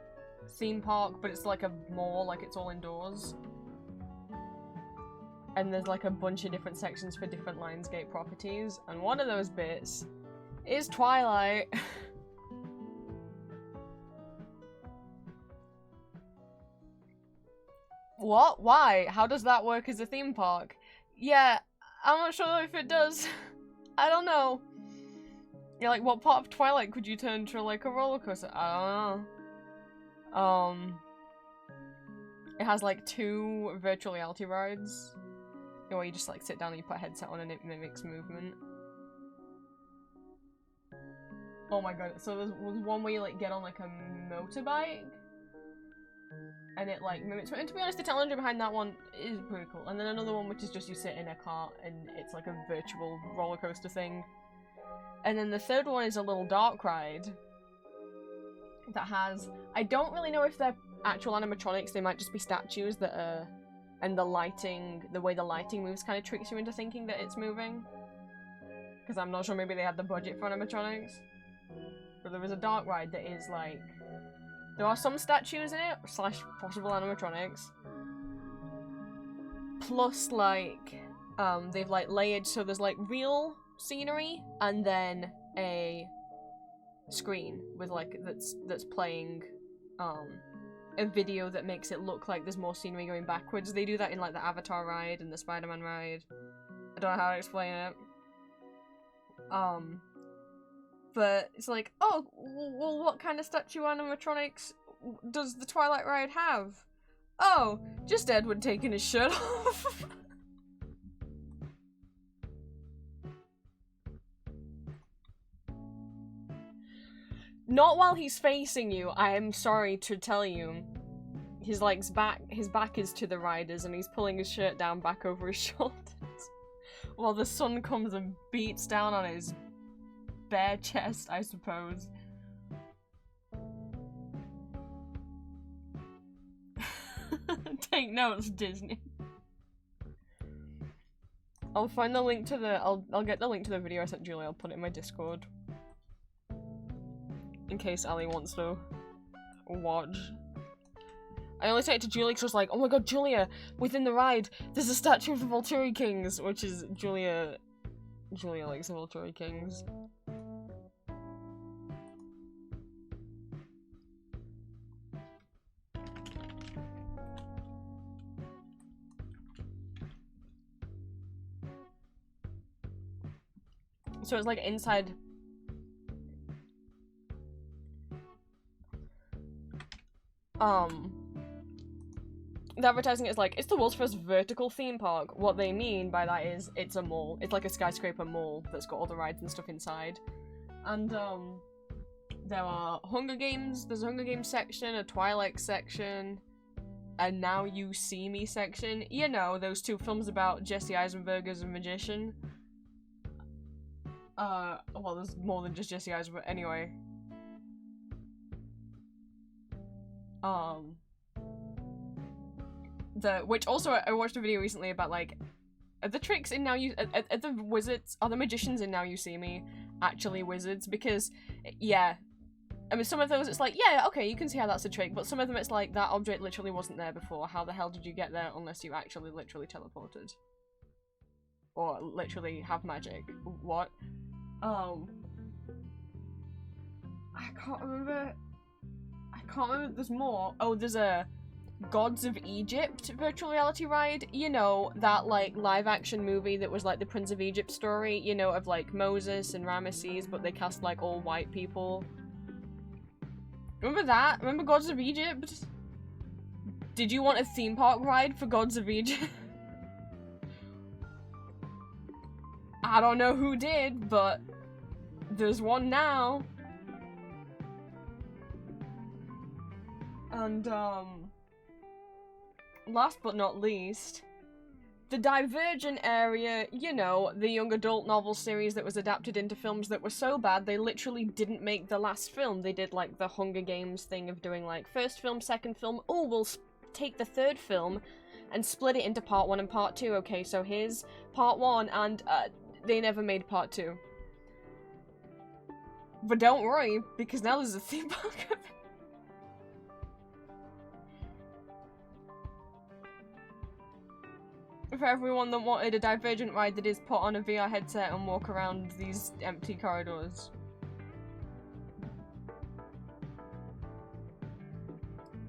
theme park, but it's like a mall, like it's all indoors. And there's like a bunch of different sections for different Lionsgate properties, and one of those bits is Twilight. What? Why? How does that work as a theme park? Yeah, I'm not sure if it does. I don't know. Yeah, like what part of Twilight could you turn to like a roller coaster? I don't know. It has like 2 virtual reality rides where you just like sit down and you put a headset on and it mimics movement. Oh my god, so there was one where you like get on like a motorbike and it like mimics, and to be honest the technology behind that one is pretty cool. And then another one which is just you sit in a cart and it's like a virtual roller coaster thing. And then the third one is a little dark ride that has, I don't really know if they're actual animatronics, they might just be statues that are, and the lighting, the way the lighting moves kind of tricks you into thinking that it's moving. Because I'm not sure, maybe they had the budget for animatronics. But there was a dark ride that is like, there are some statues in it, slash possible animatronics. Plus like, they've like layered, so there's like real scenery and then a screen with like that's playing a video that makes it look like there's more scenery going backwards. They do that in like the Avatar ride and the Spider-Man ride. I don't know how to explain it. But it's like, oh, well, what kind of statue animatronics does the Twilight ride have? Oh, just Edward taking his shirt off. Not while he's facing you, I am sorry to tell you. His back is to the riders and he's pulling his shirt down back over his shoulders. While the sun comes and beats down on his bare chest, I suppose. Take notes, Disney. I'll find the link to the- I'll get the link to the video I sent Julia, I'll put it in my Discord. In case Ali wants to watch. I only sent it to Julia because I was like, oh my god, Julia, within the ride, there's a statue of the Volturi Kings, which is Julia likes the Volturi Kings. So it's like inside. The advertising is like, it's the world's first vertical theme park. What they mean by that is, it's a mall. It's like a skyscraper mall that's got all the rides and stuff inside. And, there are Hunger Games, there's a Hunger Games section, a Twilight section, a Now You See Me section. You know, those two films about Jesse Eisenberg as a magician. Well, there's more than just Jesse Eisenberg, anyway. Which also, I watched a video recently about, like, are the tricks in Now You- are the wizards- are the magicians in Now You See Me actually wizards? Because, yeah, I mean, some of those it's like, yeah, okay, you can see how that's a trick, but some of them it's like, that object literally wasn't there before, how the hell did you get there unless you actually literally teleported? Or literally have magic. What? I can't remember, there's more. Oh, there's a Gods of Egypt virtual reality ride, you know, that like live action movie that was like the Prince of Egypt story, you know, of like Moses and Ramesses, but they cast like all white people. Remember that? Remember Gods of Egypt? Did you want a theme park ride for Gods of Egypt? I don't know who did, but there's one now. And, last but not least, the Divergent area, you know, the young adult novel series that was adapted into films that were so bad they literally didn't make the last film. They did, like, the Hunger Games thing of doing, like, first film, second film, oh, we'll take the third film and split it into part 1 and part 2. Okay, so here's part 1, and, they never made part 2. But don't worry, because now there's a theme park of it. For everyone that wanted a Divergent ride that is put on a VR headset and walk around these empty corridors.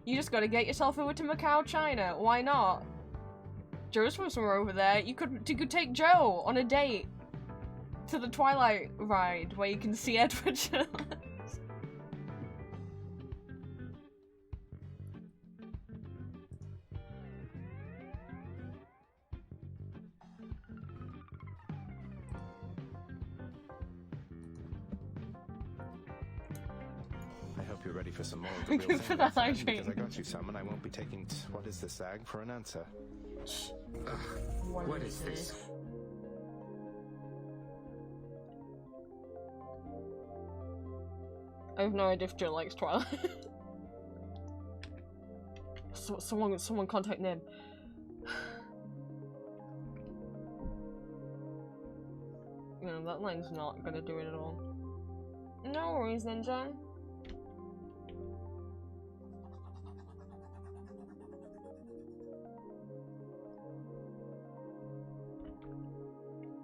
You just gotta get yourself over to Macau, China. Why not? Joe's from somewhere over there. You could take Joe on a date to the Twilight ride where you can see Edward Shirley. I hope you're ready for some more of the real Good for thing, that fan, hydrate. because I got you some and I won't be taking what is the SAG for an answer. What is this? I have no idea if Joe likes Twilight. Someone contact Nib. No, that line's not gonna do it at all. No worries then, John.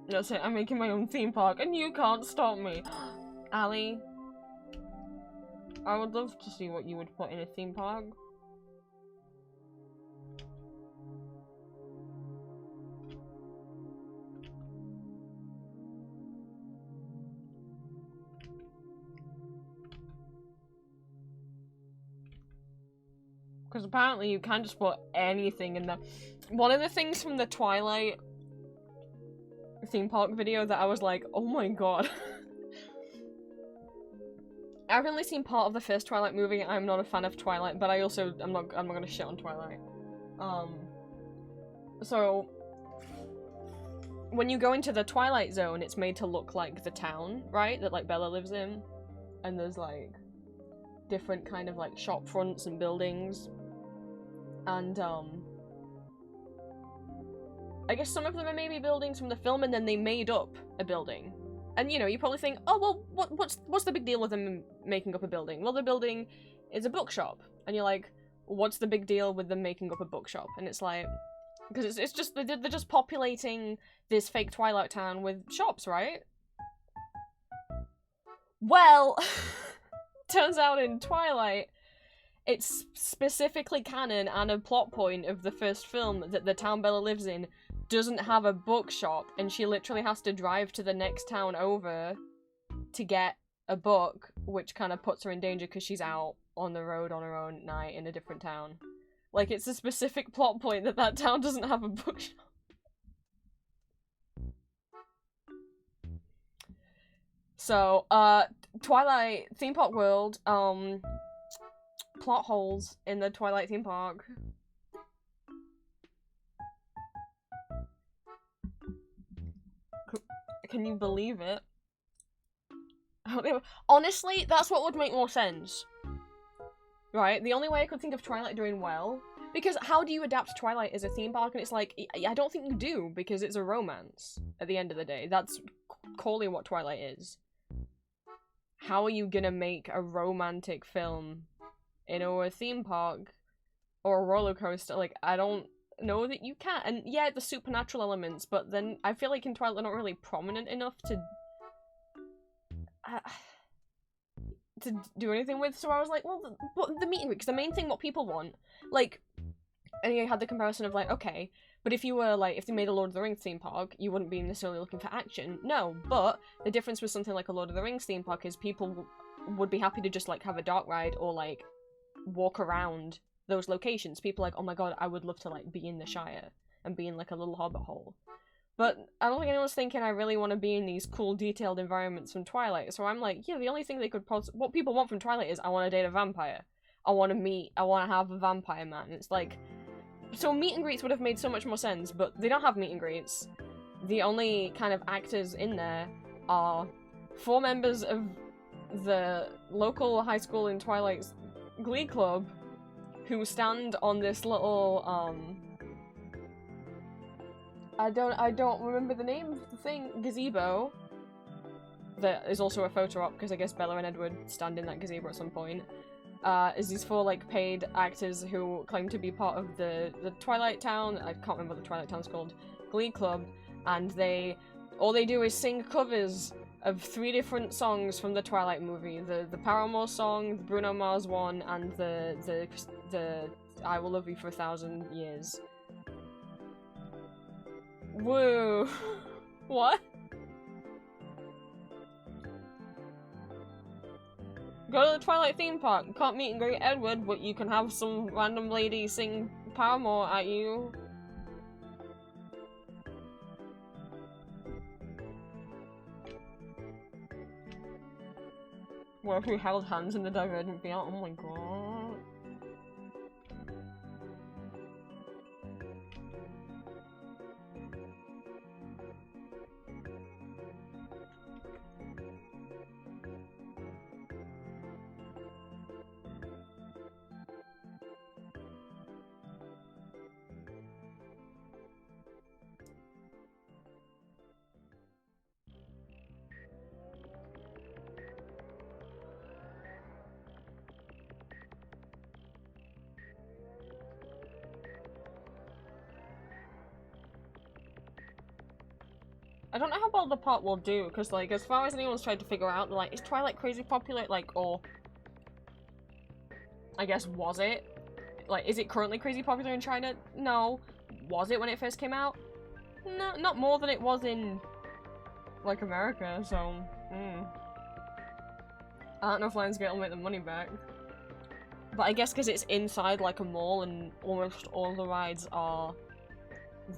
That's it, I'm making my own theme park and you can't stop me. Ali, I would love to see what you would put in a theme park. Because apparently you can't just put anything in there. One of the things from the Twilight theme park video that I was like, oh my god. I've only seen part of the first Twilight movie. I'm not a fan of Twilight, but I'm not gonna shit on Twilight. So when you go into the Twilight Zone, it's made to look like the town, right? That like Bella lives in. And there's like different kind of like shop fronts and buildings. And I guess some of them are maybe buildings from the film and then they made up a building. And you know, you probably think, oh well, what's the big deal with them making up a building? Well, the building is a bookshop. And you're like, what's the big deal with them making up a bookshop? And it's like, because it's just, they're just populating this fake Twilight town with shops, right? Well, turns out in Twilight, it's specifically canon and a plot point of the first film that the town Bella lives in doesn't have a bookshop, and she literally has to drive to the next town over to get a book, which kind of puts her in danger because she's out on the road on her own at night in a different town. Like, it's a specific plot point that that town doesn't have a bookshop. So, Twilight theme park world, plot holes in the Twilight theme park. Can you believe it? Honestly, that's what would make more sense. Right? The only way I could think of Twilight doing well, because how do you adapt Twilight as a theme park? And it's like, I don't think you do, because it's a romance at the end of the day. That's clearly what Twilight is. How are you gonna make a romantic film in a theme park or a roller coaster? Like, I don't know that you can. And yeah, the supernatural elements, but then I feel like in Twilight they're not really prominent enough to do anything with, so I was like, well, the meet and greet, because the main thing what people want, like, and you had the comparison of like, okay, but if you were like, if they made a Lord of the Rings theme park, you wouldn't be necessarily looking for action. No, but the difference with something like a Lord of the Rings theme park is people would be happy to just like have a dark ride or like walk around those locations. People are like, oh my god, I would love to like be in the Shire and be in like a little hobbit hole. But I don't think anyone's thinking I really want to be in these cool, detailed environments from Twilight. So I'm like, yeah, the only thing they could what people want from Twilight is, I want to date a vampire. I want to have a vampire man. It's like, so meet and greets would have made so much more sense, but they don't have meet and greets. The only kind of actors in there are 4 members of the local high school in Twilight's Glee Club who stand on this little, I don't remember the name of the thing, gazebo, that is also a photo op, because I guess Bella and Edward stand in that gazebo at some point, is these 4, like, paid actors who claim to be part of the Twilight Town, I can't remember what the Twilight Town's called, Glee Club, and all they do is sing covers of 3 different songs from the Twilight movie, the Paramore song, the Bruno Mars one, and the I Will Love You for 1,000 Years. Woo! What? Go to the Twilight theme park. You can't meet and greet Edward, but you can have some random lady sing Paramore at you. What if we held hands in the Divergent Beyond? Oh my god. I don't know how well the part will do, because, like, as far as anyone's tried to figure out, like, is Twilight crazy popular? Like, or... I guess, was it? Like, is it currently crazy popular in China? No. Was it when it first came out? No, not more than it was in, like, America, so... I don't know if Lionsgate will make the money back. But I guess because it's inside, like, a mall, and almost all the rides are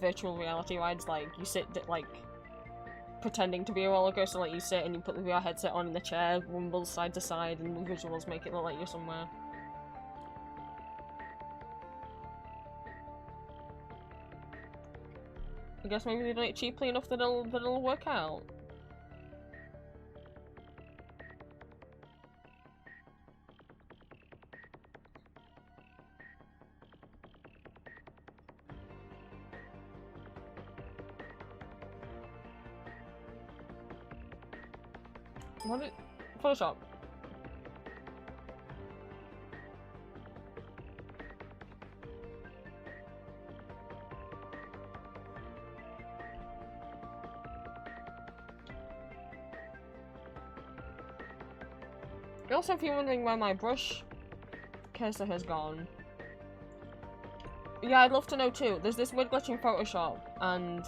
virtual reality rides, like, you sit, like... pretending to be a roller coaster, like you sit and you put the VR headset on and the chair rumbles side to side and the visuals make it look like you're somewhere. I guess maybe they do it cheaply enough that it'll work out. What did... Photoshop. Also, if you're wondering where my brush cursor has gone, yeah, I'd love to know too. There's this weird glitch in Photoshop, and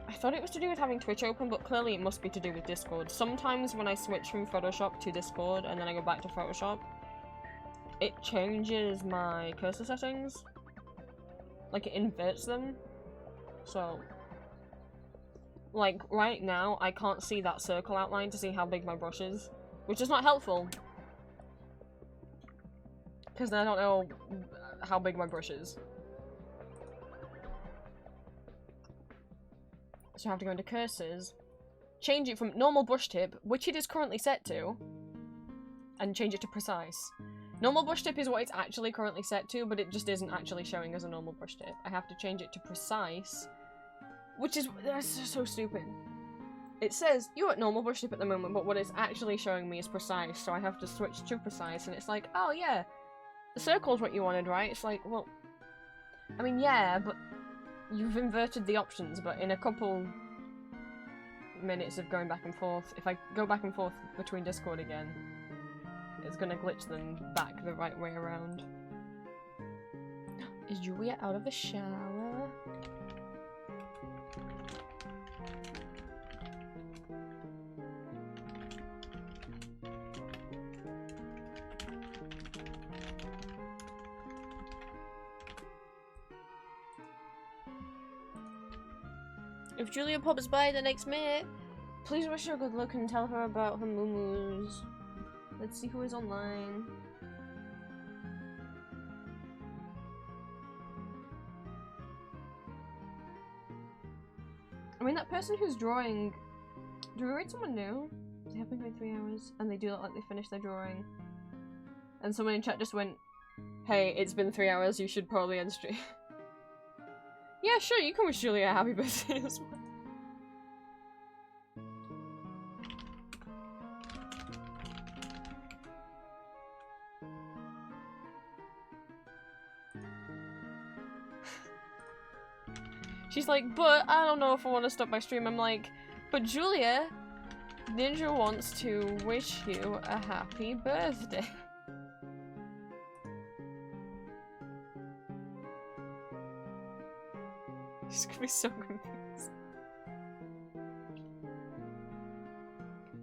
I thought it was to do with having Twitch open, but clearly it must be to do with Discord. Sometimes when I switch from Photoshop to Discord and then I go back to Photoshop, it changes my cursor settings. Like, it inverts them. So, like, right now, I can't see that circle outline to see how big my brush is. Which is not helpful. Because then I don't know how big my brush is. So I have to go into cursors, change it from normal brush tip, which it is currently set to, and change it to precise. Normal brush tip is what it's actually currently set to, but it just isn't actually showing as a normal brush tip. I have to change it to precise, which is, that's so stupid. It says, you're at normal brush tip at the moment, but what it's actually showing me is precise, so I have to switch to precise, and it's like, oh yeah, the circle's what you wanted, right? It's like, well, I mean, yeah, but you've inverted the options, but in a couple minutes of going back and forth, if I go back and forth between Discord again, it's gonna glitch them back the right way around. Is Julia out of the shower? If Julia pops by the next minute, please wish her good luck and tell her about her moo-moos. Let's see who is online. I mean, that person who's drawing... Do we read someone new? They have been going 3 hours, and they do look like they finished their drawing. And someone in chat just went, hey, it's been 3 hours, you should probably end stream. Yeah, sure, you can wish Julia a happy birthday as well. She's like, but I don't know if I want to stop my stream. I'm like, but Julia, Ninja wants to wish you a happy birthday. She's gonna be so confused.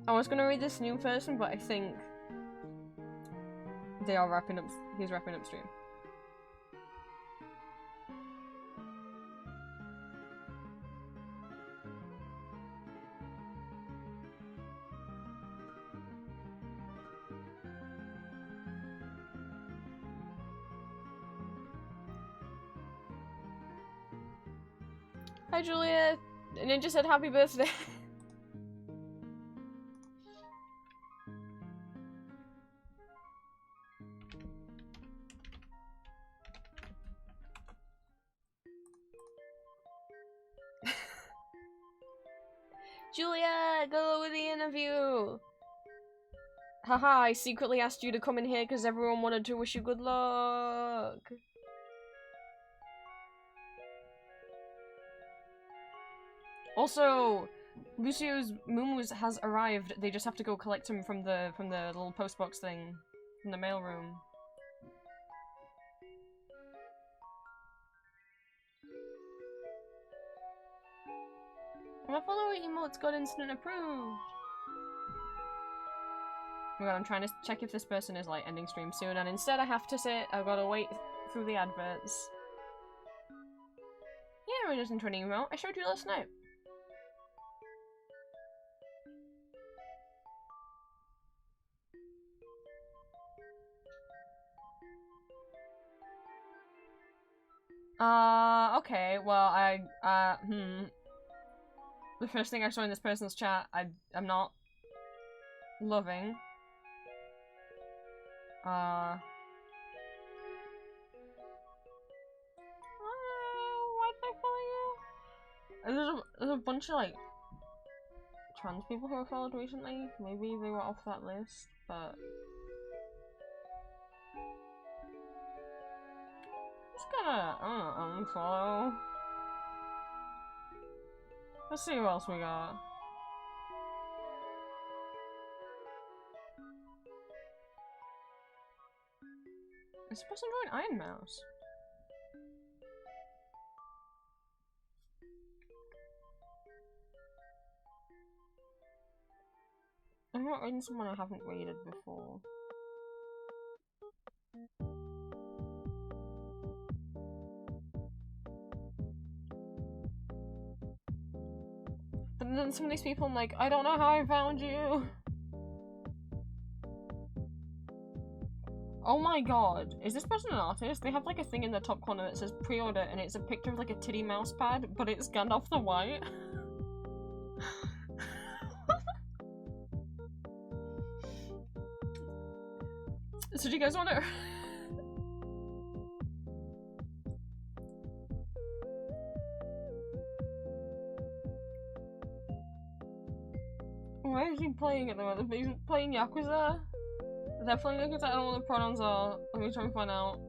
I was gonna read this new person, but I think they are wrapping up. He's wrapping up stream. Hi Julia! Ninja said happy birthday. Julia! Go with the interview! Haha, I secretly asked you to come in here because everyone wanted to wish you good luck. Also, Lucio's Moomoo's has arrived. They just have to go collect him from the little postbox thing from the mailroom. My follower emotes got instant approved. Oh my god, I'm trying to check if this person is like ending stream soon, and instead I have to sit. I've got to wait through the adverts. Yeah, we're just into an emote. I showed you last night. Okay, well, the first thing I saw in this person's chat, I'm not loving. Why'd I follow you? There's a bunch of, like, trans people who were followed recently. Maybe they were off that list, but... Just gonna, unfollow. Let's see who else we got. Is this person going Iron Mouse? I'm not reading someone I haven't raided before. But then some of these people I'm like, I don't know how I found you. Oh my god, is this person an artist? They have like a thing in the top corner that says pre-order and it's a picture of like a titty mouse pad, but it's Gandalf the White. So do you guys want to... Where is he playing at the moment? He's playing Yakuza? They're playing Yakuza, I don't know what the pronouns are. Let me try and find out.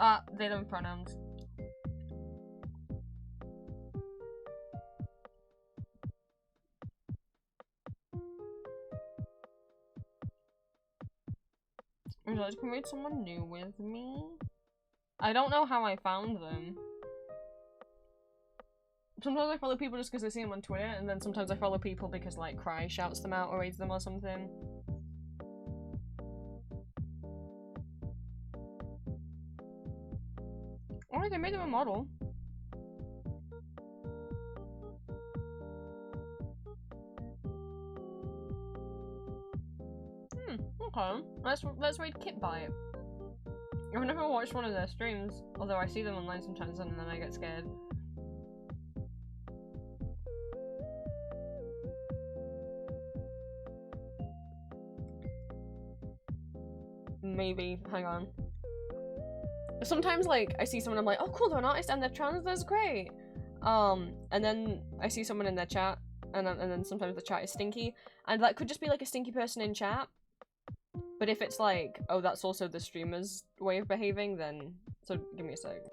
Ah, they don't have pronouns. Would you like to promote someone new with me? I don't know how I found them. Sometimes I follow people just because I see them on Twitter, and then sometimes I follow people because, like, Cry shouts them out or raids them or something. Oh, they made them a model. Okay. Let's read Kitbite. I've never watched one of their streams, although I see them online sometimes and then I get scared. Maybe. Hang on. Sometimes, like, I see someone, I'm like, oh cool, they're an artist and they're trans, that's great. And then I see someone in their chat, and then sometimes the chat is stinky, and that could just be like a stinky person in chat. But if it's like, oh, that's also the streamer's way of behaving, then... So, give me a sec.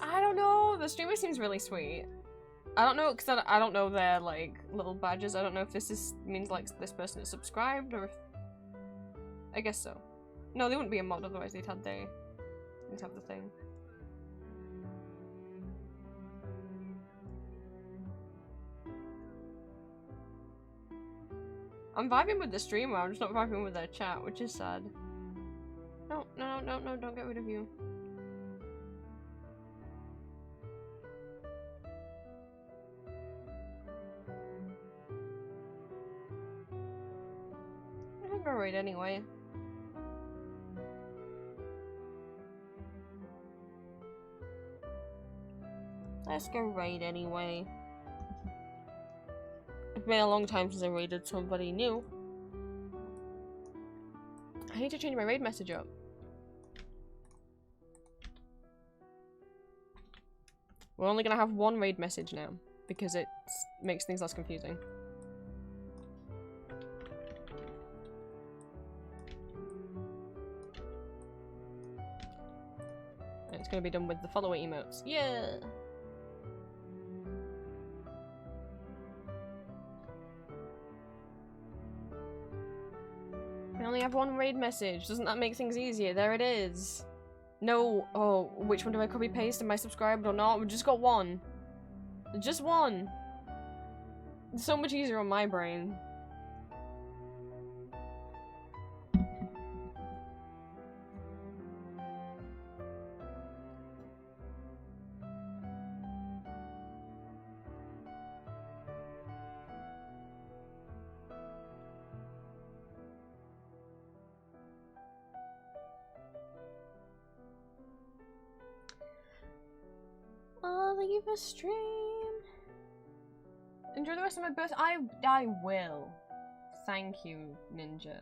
I don't know, the streamer seems really sweet. I don't know, because I don't know their, like, little badges. I don't know if this means, like, this person is subscribed, or if... I guess so. No, they wouldn't be a mod, otherwise they'd have the thing. I'm vibing with the streamer, I'm just not vibing with their chat, which is sad. No, don't get rid of you. I'm gonna raid anyway. Let's go raid anyway. It's been a long time since I raided somebody new. I need to change my raid message up. We're only gonna have one raid message now, because it makes things less confusing. And it's gonna be done with the follower emotes. Yeah! We only have one raid message. Doesn't that make things easier? There it is. No. Oh, which one do I copy paste? Am I subscribed or not? We've just got one. Just one. It's so much easier on my brain. thank you for stream. Enjoy the rest of my birthday. I will. Thank you, Ninja.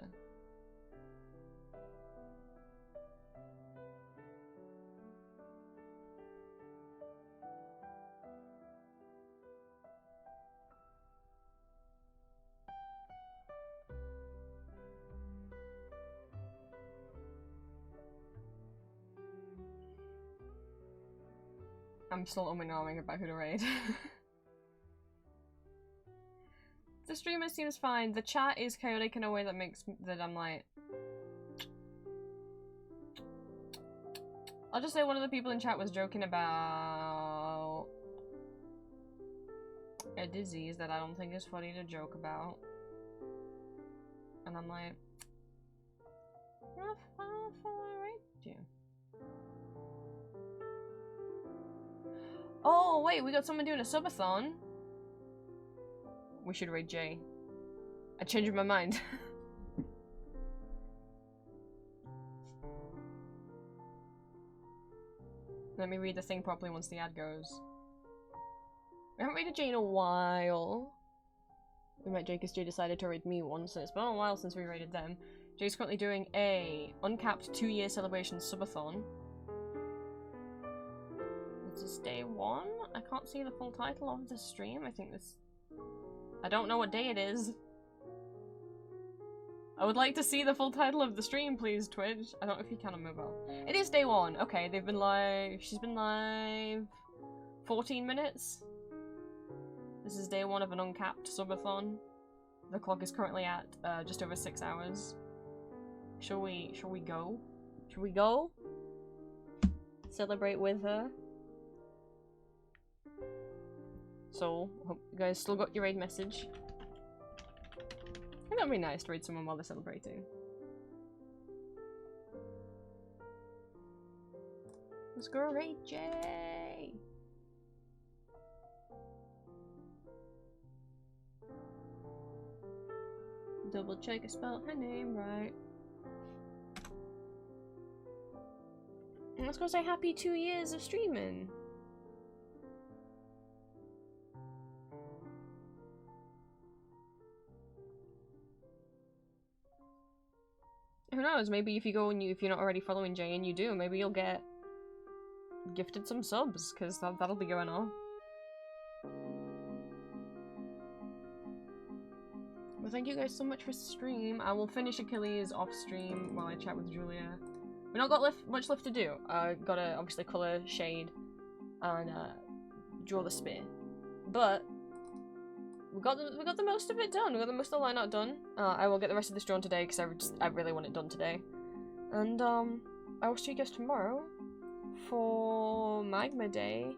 I'm still umming about who to raid. The streamer seems fine. The chat is chaotic in a way that makes that I'm like... I'll just say one of the people in chat was joking about a disease that I don't think is funny to joke about. And I'm like... I don't raid you. Oh, wait, we got someone doing a subathon. We should raid Jay. I changed my mind. Let me read the thing properly once the ad goes. We haven't raided Jay in a while. We met Jay because Jay decided to raid me once, and it's been a while since we raided them. Jay's currently doing a uncapped 2-year celebration subathon. This is day 1? I can't see the full title of the stream. I think this... I don't know what day it is. I would like to see the full title of the stream, please, Twitch. I don't know if you can on mobile. It is day 1. Okay, they've been live... She's been live... 14 minutes? This is day 1 of an uncapped subathon. The clock is currently at just over 6 hours. Shall we go? Shall we go? Celebrate with her? So, hope you guys still got your raid message. I think that'd be nice to raid someone while they're celebrating. Let's go raid Jay! Double check I spelled her name right. And let's go say happy 2 years of streaming! Who knows, maybe if you go and if you're not already following Jay and you do, maybe you'll get gifted some subs, because that'll be going on. Well, thank you guys so much for stream. I will finish Achilles off stream while I chat with Julia. We've not got much left to do. Gotta obviously colour, shade, and draw the spear. But we got the most of it done. We got the most of the line art done. I will get the rest of this drawn today because I really want it done today. And I will see you guys tomorrow for Magma Day.